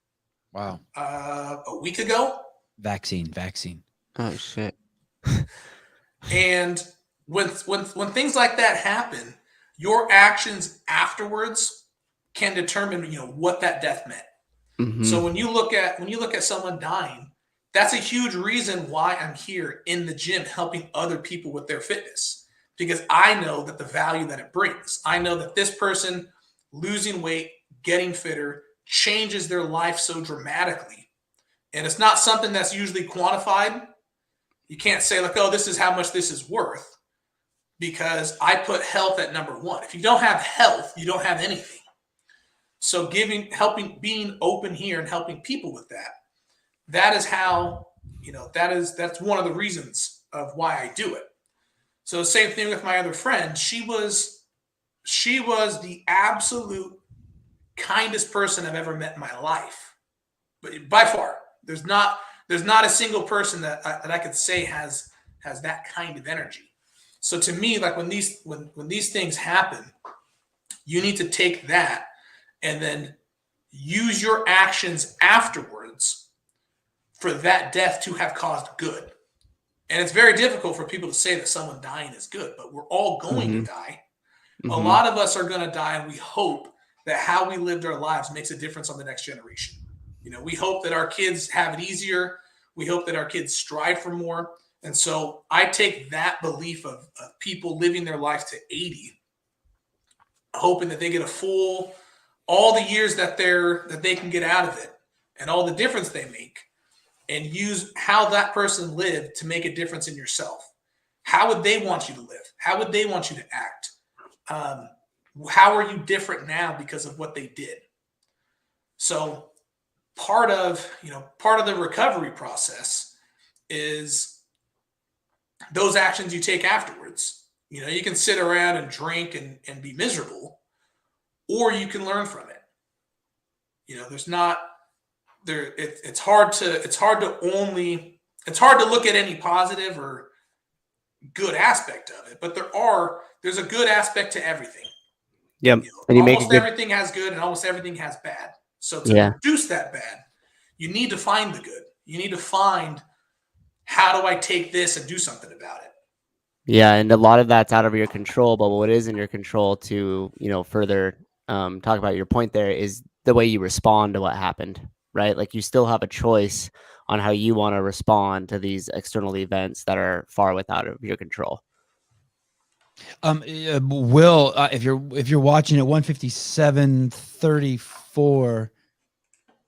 Wow. A week ago. Vaccine. Oh shit. And when things like that happen, your actions afterwards can determine, what that death meant. Mm-hmm. So when you look at someone dying, that's a huge reason why I'm here in the gym helping other people with their fitness, because I know that the value that it brings. I know that this person losing weight, getting fitter, changes their life so dramatically. And it's not something that's usually quantified. You can't say like, oh, this is how much this is worth, because I put health at number one. If you don't have health, you don't have anything. So being open here and helping people with that is how, that's one of the reasons of why I do it. So same thing with my other friend. She was the absolute kindest person I've ever met in my life. But by far, there's not a single person that I could say has that kind of energy. So to me, like when these things happen, you need to take that and then use your actions afterwards for that death to have caused good. And it's very difficult for people to say that someone dying is good, but we're all going to die. Mm-hmm. A lot of us are going to die, and we hope that how we lived our lives makes a difference on the next generation. We hope that our kids have it easier. We hope that our kids strive for more. And so I take that belief of people living their life to 80, hoping that they get all the years that they can get out of it and all the difference they make, and use how that person lived to make a difference in yourself. How would they want you to live? How would they want you to act? How are you different now because of what they did? So part of the recovery process is those actions you take afterwards. You know, you can sit around and drink and be miserable, or you can learn from it. You know, there's not there. It's hard to look at any positive or good aspect of it, but there's a good aspect to everything. Yep. You know, almost everything has good and almost everything has bad. So to reduce that bad, you need to find the good. You need to find, how do I take this and do something about it? Yeah, and a lot of that's out of your control, but what is in your control to, you know, further talk about your point there is the way you respond to what happened, right? Like you still have a choice on how you want to respond to these external events that are far without of your control. Will, if you're watching at 157.34,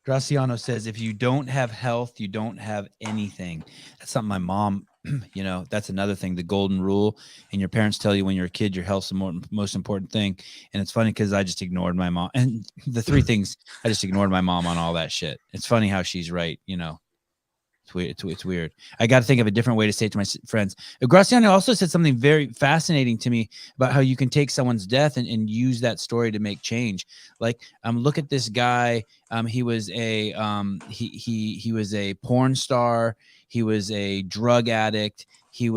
Graciano says, if you don't have health, you don't have anything. That's something my mom, you know, that's another thing, the golden rule. And your parents tell you when you're a kid, your health's the most important thing. And it's funny because I just ignored my mom. And the three things, I just ignored my mom on all that shit. It's funny how she's right, you know. It's weird. I got to think of a different way to say it to my friends. Graciano also said something very fascinating to me about how you can take someone's death and use that story to make change. Like, look at this guy. He was a he was a porn star. He was a drug addict. He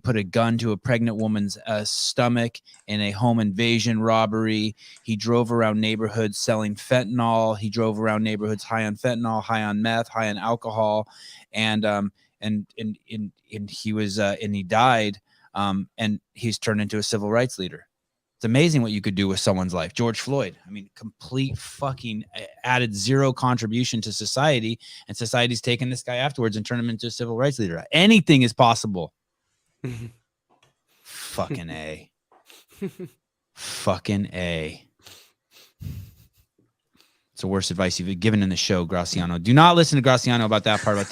put a gun to a pregnant woman's stomach in a home invasion robbery. He drove around neighborhoods selling fentanyl. He drove around neighborhoods high on fentanyl, high on meth, high on alcohol, and he was and he died. And he's turned into a civil rights leader. It's amazing what you could do with someone's life. George Floyd, I mean, complete fucking added zero contribution to society, and society's taken this guy afterwards and turned him into a civil rights leader. Anything is possible. Fucking A. Fucking A. It's the worst advice you've given in the show, Graciano. Do not listen to Graciano about that part about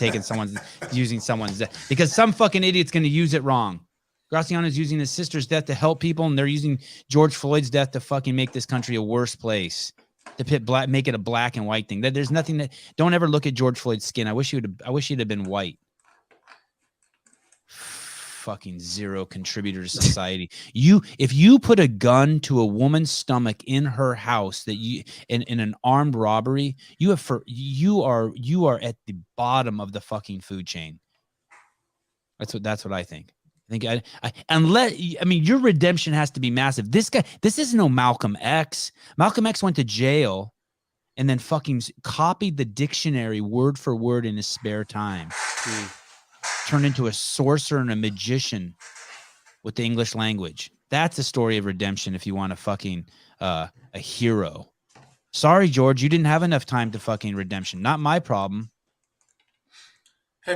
using someone's death, because some fucking idiot's going to use it wrong. Graciano is using his sister's death to help people, and they're using George Floyd's death to fucking make this country a worse place. To make it a black and white thing. There's nothing that. Don't ever look at George Floyd's skin. I wish he'd have been white. Fucking zero contributor to society. If you put a gun to a woman's stomach in her house that in an armed robbery, you are at the bottom of the fucking food chain. That's what I think. I think your redemption has to be massive. This is no Malcolm X. Malcolm X went to jail and then fucking copied the dictionary word for word in his spare time. Turned into a sorcerer and a magician with the English language. That's a story of redemption if you want a fucking a hero. Sorry, George, you didn't have enough time to fucking redemption. Not my problem.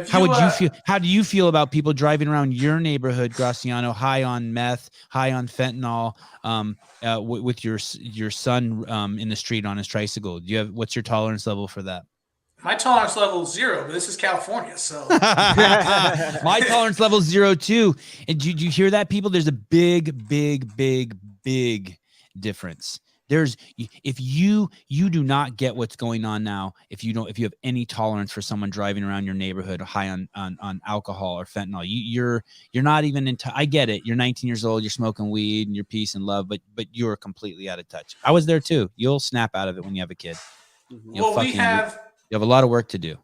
How do you feel about people driving around your neighborhood, Graciano, high on meth, high on fentanyl, with your son in the street on his tricycle? What's your tolerance level for that? My tolerance level is 0, but this is California, so my tolerance level is 0 too. And do you hear that, people? There's a big difference. If you do not get what's going on now, if you have any tolerance for someone driving around your neighborhood high on alcohol or fentanyl, you're not even into. I get it. You're 19 years old. You're smoking weed and you're peace and love, but you're completely out of touch. I was there too. You'll snap out of it when you have a kid. Well, you have a lot of work to do.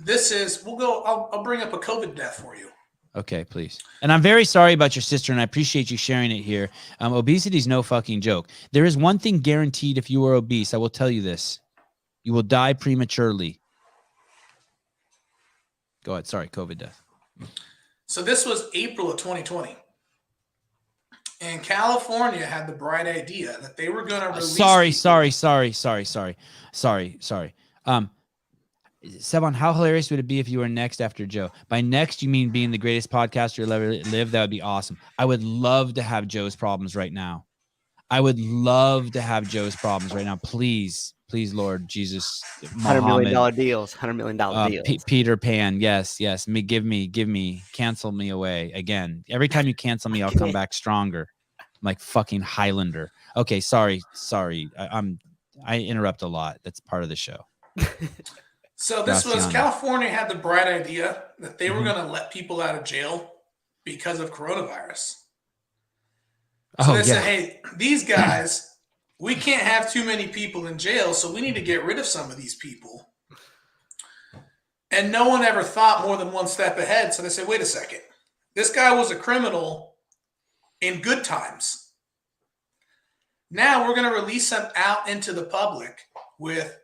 I'll bring up a COVID death for you. Okay, please. And I'm very sorry about your sister, and I appreciate you sharing it here. Obesity is no fucking joke. There is one thing guaranteed if you are obese. I will tell you this. You will die prematurely. Go ahead. Sorry, COVID death. So this was April of 2020. And California had the bright idea that they were going to release... Sorry. Sevon, how hilarious would it be if you were next after Joe? By next, you mean being the greatest podcaster you'll ever live? That would be awesome. I would love to have Joe's problems right now. Please, Lord Jesus. $100 million deals. $100 million deals. Peter Pan. Yes. Give me, cancel me away again. Every time you cancel me, I'll come back stronger. I'm like fucking Highlander. Okay. Sorry. I interrupt a lot. That's part of the show. So this was California had the bright idea that they were going to let people out of jail because of coronavirus. So they said, hey, these guys, we can't have too many people in jail, so we need to get rid of some of these people. And no one ever thought more than one step ahead. So they said, wait a second. This guy was a criminal in good times. Now we're going to release him out into the public with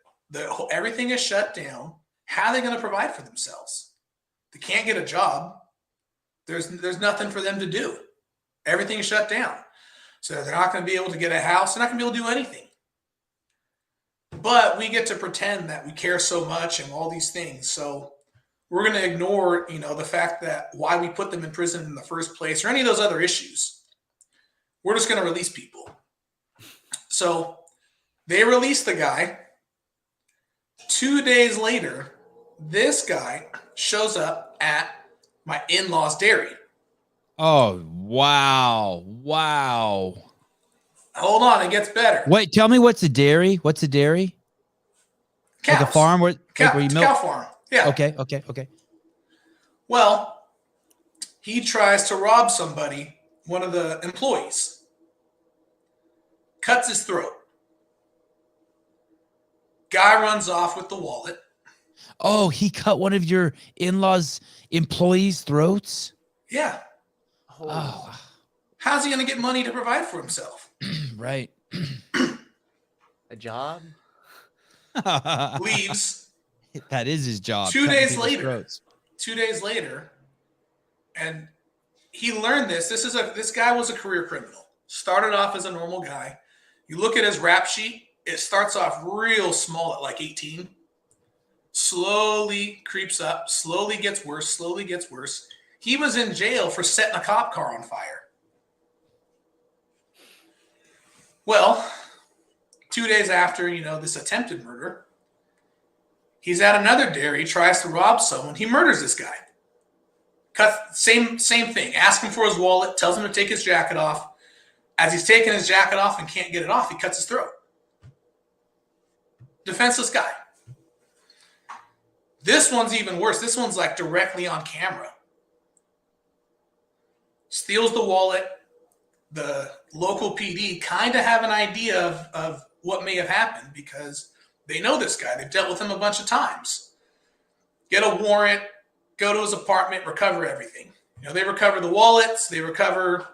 everything is shut down. How are they going to provide for themselves? They can't get a job. There's nothing for them to do. Everything is shut down. So they're not going to be able to get a house. They're not going to be able to do anything. But we get to pretend that we care so much and all these things. So we're going to ignore, the fact that why we put them in prison in the first place or any of those other issues. We're just going to release people. So they released the guy. 2 days later, this guy shows up at my in-laws' dairy. Oh, wow. Wow. Hold on, it gets better. Wait, tell me what's a dairy? What's a dairy? Cows. Like a farm where you milk? Cow farm. Yeah. Okay. Well, he tries to rob somebody, one of the employees. Cuts his throat. Guy runs off with the wallet. Oh, he cut one of your in-laws' employees' throats? Yeah. Oh. How's he going to get money to provide for himself? Right. A job? Leaves. That is his job. 2 days later. 2 days later. And he learned this. This guy was a career criminal. Started off as a normal guy. You look at his rap sheet, it starts off real small at like 18. Slowly creeps up, slowly gets worse. He was in jail for setting a cop car on fire. Well, 2 days after, this attempted murder, he's at another dairy, tries to rob someone. He murders this guy. Same thing. Ask him for his wallet, tells him to take his jacket off. As he's taking his jacket off and can't get it off, he cuts his throat. Defenseless guy. This one's even worse. This one's like directly on camera. Steals the wallet. The local PD kind of have an idea of what may have happened because they know this guy. They've dealt with him a bunch of times. Get a warrant, go to his apartment, recover everything. They recover the wallets. I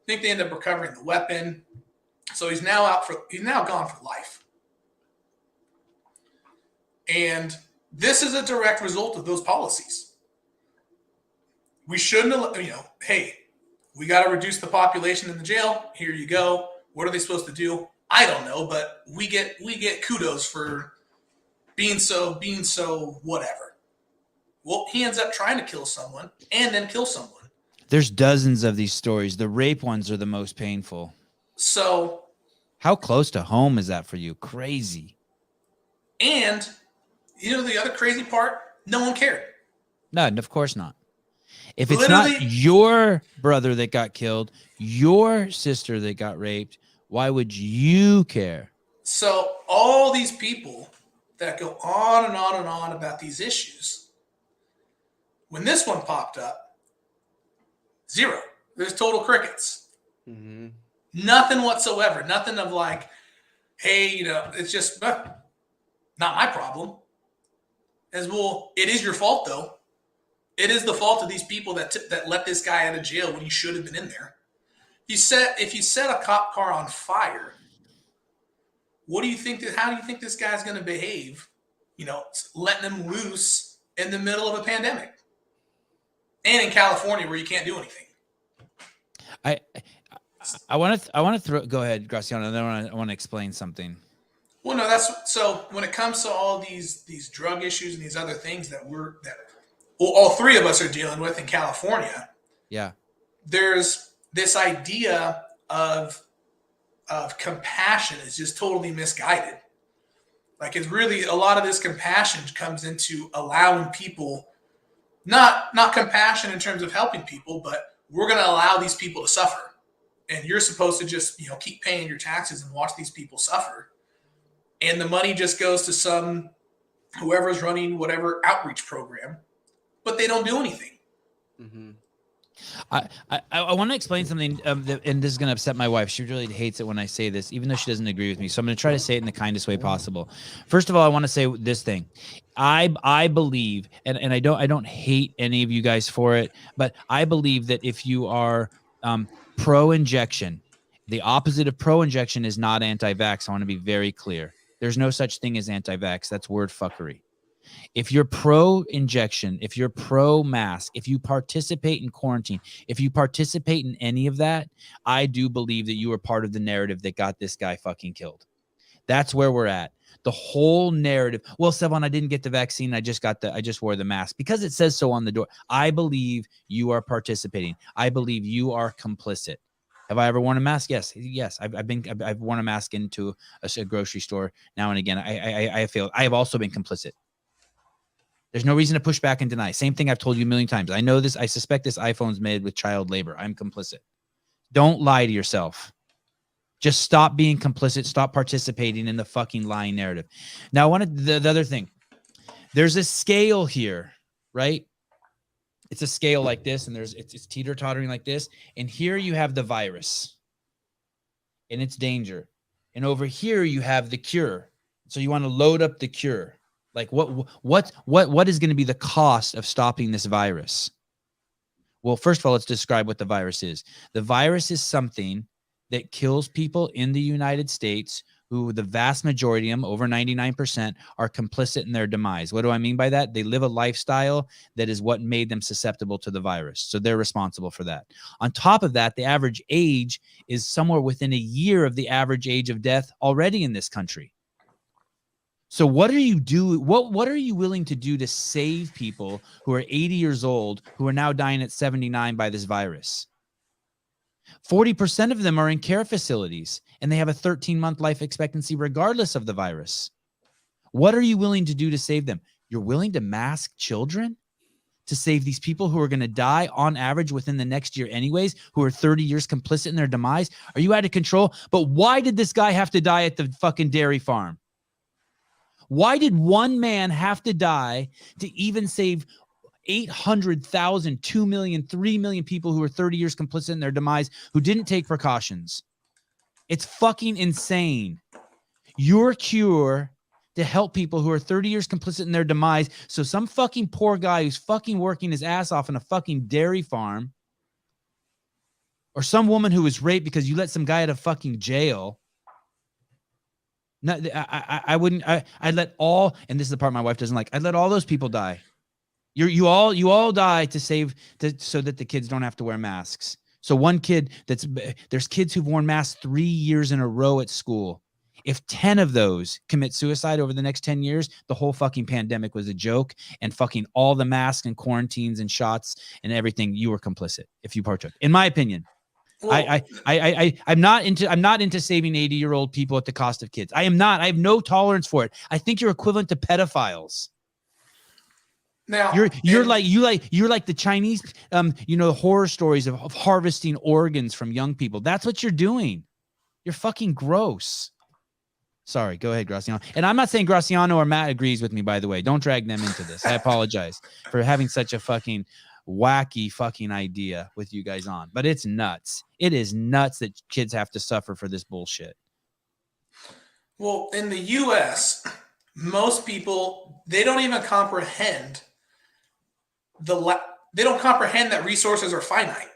think they end up recovering the weapon. So he's now gone for life. And this is a direct result of those policies. We shouldn't have, hey, we got to reduce the population in the jail. Here you go. What are they supposed to do? I don't know, but we get kudos for being so whatever. Well, he ends up trying to kill someone and then kill someone. There's dozens of these stories. The rape ones are the most painful. So how close to home is that for you? Crazy. And the other crazy part, no one cared. No, of course not. If it's not your brother that got killed, your sister that got raped, why would you care? So all these people that go on and on and on about these issues, when this one popped up, zero. There's total crickets. Mm-hmm. Nothing whatsoever. Nothing of like, hey, it's just not my problem. As well, it is your fault though. It is the fault of these people that let this guy out of jail when he should have been in there. If you set a cop car on fire, how do you think this guy's going to behave? Letting him loose in the middle of a pandemic, and in California where you can't do anything. I want to throw. Go ahead, Graciano. And then I want to explain something. Well, no, so when it comes to all these drug issues and these other things that all three of us are dealing with in California. Yeah. There's this idea of compassion is just totally misguided. Like it's really a lot of this compassion comes into allowing people, not compassion in terms of helping people, but we're going to allow these people to suffer. And you're supposed to just, keep paying your taxes and watch these people suffer. And the money just goes to whoever's running whatever outreach program, but they don't do anything. Mm-hmm. I want to explain something, and this is going to upset my wife. She really hates it when I say this, even though she doesn't agree with me. So I'm going to try to say it in the kindest way possible. First of all, I want to say this thing. I believe, and I don't hate any of you guys for it, but I believe that if you are pro-injection, the opposite of pro-injection is not anti-vax. I want to be very clear. There's no such thing as anti-vax. That's word fuckery. If you're pro-injection, if you're pro-mask, if you participate in quarantine, if you participate in any of that, I do believe that you are part of the narrative that got this guy fucking killed. That's where we're at. The whole narrative. Well, Sevon, I didn't get the vaccine. I just wore the mask because it says so on the door. I believe you are participating. I believe you are complicit. Have I ever worn a mask? Yes. I've worn a mask into a grocery store now and again. I have failed. I have also been complicit. There's no reason to push back and deny. Same thing I've told you a million times. I know this. I suspect this iPhone's made with child labor. I'm complicit. Don't lie to yourself. Just stop being complicit. Stop participating in the fucking lying narrative. Now, I wanted the other thing. There's a scale here, right? It's a scale like this, and it's teeter-tottering like this. And here you have the virus and its danger. And over here you have the cure. So you want to load up the cure. Like what is going to be the cost of stopping this virus? Well, first of all, let's describe what the virus is. The virus is something that kills people in the United States who the vast majority of them, over 99%, are complicit in their demise. What do I mean by that? They live a lifestyle that is what made them susceptible to the virus. So they're responsible for that. On top of that, the average age is somewhere within a year of the average age of death already in this country. So what are you doing? What are you willing to do to save people who are 80 years old, who are now dying at 79 by this virus? 40% of them are in care facilities, and they have a 13-month life expectancy regardless of the virus. What are you willing to do to save them? You're willing to mask children to save these people who are going to die on average within the next year anyways, who are 30 years complicit in their demise? Are you out of control? But why did this guy have to die at the fucking dairy farm? Why did one man have to die to even save 800,000, 2 million, 3 million people who are 30 years complicit in their demise who didn't take precautions? It's fucking insane. Your cure to help people who are 30 years complicit in their demise, so some fucking poor guy who's fucking working his ass off on a fucking dairy farm, or some woman who was raped because you let some guy out of fucking jail. No, I wouldn't. I'd let all, and this is the part my wife doesn't like, I'd let all those people die. You all die to save, so that the kids don't have to wear masks. So one kid there's kids who've worn masks 3 years in a row at school. If 10 of those commit suicide over the next 10 years, the whole fucking pandemic was a joke, and fucking all the masks and quarantines and shots and everything, you were complicit if you partook, in my opinion. Well, I'm not into saving 80-year-old people at the cost of kids. I am not. I have no tolerance for it. I think you're equivalent to pedophiles. Now you're like the Chinese, horror stories of harvesting organs from young people. That's what you're doing. You're fucking gross. Sorry, go ahead, Graciano. And I'm not saying Graciano or Matt agrees with me, by the way. Don't drag them into this. I apologize for having such a fucking wacky fucking idea with you guys on, but it's nuts. It is nuts that kids have to suffer for this bullshit. Well, in the US, most people, they don't even comprehend they don't comprehend that resources are finite.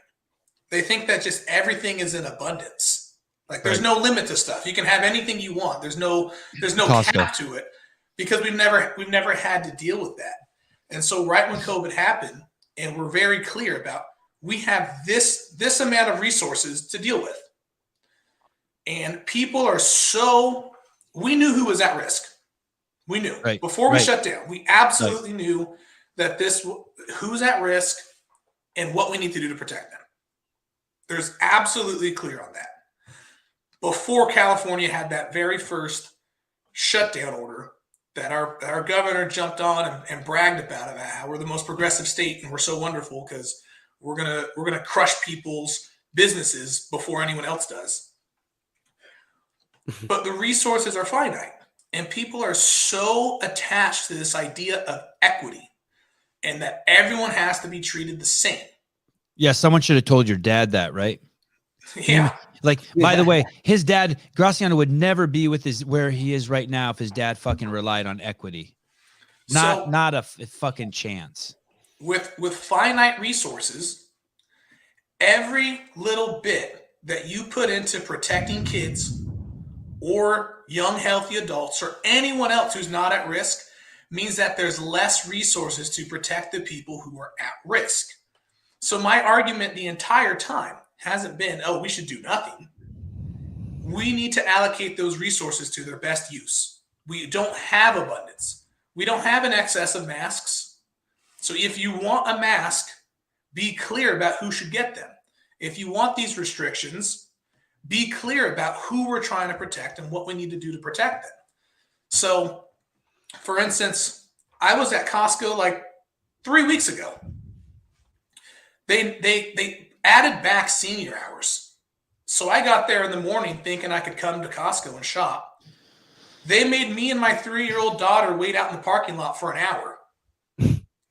They think that just everything is in abundance. Like there's no limit to stuff. You can have anything you want. There's no cap to it, because we've never had to deal with that. And so right when COVID happened, and we're very clear about, we have this amount of resources to deal with. And people are we knew who was at risk. We knew before we shut down. We absolutely knew that who's at risk and what we need to do to protect them. There's absolutely clear on that. Before California had that very first shutdown order that our governor jumped on and bragged about how we're the most progressive state and we're so wonderful because we're gonna crush people's businesses before anyone else does. But the resources are finite, and people are so attached to this idea of equity and that everyone has to be treated the same. Yeah, someone should have told your dad that, right? Yeah. By the way, his dad, Graciano, would never be with where he is right now if his dad fucking relied on equity. Not a fucking chance. With finite resources, every little bit that you put into protecting kids or young, healthy adults or anyone else who's not at risk means that there's less resources to protect the people who are at risk. So my argument the entire time hasn't been, oh, we should do nothing. We need to allocate those resources to their best use. We don't have abundance. We don't have an excess of masks. So if you want a mask, be clear about who should get them. If you want these restrictions, be clear about who we're trying to protect and what we need to do to protect them. So, for instance, I was at Costco like 3 weeks ago. They added back senior hours. So I got there in the morning thinking I could come to Costco and shop. They made me and my 3-year-old daughter wait out in the parking lot for an hour.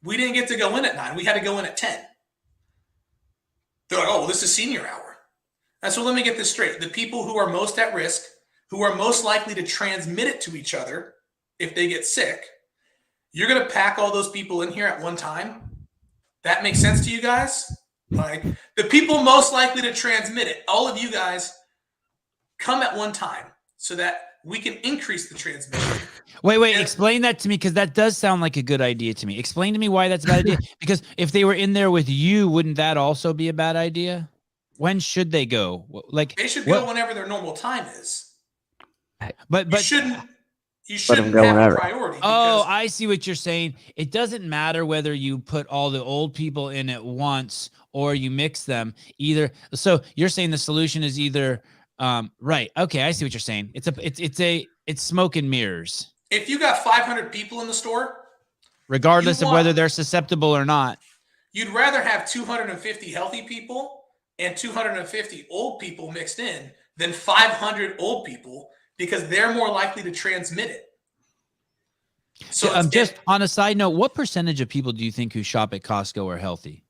We didn't get to go in at 9. We had to go in at 10. They're like, oh, well, this is senior hour. And so let me get this straight. The people who are most at risk, who are most likely to transmit it to each other if they get sick, you're going to pack all those people in here at one time? That makes sense to you guys? Like, the people most likely to transmit it, all of you guys, come at one time so that we can increase the transmission. Wait, explain that to me, because that does sound like a good idea to me. Explain to me why that's a bad idea. Because if they were in there with you, wouldn't that also be a bad idea? When should they go? Like, they should go whenever their normal time is. But you shouldn't have a priority. Oh, I see what you're saying. It doesn't matter whether you put all the old people in at once or you mix them either. So you're saying the solution is either right. Okay, I see what you're saying. It's smoke and mirrors. If you got 500 people in the store, regardless of whether they're susceptible or not, you'd rather have 250 healthy people and 250 old people mixed in than 500 old people, because they're more likely to transmit it. So just on a side note, what percentage of people do you think who shop at Costco are healthy?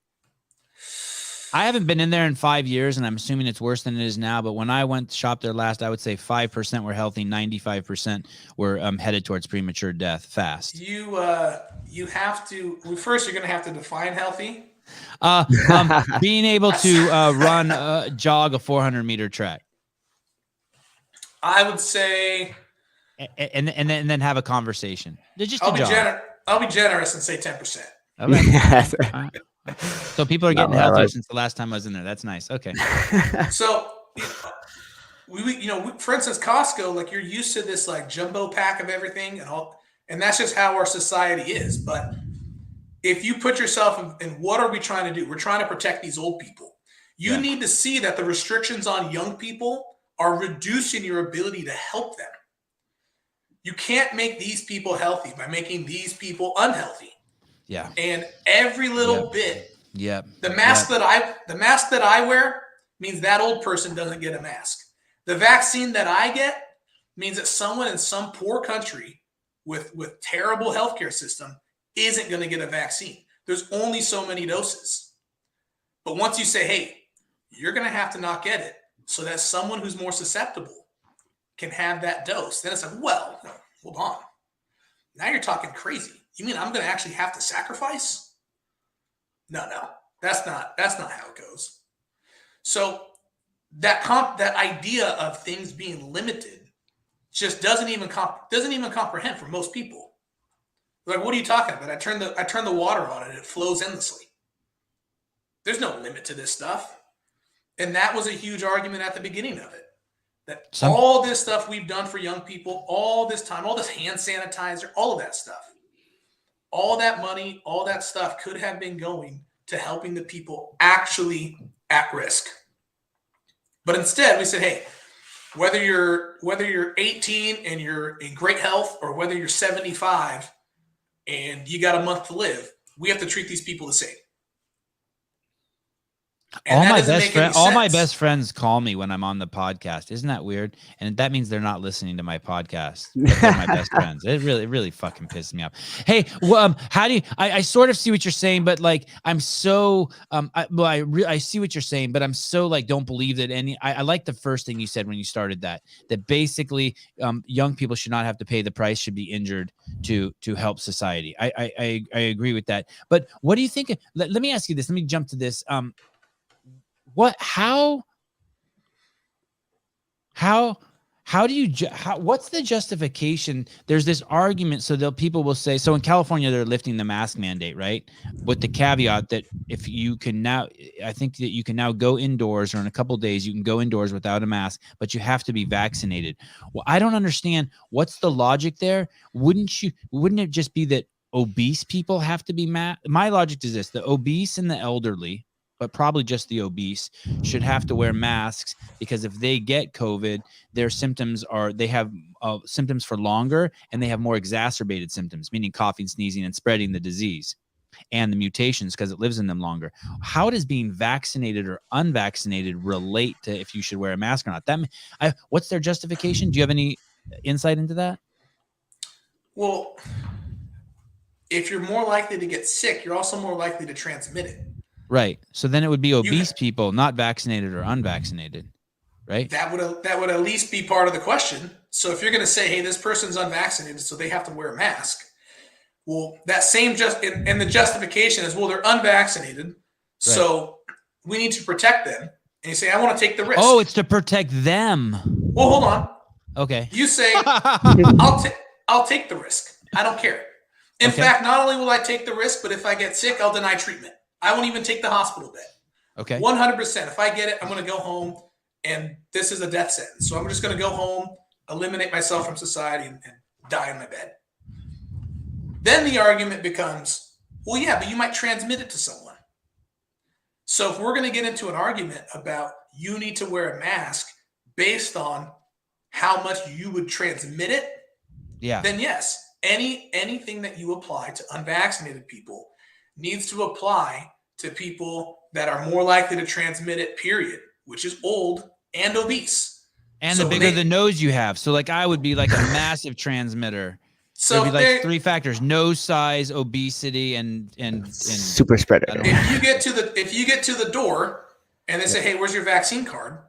I haven't been in there in 5 years, and I'm assuming it's worse than it is now. But when I went to shop there last, I would say 5% were healthy, 95% were headed towards premature death fast. You have to, first you're going to have to define healthy. Being able to jog a 400-meter track. I would say, and then have a conversation. I'll be generous and say 10%. Okay. So people are getting healthier since the last time I was in there. That's nice. Okay. So, for instance, Costco, like, you're used to this like jumbo pack of everything and that's just how our society is. But if you put yourself in what are we trying to do? We're trying to protect these old people. You need to see that the restrictions on young people are reducing your ability to help them. You can't make these people healthy by making these people unhealthy. Yeah. And every little bit. Yeah. The mask that I wear means that old person doesn't get a mask. The vaccine that I get means that someone in some poor country with terrible healthcare system isn't going to get a vaccine. There's only so many doses. But once you say, hey, you're going to have to not get it so that someone who's more susceptible can have that dose, then it's like, well, no, hold on. Now you're talking crazy. You mean I'm going to actually have to sacrifice? No, that's not how it goes. So that idea of things being limited just doesn't even comprehend for most people. Like, what are you talking about? I turn the water on and it flows endlessly. There's no limit to this stuff. And that was a huge argument at the beginning of it. That all this stuff we've done for young people, all this time, all this hand sanitizer, all of that stuff, all that money, all that stuff could have been going to helping the people actually at risk. But instead, we said, hey, whether you're 18 and you're in great health, or whether you're 75 and you got a month to live, we have to treat these people the same. And all that my doesn't best make any friends, all my sense. best friends call me when I'm on the podcast. Isn't that weird? And that means they're not listening to my podcast. But they're my best friends. It really fucking pisses me off. Hey, how do you? I sort of see what you're saying, but like I'm so I see what you're saying, but I'm so like don't believe that any. I like the first thing you said when you started that basically young people should not have to pay the price, should be injured to help society. I agree with that. But what do you think? Let me ask you this. Let me jump to this. How do you what's the justification? There's this argument. So people will say, so in California, they're lifting the mask mandate, right? With the caveat that if you can now, I think that you can now go indoors, or in a couple of days, you can go indoors without a mask, but you have to be vaccinated. Well, I don't understand. What's the logic there? Wouldn't it just be that obese people have to be my logic is this: the obese and the elderly, but probably just the obese, should have to wear masks, because if they get COVID, their symptoms they have symptoms for longer, and they have more exacerbated symptoms, meaning coughing, sneezing, and spreading the disease and the mutations because it lives in them longer. How does being vaccinated or unvaccinated relate to if you should wear a mask or not? What's their justification? Do you have any insight into that? Well, if you're more likely to get sick, you're also more likely to transmit it. Right. So then it would be obese people, not vaccinated or unvaccinated, right? That would at least be part of the question. So if you're going to say, hey, this person's unvaccinated, so they have to wear a mask. Well, that same and the justification is, well, they're unvaccinated, right, so we need to protect them. And you say, I want to take the risk. Oh, it's to protect them. Well, hold on. Okay. You say, I'll take the risk. I don't care. In fact, not only will I take the risk, but if I get sick, I'll deny treatment. I won't even take the hospital bed. Okay. 100%. If I get it, I'm going to go home, and this is a death sentence. So I'm just going to go home, eliminate myself from society, and die in my bed. Then the argument becomes, well, yeah, but you might transmit it to someone. So if we're going to get into an argument about you need to wear a mask based on how much you would transmit it, then yes, anything that you apply to unvaccinated people needs to apply to people that are more likely to transmit it, period, which is old and obese. And the bigger the nose you have. So like I would be like a massive transmitter. So there'd be like 3 factors: nose size, obesity, and super spreader. If you get to the door and they say, hey, where's your vaccine card?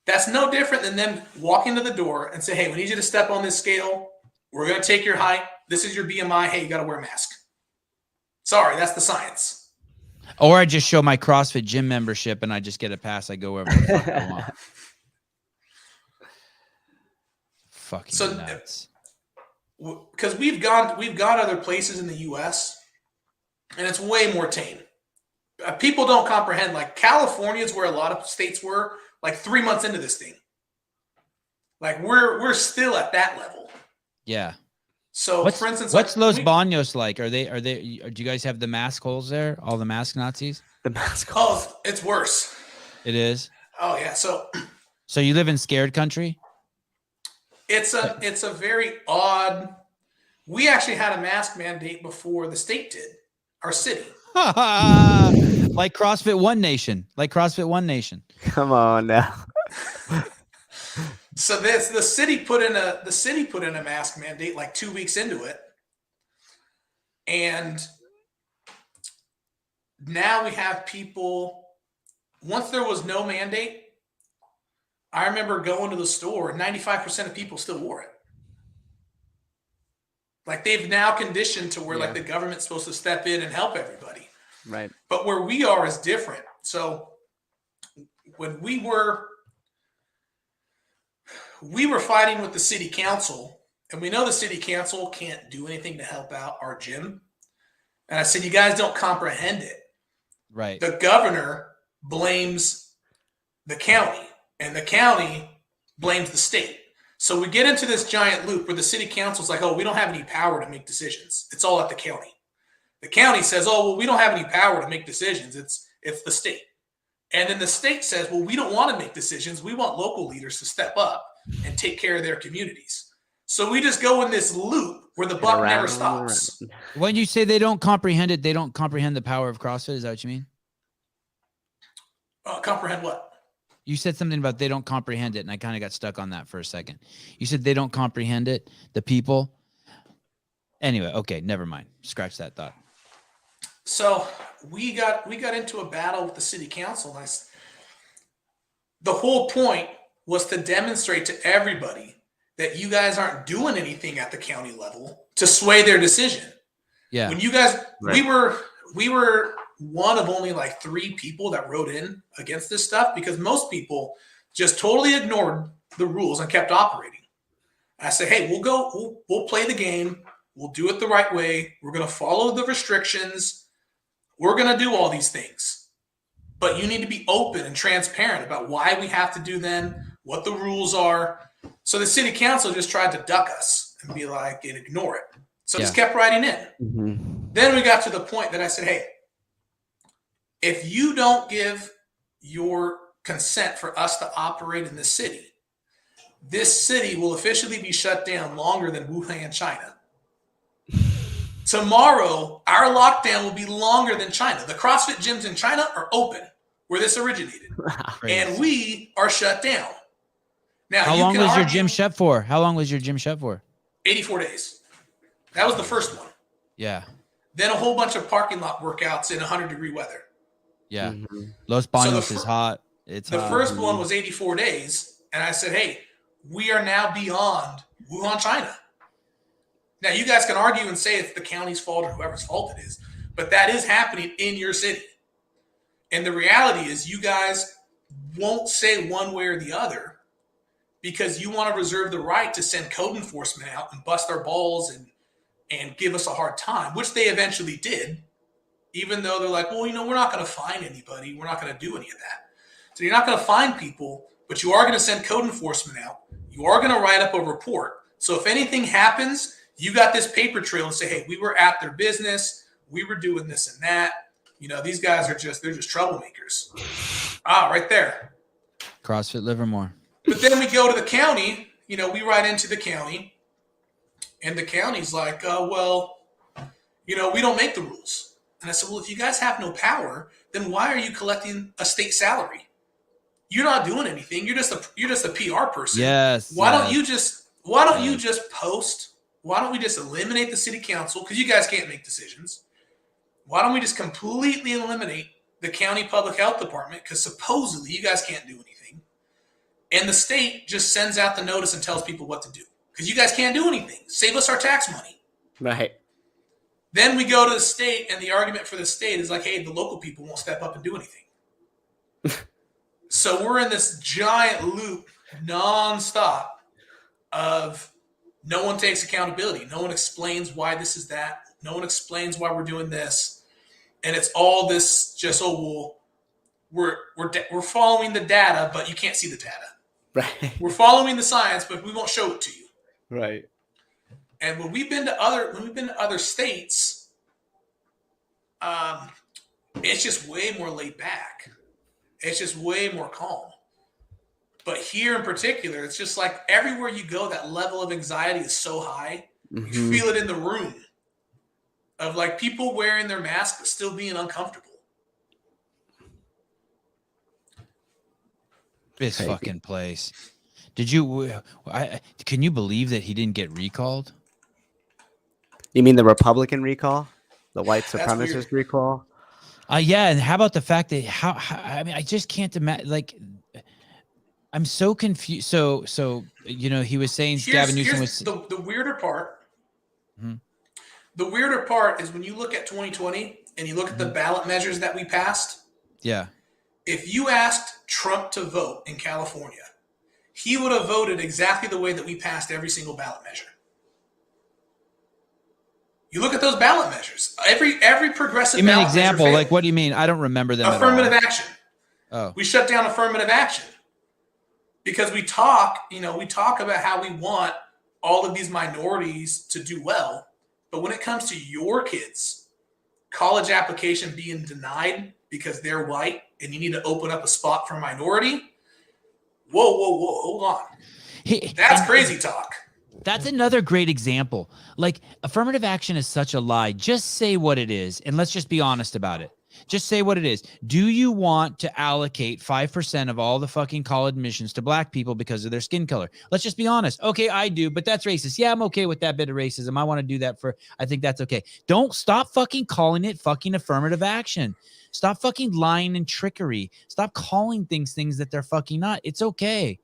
That's no different than them walking to the door and say, hey, we need you to step on this scale. We're going to take your height. This is your BMI. Hey, you got to wear a mask. Sorry, that's the science. Or I just show my CrossFit gym membership and I just get a pass. I go wherever the fuck I want. Fucking nuts. Because we've gone other places in the U.S. and it's way more tame. People don't comprehend. Like California is where a lot of states were like 3 months into this thing. Like we're still at that level. Yeah. So for instance, what's Los Banos like? Do you guys have the mask holes there? All the mask Nazis? The mask holes. Oh, it's worse. It is. Oh yeah. So you live in scared country? It's a very odd. We actually had a mask mandate before the state did. Our city. Like CrossFit One Nation. Come on now. So the city put in a mask mandate like 2 weeks into it, and now we have people. Once there was no mandate, I remember going to the store. 95% of people still wore it. Like they've now conditioned to where like the government's supposed to step in and help everybody. Right. But where we are is different. So when we were fighting with the city council, and we know the city council can't do anything to help out our gym. And I said, you guys don't comprehend it. Right. The governor blames the county, and the county blames the state. So we get into this giant loop where the city council's like, oh, we don't have any power to make decisions. It's all at the county. The county says, oh, well, we don't have any power to make decisions. It's the state. And then the state says, well, we don't want to make decisions. We want local leaders to step up and take care of their communities. So we just go in this loop where the buck never stops. When you say they don't comprehend it, they don't comprehend the power of CrossFit. Is that what you mean? Comprehend what? You said something about they don't comprehend it, and I kind of got stuck on that for a second. You said they don't comprehend it, the people. Anyway, okay, never mind. Scratch that thought. So we got into a battle with the city council. And the whole point was to demonstrate to everybody that you guys aren't doing anything at the county level to sway their decision. Yeah. When you guys, Right. we were one of only like 3 people that wrote in against this stuff because most people just totally ignored the rules and kept operating. I said, hey, we'll play the game. We'll do it the right way. We're going to follow the restrictions. We're going to do all these things. But you need to be open and transparent about why we have to do them, what the rules are. So the city council just tried to duck us and be like, and ignore it. So just kept writing in. Mm-hmm. Then we got to the point that I said, hey, if you don't give your consent for us to operate in this city will officially be shut down longer than Wuhan, China. Tomorrow, our lockdown will be longer than China. The CrossFit gyms in China are open, where this originated. And we are shut down. Now, How long was your gym shut for? How long was your gym shut for? 84 days. That was the first one. Yeah. Then a whole bunch of parking lot workouts in 100-degree weather. Yeah. Mm-hmm. Los Banos is hot. It's The hot. first one was 84 days. And I said, hey, we are now beyond Wuhan, China. Now, you guys can argue and say it's the county's fault or whoever's fault it is, but that is happening in your city. And the reality is you guys won't say one way or the other because you want to reserve the right to send code enforcement out and bust our balls and give us a hard time, which they eventually did, even though they're like, well, we're not going to fine anybody. We're not going to do any of that. So you're not going to fine people, but you are going to send code enforcement out. You are going to write up a report. So if anything happens, you got this paper trail and say, hey, we were at their business. We were doing this and that. These guys they're just troublemakers. Right there. CrossFit Livermore. But then we go to the county, we write into the county and the county's like, we don't make the rules. And I said, well, if you guys have no power, then why are you collecting a state salary? You're not doing anything. You're just a PR person. Yes. Why don't you just post? Why don't we just eliminate the city council? Because you guys can't make decisions. Why don't we just completely eliminate the county public health department? Because supposedly you guys can't do anything. And the state just sends out the notice and tells people what to do. Because you guys can't do anything. Save us our tax money. Right. Then we go to the state, and the argument for the state is like, hey, the local people won't step up and do anything. So we're in this giant loop nonstop of no one takes accountability. No one explains why this is that. No one explains why we're doing this. And it's all this just, we're following the data, but you can't see the data. Right. We're following the science, but we won't show it to you. Right. And when we've been to other states, it's just way more laid back. It's just way more calm. But here in particular, it's just like everywhere you go, that level of anxiety is so high. Mm-hmm. You feel it in the room of like people wearing their mask but still being uncomfortable. This fucking place. Can you believe that he didn't get recalled? You mean the Republican recall? The white supremacist recall? Yeah, and how about the fact that I just can't imagine. Like, I'm so confused. So he was saying Gavin Newsom was the weirder part. Mm-hmm. The weirder part is when you look at 2020 and you look at the ballot measures that we passed. Yeah. If you asked Trump to vote in California, he would have voted exactly the way that we passed every single ballot measure. You look at those ballot measures. Every progressive. Give me an example. Like, what do you mean? I don't remember them. Affirmative action. Oh. We shut down affirmative action because we talk about how we want all of these minorities to do well, but when it comes to your kids, college application being denied because they're white and you need to open up a spot for a minority. Whoa, hold on. That's crazy talk. That's another great example. Like, affirmative action is such a lie. Just say what it is, and let's just be honest about it. Just say what it is. Do you want to allocate 5% of all the fucking college admissions to black people because of their skin color? Let's just be honest. Okay, I do, but that's racist. Yeah, I'm okay with that bit of racism. I want to do that I think that's okay. Don't stop fucking calling it fucking affirmative action. Stop fucking lying and trickery. Stop calling things that they're fucking not. It's okay.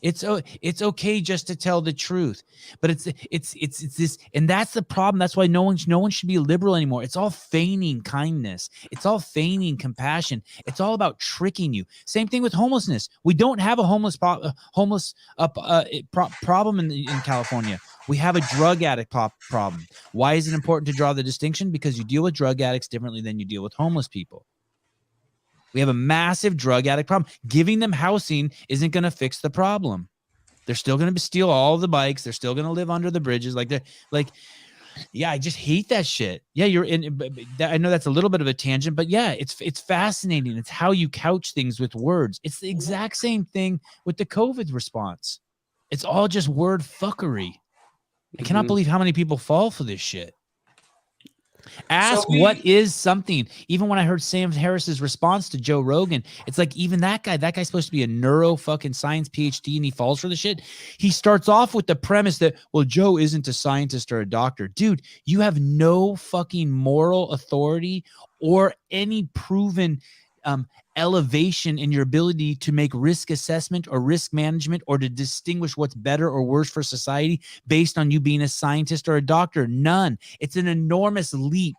It's okay just to tell the truth, but it's this, and that's the problem. That's why no one should be liberal anymore. It's all feigning kindness. It's all feigning compassion. It's all about tricking you. Same thing with homelessness. We don't have a homeless problem in California. We have a drug addict problem. Why is it important to draw the distinction? Because you deal with drug addicts differently than you deal with homeless people. We have a massive drug addict problem. Giving them housing isn't going to fix the problem. They're still going to steal all the bikes. They're still going to live under the bridges. Yeah, I just hate that shit. Yeah, I know that's a little bit of a tangent, but yeah, it's fascinating. It's how you couch things with words. It's the exact same thing with the COVID response. It's all just word fuckery. I cannot believe how many people fall for this shit. Ask what is something. Even when I heard Sam Harris's response to Joe Rogan, it's like, even that guy's supposed to be a neuro fucking science PhD, and he falls for the shit. He starts off with the premise that, well, Joe isn't a scientist or a doctor. Dude, you have no fucking moral authority or any proven elevation in your ability to make risk assessment or risk management, or to distinguish what's better or worse for society based on you being a scientist or a doctor. None. It's an enormous leap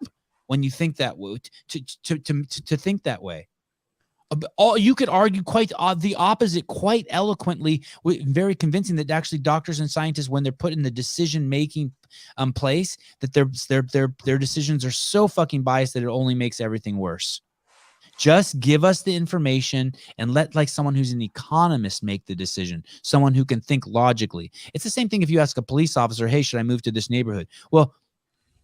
when you think that way, to think that way. You could argue quite the opposite, quite eloquently, very convincing, that actually doctors and scientists, when they're put in the decision-making place, that their decisions are so fucking biased that it only makes everything worse. Just give us the information and let someone who's an economist make the decision, someone who can think logically. It's the same thing if you ask a police officer, hey, should I move to this neighborhood? Well,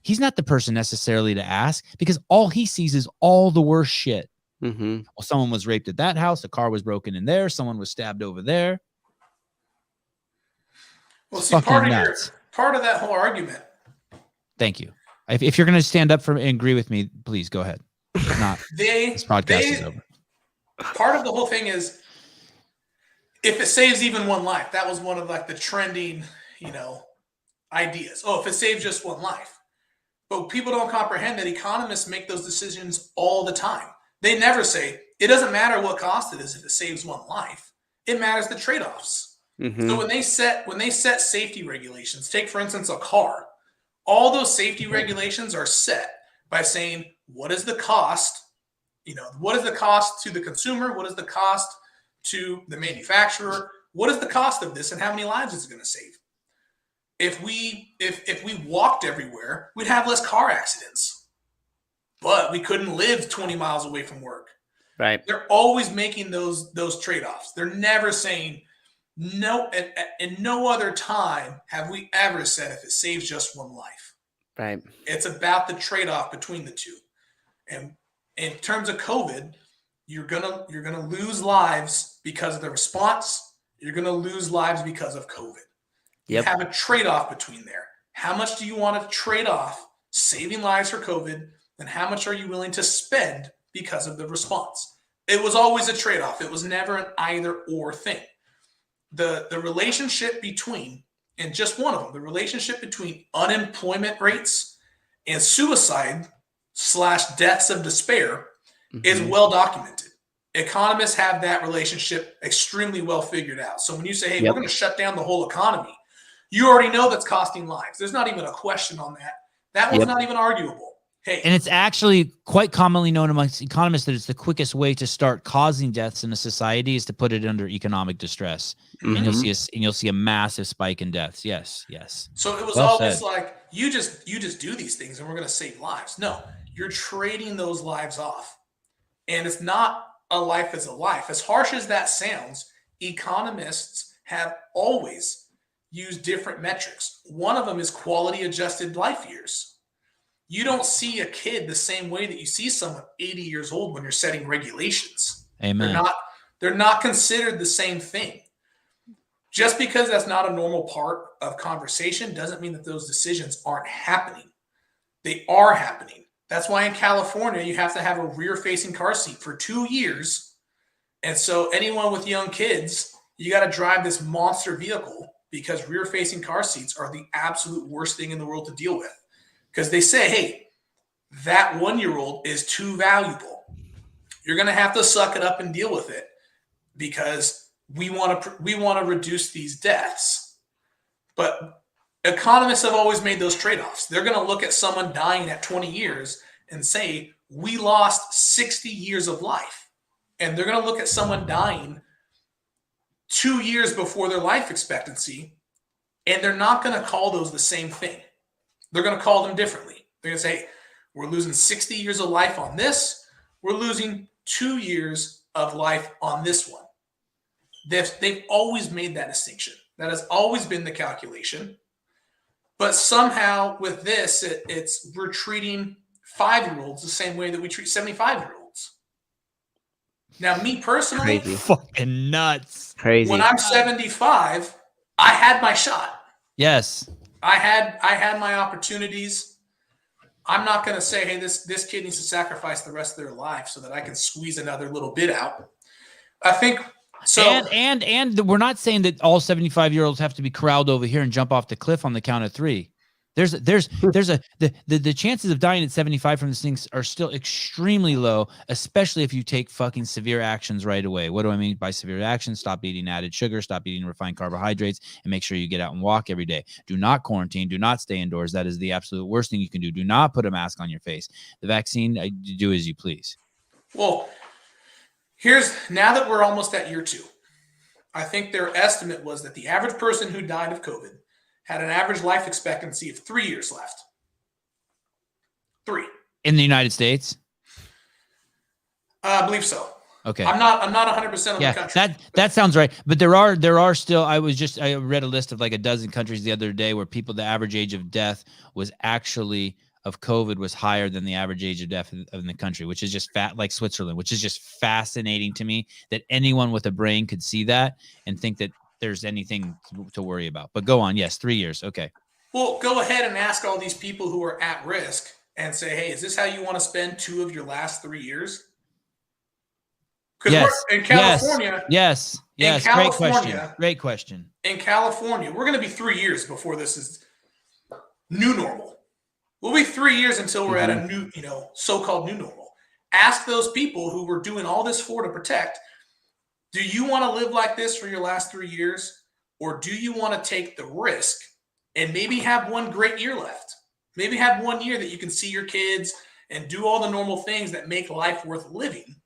he's not the person necessarily to ask, because all he sees is all the worst shit. Well, someone was raped at that house. A car was broken in there. Someone was stabbed over there. Well, see, part of that whole argument. Thank you. If you're going to stand up and agree with me, please go ahead. If not, this podcast is over. Part of the whole thing is, if it saves even one life, that was one of the trending, ideas. Oh, if it saves just one life. But people don't comprehend that economists make those decisions all the time. They never say, it doesn't matter what cost it is if it saves one life. It matters the trade-offs. So when they set safety regulations, take for instance a car, all those safety regulations are set by saying, what is the cost? What is the cost to the consumer? What is the cost to the manufacturer? What is the cost of this, and how many lives is it going to save? If we walked everywhere, we'd have less car accidents, but we couldn't live 20 miles away from work. Right. They're always making those trade-offs. They're never saying no. In no other time have we ever said if it saves just one life. Right. It's about the trade-off between the two. And in terms of COVID, you're gonna lose lives because of the response. You're gonna lose lives because of COVID. You have a trade-off between there. How much do you want to trade off saving lives for COVID, and how much are you willing to spend because of the response? It was always a trade-off. It was never an either-or thing. The relationship between, and just one of them, the relationship between unemployment rates and suicide/deaths of despair is well documented. Economists have that relationship extremely well figured out. So when you say, hey, we're going to shut down the whole economy, you already know that's costing lives. There's not even a question on that. That one's not even arguable. Hey. And it's actually quite commonly known amongst economists that it's the quickest way to start causing deaths in a society is to put it under economic distress. And you'll see a massive spike in deaths. Yes. So it was always like, you just do these things and we're going to save lives. No, you're trading those lives off. And it's not a life as a life. As harsh as that sounds, economists have always used different metrics. One of them is quality adjusted life years. You don't see a kid the same way that you see someone 80 years old when you're setting regulations. Amen. They're not considered the same thing. Just because that's not a normal part of conversation doesn't mean that those decisions aren't happening. They are happening. That's why in California, you have to have a rear-facing car seat for 2 years. And so anyone with young kids, you got to drive this monster vehicle because rear-facing car seats are the absolute worst thing in the world to deal with. Because they say, hey, that 1-year-old is too valuable. You're going to have to suck it up and deal with it because we want to reduce these deaths. But economists have always made those trade-offs. They're going to look at someone dying at 20 years and say, we lost 60 years of life. And they're going to look at someone dying 2 years before their life expectancy, and they're not going to call those the same thing. They're going to call them differently. They're going to say, we're losing 60 years of life on this. We're losing 2 years of life on this one. They've always made that distinction. That has always been the calculation. But somehow with this, we're treating 5-year-olds the same way that we treat 75-year-olds. Now, me personally, Crazy. Fucking nuts. Crazy. when I'm 75, I had my shot. Yes. I had my opportunities. I'm not going to say, hey, this kid needs to sacrifice the rest of their life so that I can squeeze another little bit out. I think so. And we're not saying that all 75-year-olds have to be corralled over here and jump off the cliff on the count of 3. The chances of dying at 75 from these things are still extremely low, especially if you take fucking severe actions right away. What do I mean by severe actions? Stop eating added sugar, stop eating refined carbohydrates, and make sure you get out and walk every day. Do not quarantine. Do not stay indoors. That is the absolute worst thing you can do. Do not put a mask on your face. The vaccine, do as you please. Well, now that we're almost at year 2, I think their estimate was that the average person who died of COVID had an average life expectancy of 3 years left. 3. In the United States? I believe so. Okay. I'm not 100% on the country. That sounds right. But there are still, I read a list of like a dozen countries the other day where the average age of death was actually of COVID was higher than the average age of death in the country, which is just like Switzerland, which is just fascinating to me that anyone with a brain could see that and think that there's anything to worry about. But go on. Yes, 3 years. Okay. Well, go ahead and ask all these people who are at risk and say, hey, is this how you want to spend 2 of your last 3 years? Because yes. in California. Yes. Great question. In California, we're going to be 3 years before this is new normal. We'll be 3 years until we're at a new, so-called new normal. Ask those people who were doing all this for to protect, do you want to live like this for your last 3 years? Or do you want to take the risk and maybe have one great year left? Maybe have 1 year that you can see your kids and do all the normal things that make life worth living.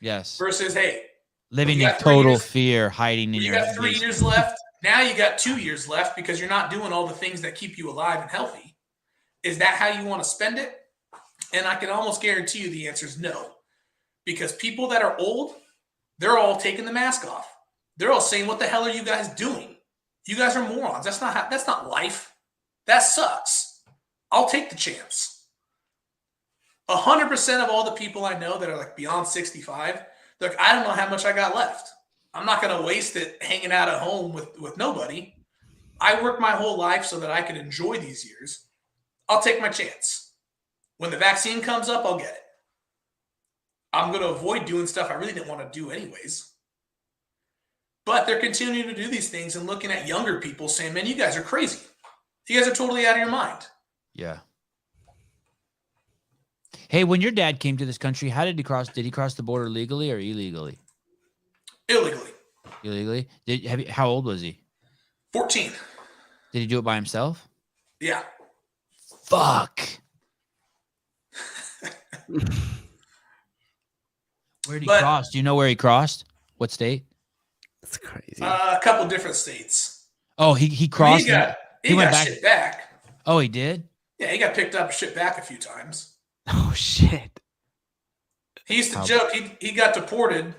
Yes. Versus, hey, living in total fear, hiding in your You got 3 years left. Now you got 2 years left because you're not doing all the things that keep you alive and healthy. Is that how you want to spend it? And I can almost guarantee you the answer is no. Because people that are old, they're all taking the mask off. They're all saying, what the hell are you guys doing? You guys are morons. That's not life. That sucks. I'll take the chance. 100% of all the people I know that are like beyond 65, they're like, I don't know how much I got left. I'm not going to waste it hanging out at home with nobody. I worked my whole life so that I could enjoy these years. I'll take my chance. When the vaccine comes up, I'll get it. I'm going to avoid doing stuff I really didn't want to do anyways. But they're continuing to do these things and looking at younger people saying, man, you guys are crazy. You guys are totally out of your mind. Yeah. Hey, when your dad came to this country, how did he cross? Did he cross the border legally or illegally? Illegally. Illegally? How old was he? 14. Did he do it by himself? Yeah. Fuck. Where did he cross? Do you know where he crossed? What state? That's crazy. A couple different states. Oh, he crossed. He went back. Shipped back. Oh, he did? Yeah, he got picked up and shipped back a few times. Oh, shit. He used to joke. He got deported,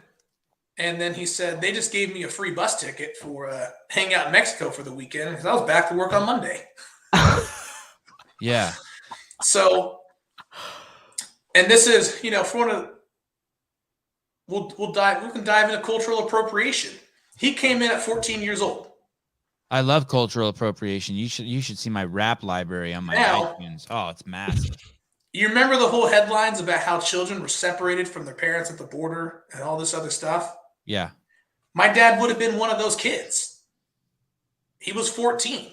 and then he said, they just gave me a free bus ticket for hang out in Mexico for the weekend because I was back to work on Monday. Yeah. So, and this is, for one of we can dive into cultural appropriation. He came in at 14 years old. I love cultural appropriation. You should see my rap library on my iTunes. Oh, it's massive. You remember the whole headlines about how children were separated from their parents at the border and all this other stuff? Yeah. My dad would have been one of those kids. He was 14.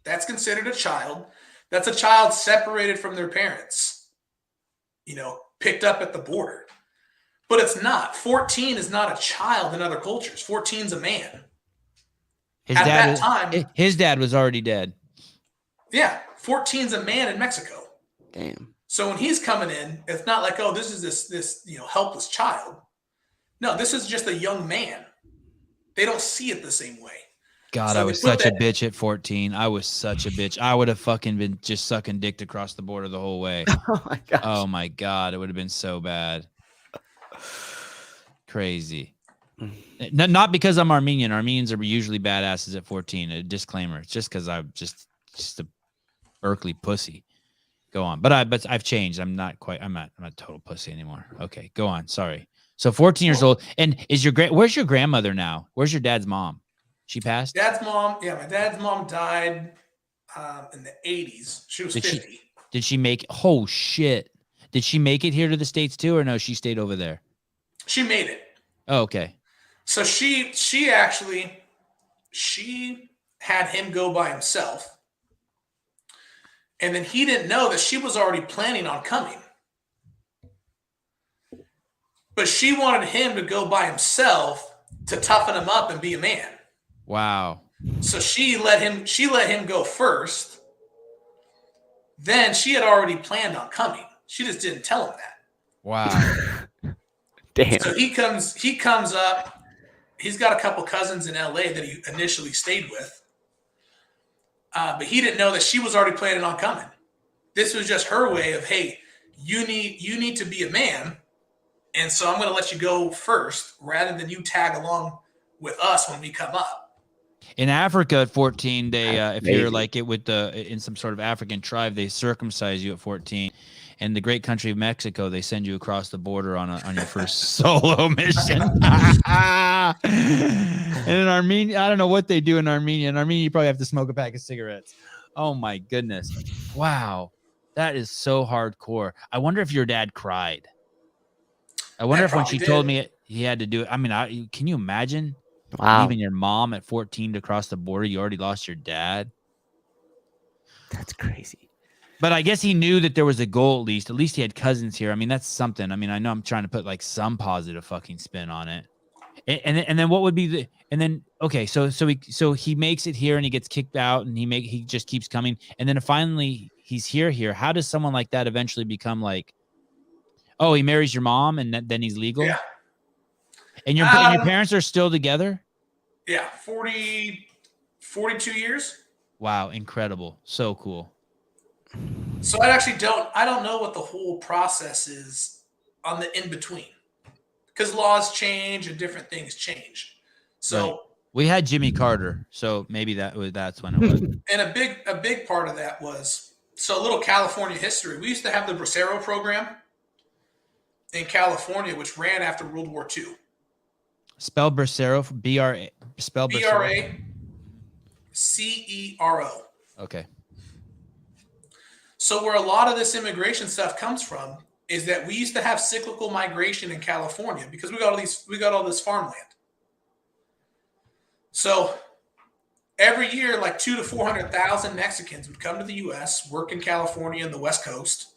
That's considered a child. That's a child separated from their parents, picked up at the border. But it's not. 14 is not a child in other cultures. 14 is a man. His dad was already dead. Yeah. 14 is a man in Mexico. Damn. So when he's coming in, it's not like, oh, this is this helpless child. No, this is just a young man. They don't see it the same way. God, So I was such a bitch at 14. I was such a bitch. I would have fucking been just sucking dick across the border the whole way. Oh my gosh. Oh my God. It would have been so bad. Crazy. Not because I'm Armenian. Armenians are usually badasses at 14. A disclaimer. It's just because I'm just a Berkeley pussy. Go on. But I've changed. I'm not a total pussy anymore. Okay, go on. Sorry. So 14 years old. And where's your grandmother now? Where's your dad's mom? She passed? My dad's mom died in the 80s. She was 50. Did she make oh shit. Did she make it here to the States too, or no, she stayed over there? She made it. Oh, okay. So she had him go by himself. And then he didn't know that she was already planning on coming. But she wanted him to go by himself to toughen him up and be a man. Wow. So she let him go first. Then she had already planned on coming. She just didn't tell him that. Wow. Damn. So he comes up. He's got a couple cousins in LA that he initially stayed with. But he didn't know that she was already planning on coming. This was just her way of, hey, you need to be a man. And so I'm going to let you go first rather than you tag along with us when we come up. In Africa at 14, they if you're like it with in some sort of African tribe, they circumcise you at 14. In the great country of Mexico, they send you across the border on your first solo mission. And in Armenia, I don't know what they do in Armenia. In Armenia, you probably have to smoke a pack of cigarettes. Oh my goodness. Wow. That is so hardcore. I wonder if your dad cried. I wonder if when she told me he had to do it. I mean, can you imagine leaving your mom at 14 to cross the border? You already lost your dad. That's crazy. But I guess he knew that there was a goal at least. At least he had cousins here. I mean, that's something. I mean, I know I'm trying to put like some positive fucking spin on it. And then what would be okay, so he makes it here and he gets kicked out and he just keeps coming. And then finally he's here. How does someone like that eventually become like, oh, he marries your mom and then he's legal? Yeah. And your parents are still together? Yeah, 42 years. Wow, incredible. So cool. So I don't know what the whole process is on the in between, because laws change and different things change. So right. We had Jimmy Carter, so maybe that's when it was. And a big part of that was, so a little California history. We used to have the Bracero program in California, which ran after World War II. Spell Bracero, B-R-A. Spell Bracero. B-R-A-C-E-R-O. Okay. So where a lot of this immigration stuff comes from is that we used to have cyclical migration in California because we got all this farmland. So every year, like 200,000 to 400,000 Mexicans would come to the U.S., work in California and the West Coast.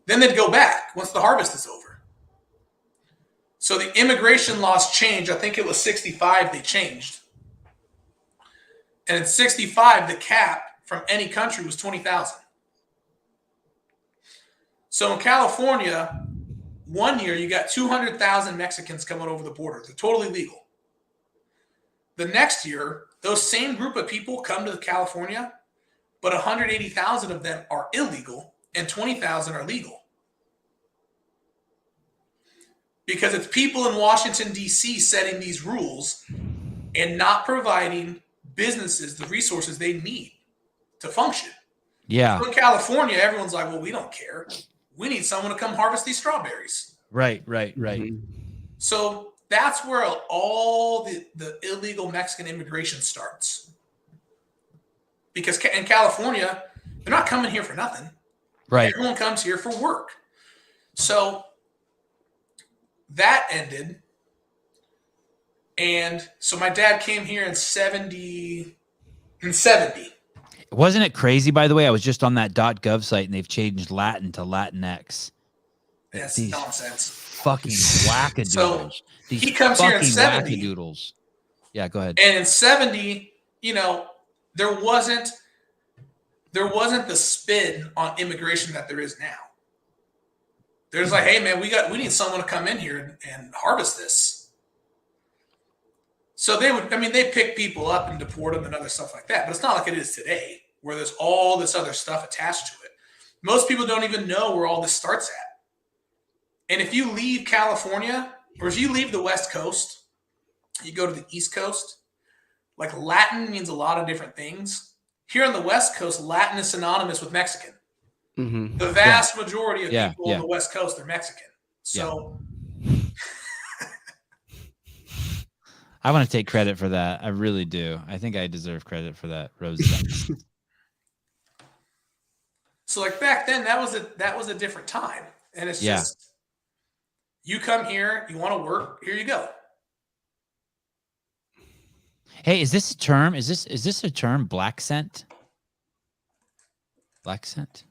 Then they'd go back once the harvest is over. So the immigration laws changed. I think it was 65 they changed. And in 65, the cap from any country was 20,000. So in California, one year you got 200,000 Mexicans coming over the border. They're totally legal. The next year, those same group of people come to California, but 180,000 of them are illegal and 20,000 are legal. Because it's people in Washington, D.C. setting these rules and not providing businesses the resources they need to function. Yeah. So in California, everyone's like, well, we don't care. We need someone to come harvest these strawberries. Right. So that's where all the illegal Mexican immigration starts. Because in California, they're not coming here for nothing. Right. Everyone comes here for work. So that ended. And so my dad came here in 70. Wasn't it crazy, by the way? I was just on that .gov site and they've changed Latin to Latinx. That's These nonsense. fucking wackadoodles. So These he comes here in fucking 70. wackadoodles. Yeah, go ahead. And in 70, you know, there wasn't the spin on immigration that there is now. There's like, hey man, we need someone to come in here and harvest this. So they pick people up and deport them and other stuff like that. But it's not like it is today, where there's all this other stuff attached to it. Most people don't even know where all this starts at. And if you leave California, or if you leave the West Coast, you go to the East Coast, like Latin means a lot of different things. Here on the West Coast, Latin is synonymous with Mexican. Mm-hmm. The vast majority of people on the West Coast are Mexican. So I want to take credit for that. I really do. I think I deserve credit for that, Rose. So like back then, that was a different time. And it's just, you come here, you want to work, here you go. Hey, is this a term? Is this a term? Black scent? Black scent?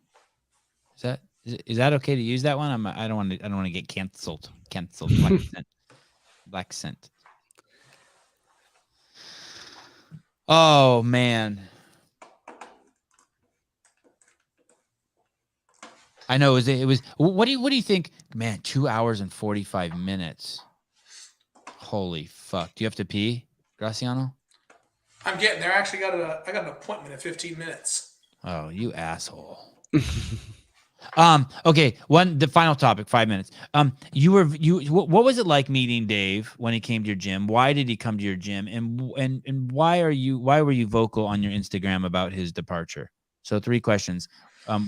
Is that okay to use that one? I don't want to get canceled. Black scent. Black scent. Oh man. I know it was what do you think? Man, 2 hours and 45 minutes. Holy fuck. Do you have to pee, Graciano? I'm getting there. I actually got an appointment in 15 minutes. Oh, you asshole. Okay, the final topic, 5 minutes. What was it like meeting Dave when he came to your gym? Why did he come to your gym? And why were you vocal on your Instagram about his departure? So 3 questions.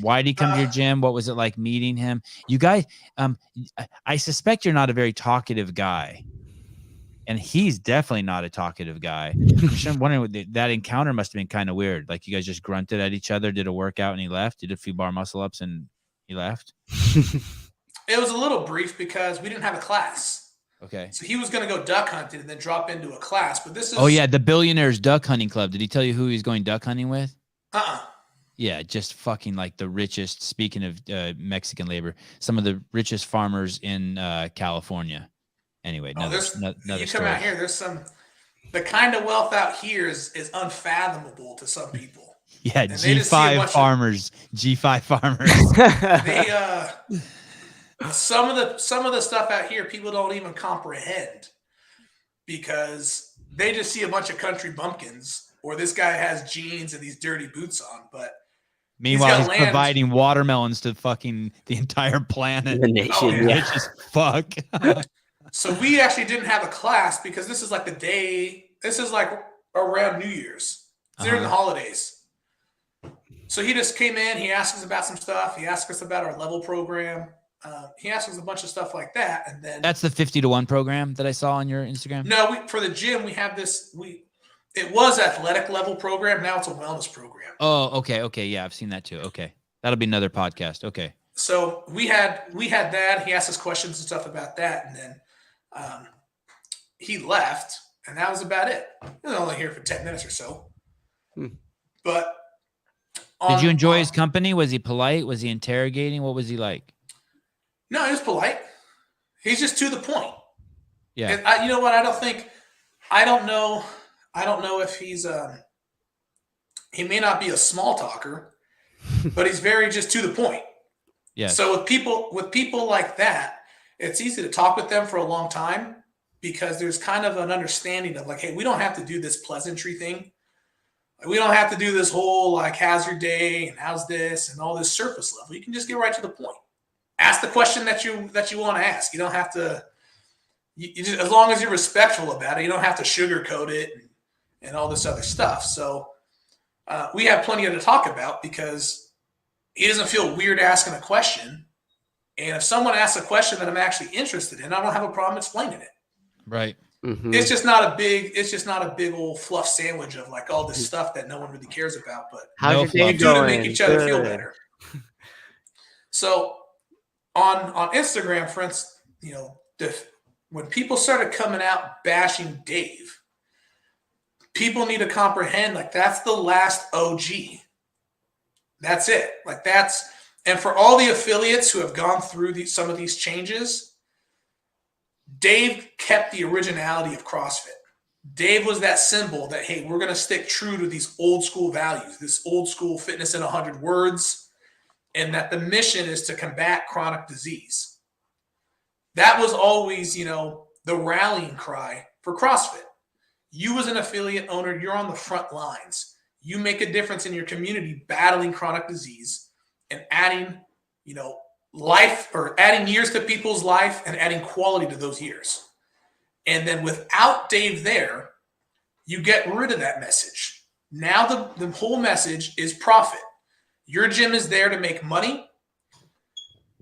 Why did he come to your gym? What was it like meeting him? You guys, I suspect you're not a very talkative guy. And he's definitely not a talkative guy. I'm wondering, that encounter must have been kind of weird. Like you guys just grunted at each other, did a workout, and he left. Did a few bar muscle ups, and he left. It was a little brief because we didn't have a class. Okay. So he was going to go duck hunting and then drop into a class. But this is. Oh yeah, the Billionaires Duck Hunting Club. Did he tell you who he's going duck hunting with? Yeah, just fucking like the richest. Speaking of Mexican labor, some of the richest farmers in California. Anyway, another you come story. out here, the kind of wealth out here is unfathomable to some people. Yeah, G5 farmers. G5 farmers. They some of the stuff out here people don't even comprehend because they just see a bunch of country bumpkins, or this guy has jeans and these dirty boots on, but meanwhile, he's providing watermelons to fucking the entire planet. The nation, It's just fuck. So we actually didn't have a class because this is like around New Year's. During the holidays. So he just came in, he asked us about some stuff. He asked us about our level program. He asked us a bunch of stuff like that. And then that's the 50-to-1 program that I saw on your Instagram? No, for the gym, we have this, it was athletic level program. Now it's a wellness program. Oh, okay. Okay. Yeah, I've seen that too. Okay. That'll be another podcast. Okay. So we had that. He asked us questions and stuff about that. And then he left, and that was about it. He was only here for 10 minutes or so. But did you enjoy his company? Was he polite? Was he interrogating? What was he like? No, he was polite. He's just to the point. Yeah. And you know what? I don't know if he's he may not be a small talker, but he's very just to the point. Yeah. So with people like that, it's easy to talk with them for a long time because there's kind of an understanding of like, hey, we don't have to do this pleasantry thing. We don't have to do this whole like, how's your day and how's this and all this surface level. You can just get right to the point. Ask the question that you want to ask. You don't have to. You just, as long as you're respectful about it, you don't have to sugarcoat it and all this other stuff. So we have plenty to talk about because he doesn't feel weird asking a question. And if someone asks a question that I'm actually interested in, I don't have a problem explaining it. Right. Mm-hmm. It's just not a big old fluff sandwich of like all this stuff that no one really cares about. But how's your day going? To make each other feel better. So on Instagram, for instance, when people started coming out bashing Dave, people need to comprehend, like, that's the last OG. That's it. Like, and for all the affiliates who have gone through some of these changes, Dave kept the originality of CrossFit. Dave was that symbol that, hey, we're going to stick true to these old school values, this old school fitness in 100 words, and that the mission is to combat chronic disease. That was always, the rallying cry for CrossFit. You as an affiliate owner, you're on the front lines. You make a difference in your community battling chronic disease and adding, life, or adding years to people's life and adding quality to those years. And then without Dave there, you get rid of that message. Now the whole message is profit. Your gym is there to make money,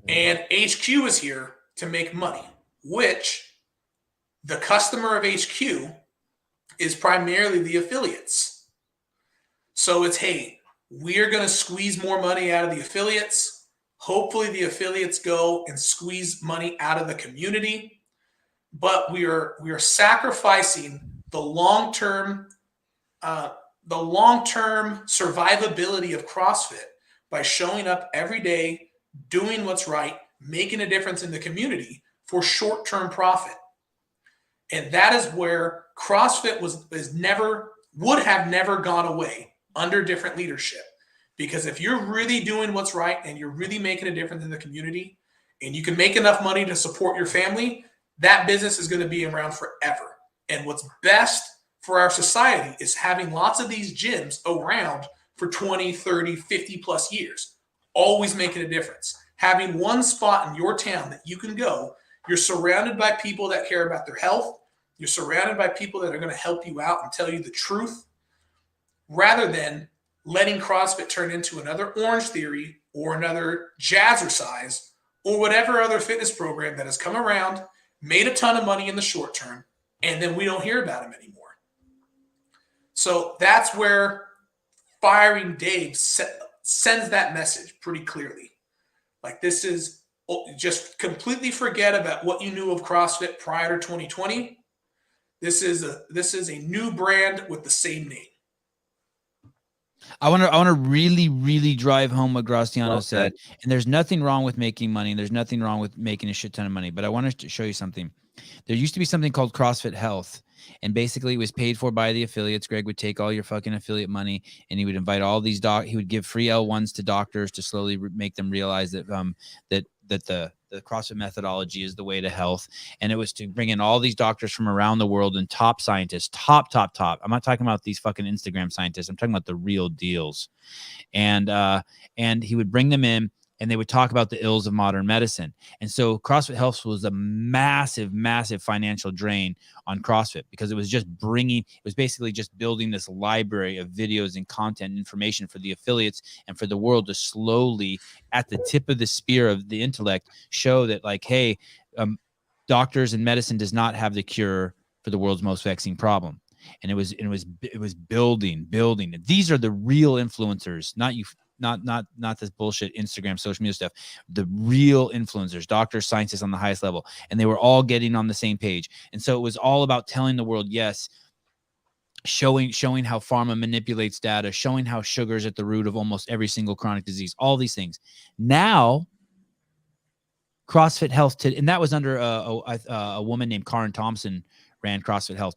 and HQ is here to make money, which the customer of HQ is primarily the affiliates. So it's, hey, we're going to squeeze more money out of the affiliates. Hopefully the affiliates go and squeeze money out of the community. But we are sacrificing the long-term survivability of CrossFit by showing up every day, doing what's right, making a difference in the community for short-term profit. And that is where CrossFit would have never gone away under different leadership. Because if you're really doing what's right and you're really making a difference in the community and you can make enough money to support your family, that business is going to be around forever. And what's best for our society is having lots of these gyms around for 20, 30, 50 plus years, always making a difference. Having one spot in your town that you can go, you're surrounded by people that care about their health. You're surrounded by people that are going to help you out and tell you the truth, rather than letting CrossFit turn into another Orange Theory or another Jazzercise or whatever other fitness program that has come around, made a ton of money in the short term, and then we don't hear about him anymore. So that's where firing Dave sends that message pretty clearly. Like, this is just completely forget about what you knew of CrossFit prior to 2020. This is a new brand with the same name. I want to really, really drive home what Graciano said. And there's nothing wrong with making money. And there's nothing wrong with making a shit ton of money. But I want to show you something. There used to be something called CrossFit Health. And basically it was paid for by the affiliates. Greg would take all your fucking affiliate money and he would invite all these he would give free L1s to doctors to slowly make them realize that the CrossFit methodology is the way to health. And it was to bring in all these doctors from around the world and top scientists, top. I'm not talking about these fucking Instagram scientists. I'm talking about the real deals. And he would bring them in and they would talk about the ills of modern medicine. And so CrossFit Health was a massive, massive financial drain on CrossFit because it was basically just building this library of videos and content and information for the affiliates and for the world to slowly, at the tip of the spear of the intellect, show that, like, hey, doctors and medicine does not have the cure for the world's most vexing problem. And it was building. These are the real influencers, not you. Not this bullshit Instagram, social media stuff. The real influencers, doctors, scientists on the highest level, and they were all getting on the same page. And so it was all about telling the world, yes, showing how pharma manipulates data, showing how sugar is at the root of almost every single chronic disease. All these things. Now, CrossFit Health, and that was under a woman named Karen Thompson ran CrossFit Health.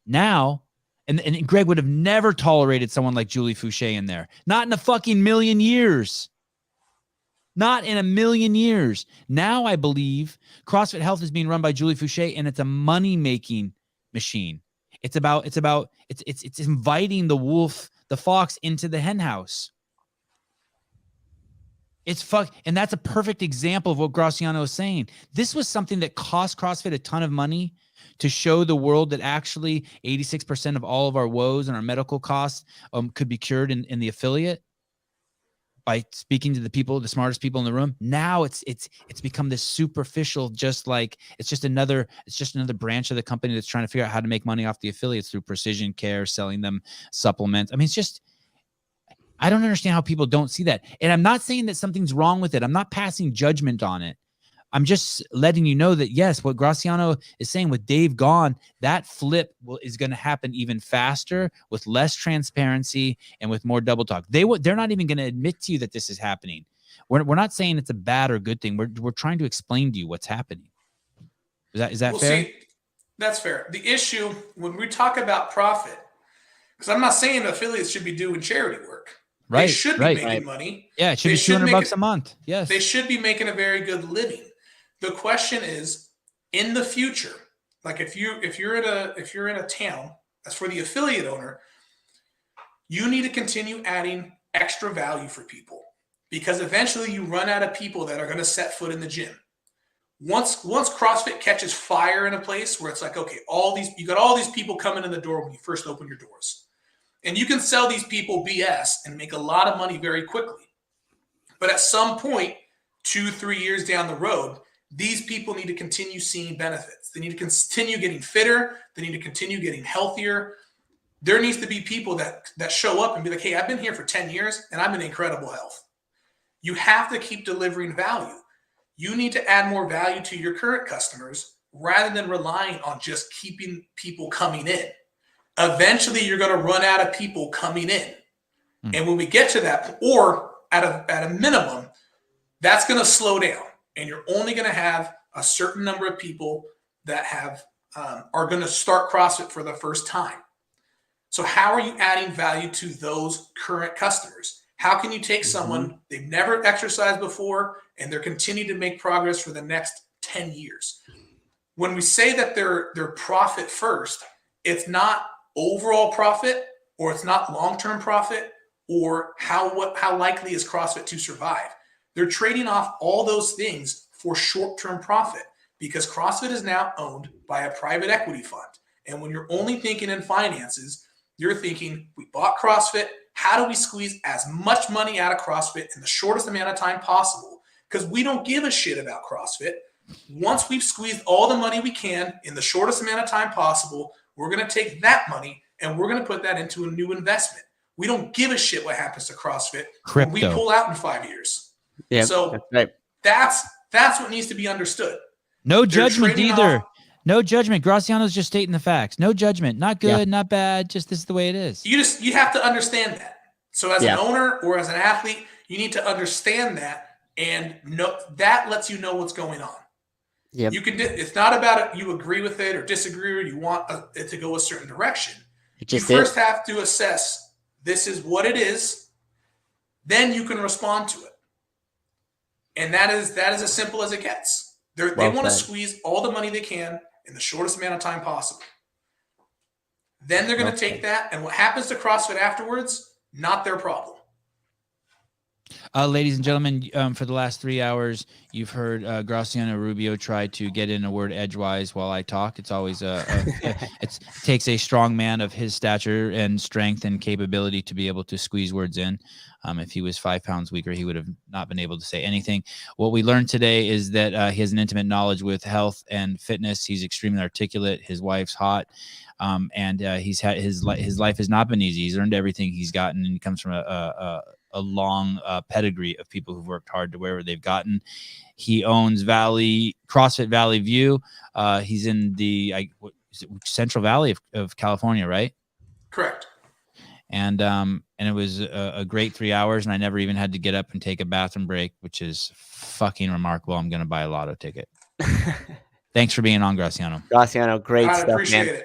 Now. And Greg would have never tolerated someone like Julie Fouché in there. Not in a fucking million years. Not in a million years. Now I believe CrossFit Health is being run by Julie Fouché, and it's a money-making machine. It's inviting the fox into the hen house. And that's a perfect example of what Graciano is saying. This was something that cost CrossFit a ton of money to show the world that actually 86% of all of our woes and our medical costs could be cured in the affiliate by speaking to the smartest people in the room. Now it's become this superficial, just another branch of the company that's trying to figure out how to make money off the affiliates through precision care, selling them supplements. I mean, I don't understand how people don't see that. And I'm not saying that something's wrong with it. I'm not passing judgment on it. I'm just letting you know that, yes, what Graciano is saying with Dave gone, that flip is going to happen even faster with less transparency and with more double talk. They're not even going to admit to you that this is happening. We're not saying it's a bad or good thing. We're trying to explain to you what's happening. Is that fair? See, that's fair. The issue when we talk about profit, because I'm not saying affiliates should be doing charity work. Right. They should be making money. Yeah, it should be $200 a month. Yes. They should be making a very good living. The question is, in the future, like if you're in a town, as for the affiliate owner, you need to continue adding extra value for people, because eventually you run out of people that are going to set foot in the gym. Once CrossFit catches fire in a place where it's like, okay, you got all these people coming in the door when you first open your doors, and you can sell these people BS and make a lot of money very quickly. But at some point, 2-3 years down the road, these people need to continue seeing benefits. They need to continue getting fitter. They need to continue getting healthier. There needs to be people that show up and be like, hey, I've been here for 10 years and I'm in incredible health. You have to keep delivering value. You need to add more value to your current customers rather than relying on just keeping people coming in. Eventually, you're going to run out of people coming in. And when we get to that, or at a minimum, that's going to slow down. And you're only going to have a certain number of people that are going to start CrossFit for the first time. So how are you adding value to those current customers? How can you take someone, they've never exercised before, and they're continuing to make progress for the next 10 years? When we say that they're profit first, it's not overall profit, or it's not long-term profit, or how likely is CrossFit to survive. They're trading off all those things for short-term profit, because CrossFit is now owned by a private equity fund. And when you're only thinking in finances, you're thinking, we bought CrossFit. How do we squeeze as much money out of CrossFit in the shortest amount of time possible? Because we don't give a shit about CrossFit. Once we've squeezed all the money we can in the shortest amount of time possible, we're going to take that money and we're going to put that into a new investment. We don't give a shit what happens to CrossFit when we pull out in 5 years. Yeah, so that's what needs to be understood. No judgment either. No judgment. Graciano's just stating the facts. No judgment. Not good, not bad. Just this is the way it is. You have to understand that. So as an owner or as an athlete, you need to understand that, and that lets you know what's going on. Yep. It's not about you agree with it or disagree or you want it to go a certain direction. You first have to assess this is what it is. Then you can respond to it. And that is as simple as it gets. They want to squeeze all the money they can in the shortest amount of time possible. Then they're going to take that, and what happens to CrossFit afterwards, not their problem. Ladies and gentlemen, for the last 3 hours, you've heard Graciano Rubio try to get in a word edgewise while I talk. It's always it takes a strong man of his stature and strength and capability to be able to squeeze words in. If he was 5 pounds weaker, he would have not been able to say anything. What we learned today is that he has an intimate knowledge with health and fitness. He's extremely articulate. His wife's hot. And he's had his life has not been easy. He's earned everything he's gotten, and he comes from a long pedigree of people who've worked hard to wherever they've gotten. He owns CrossFit Valley View. He's in the Central Valley of California, right? Correct. And it was a great 3 hours, and I never even had to get up and take a bathroom break, which is fucking remarkable. I'm going to buy a lotto ticket. Thanks for being on, Graciano. Graciano, great stuff, man. It.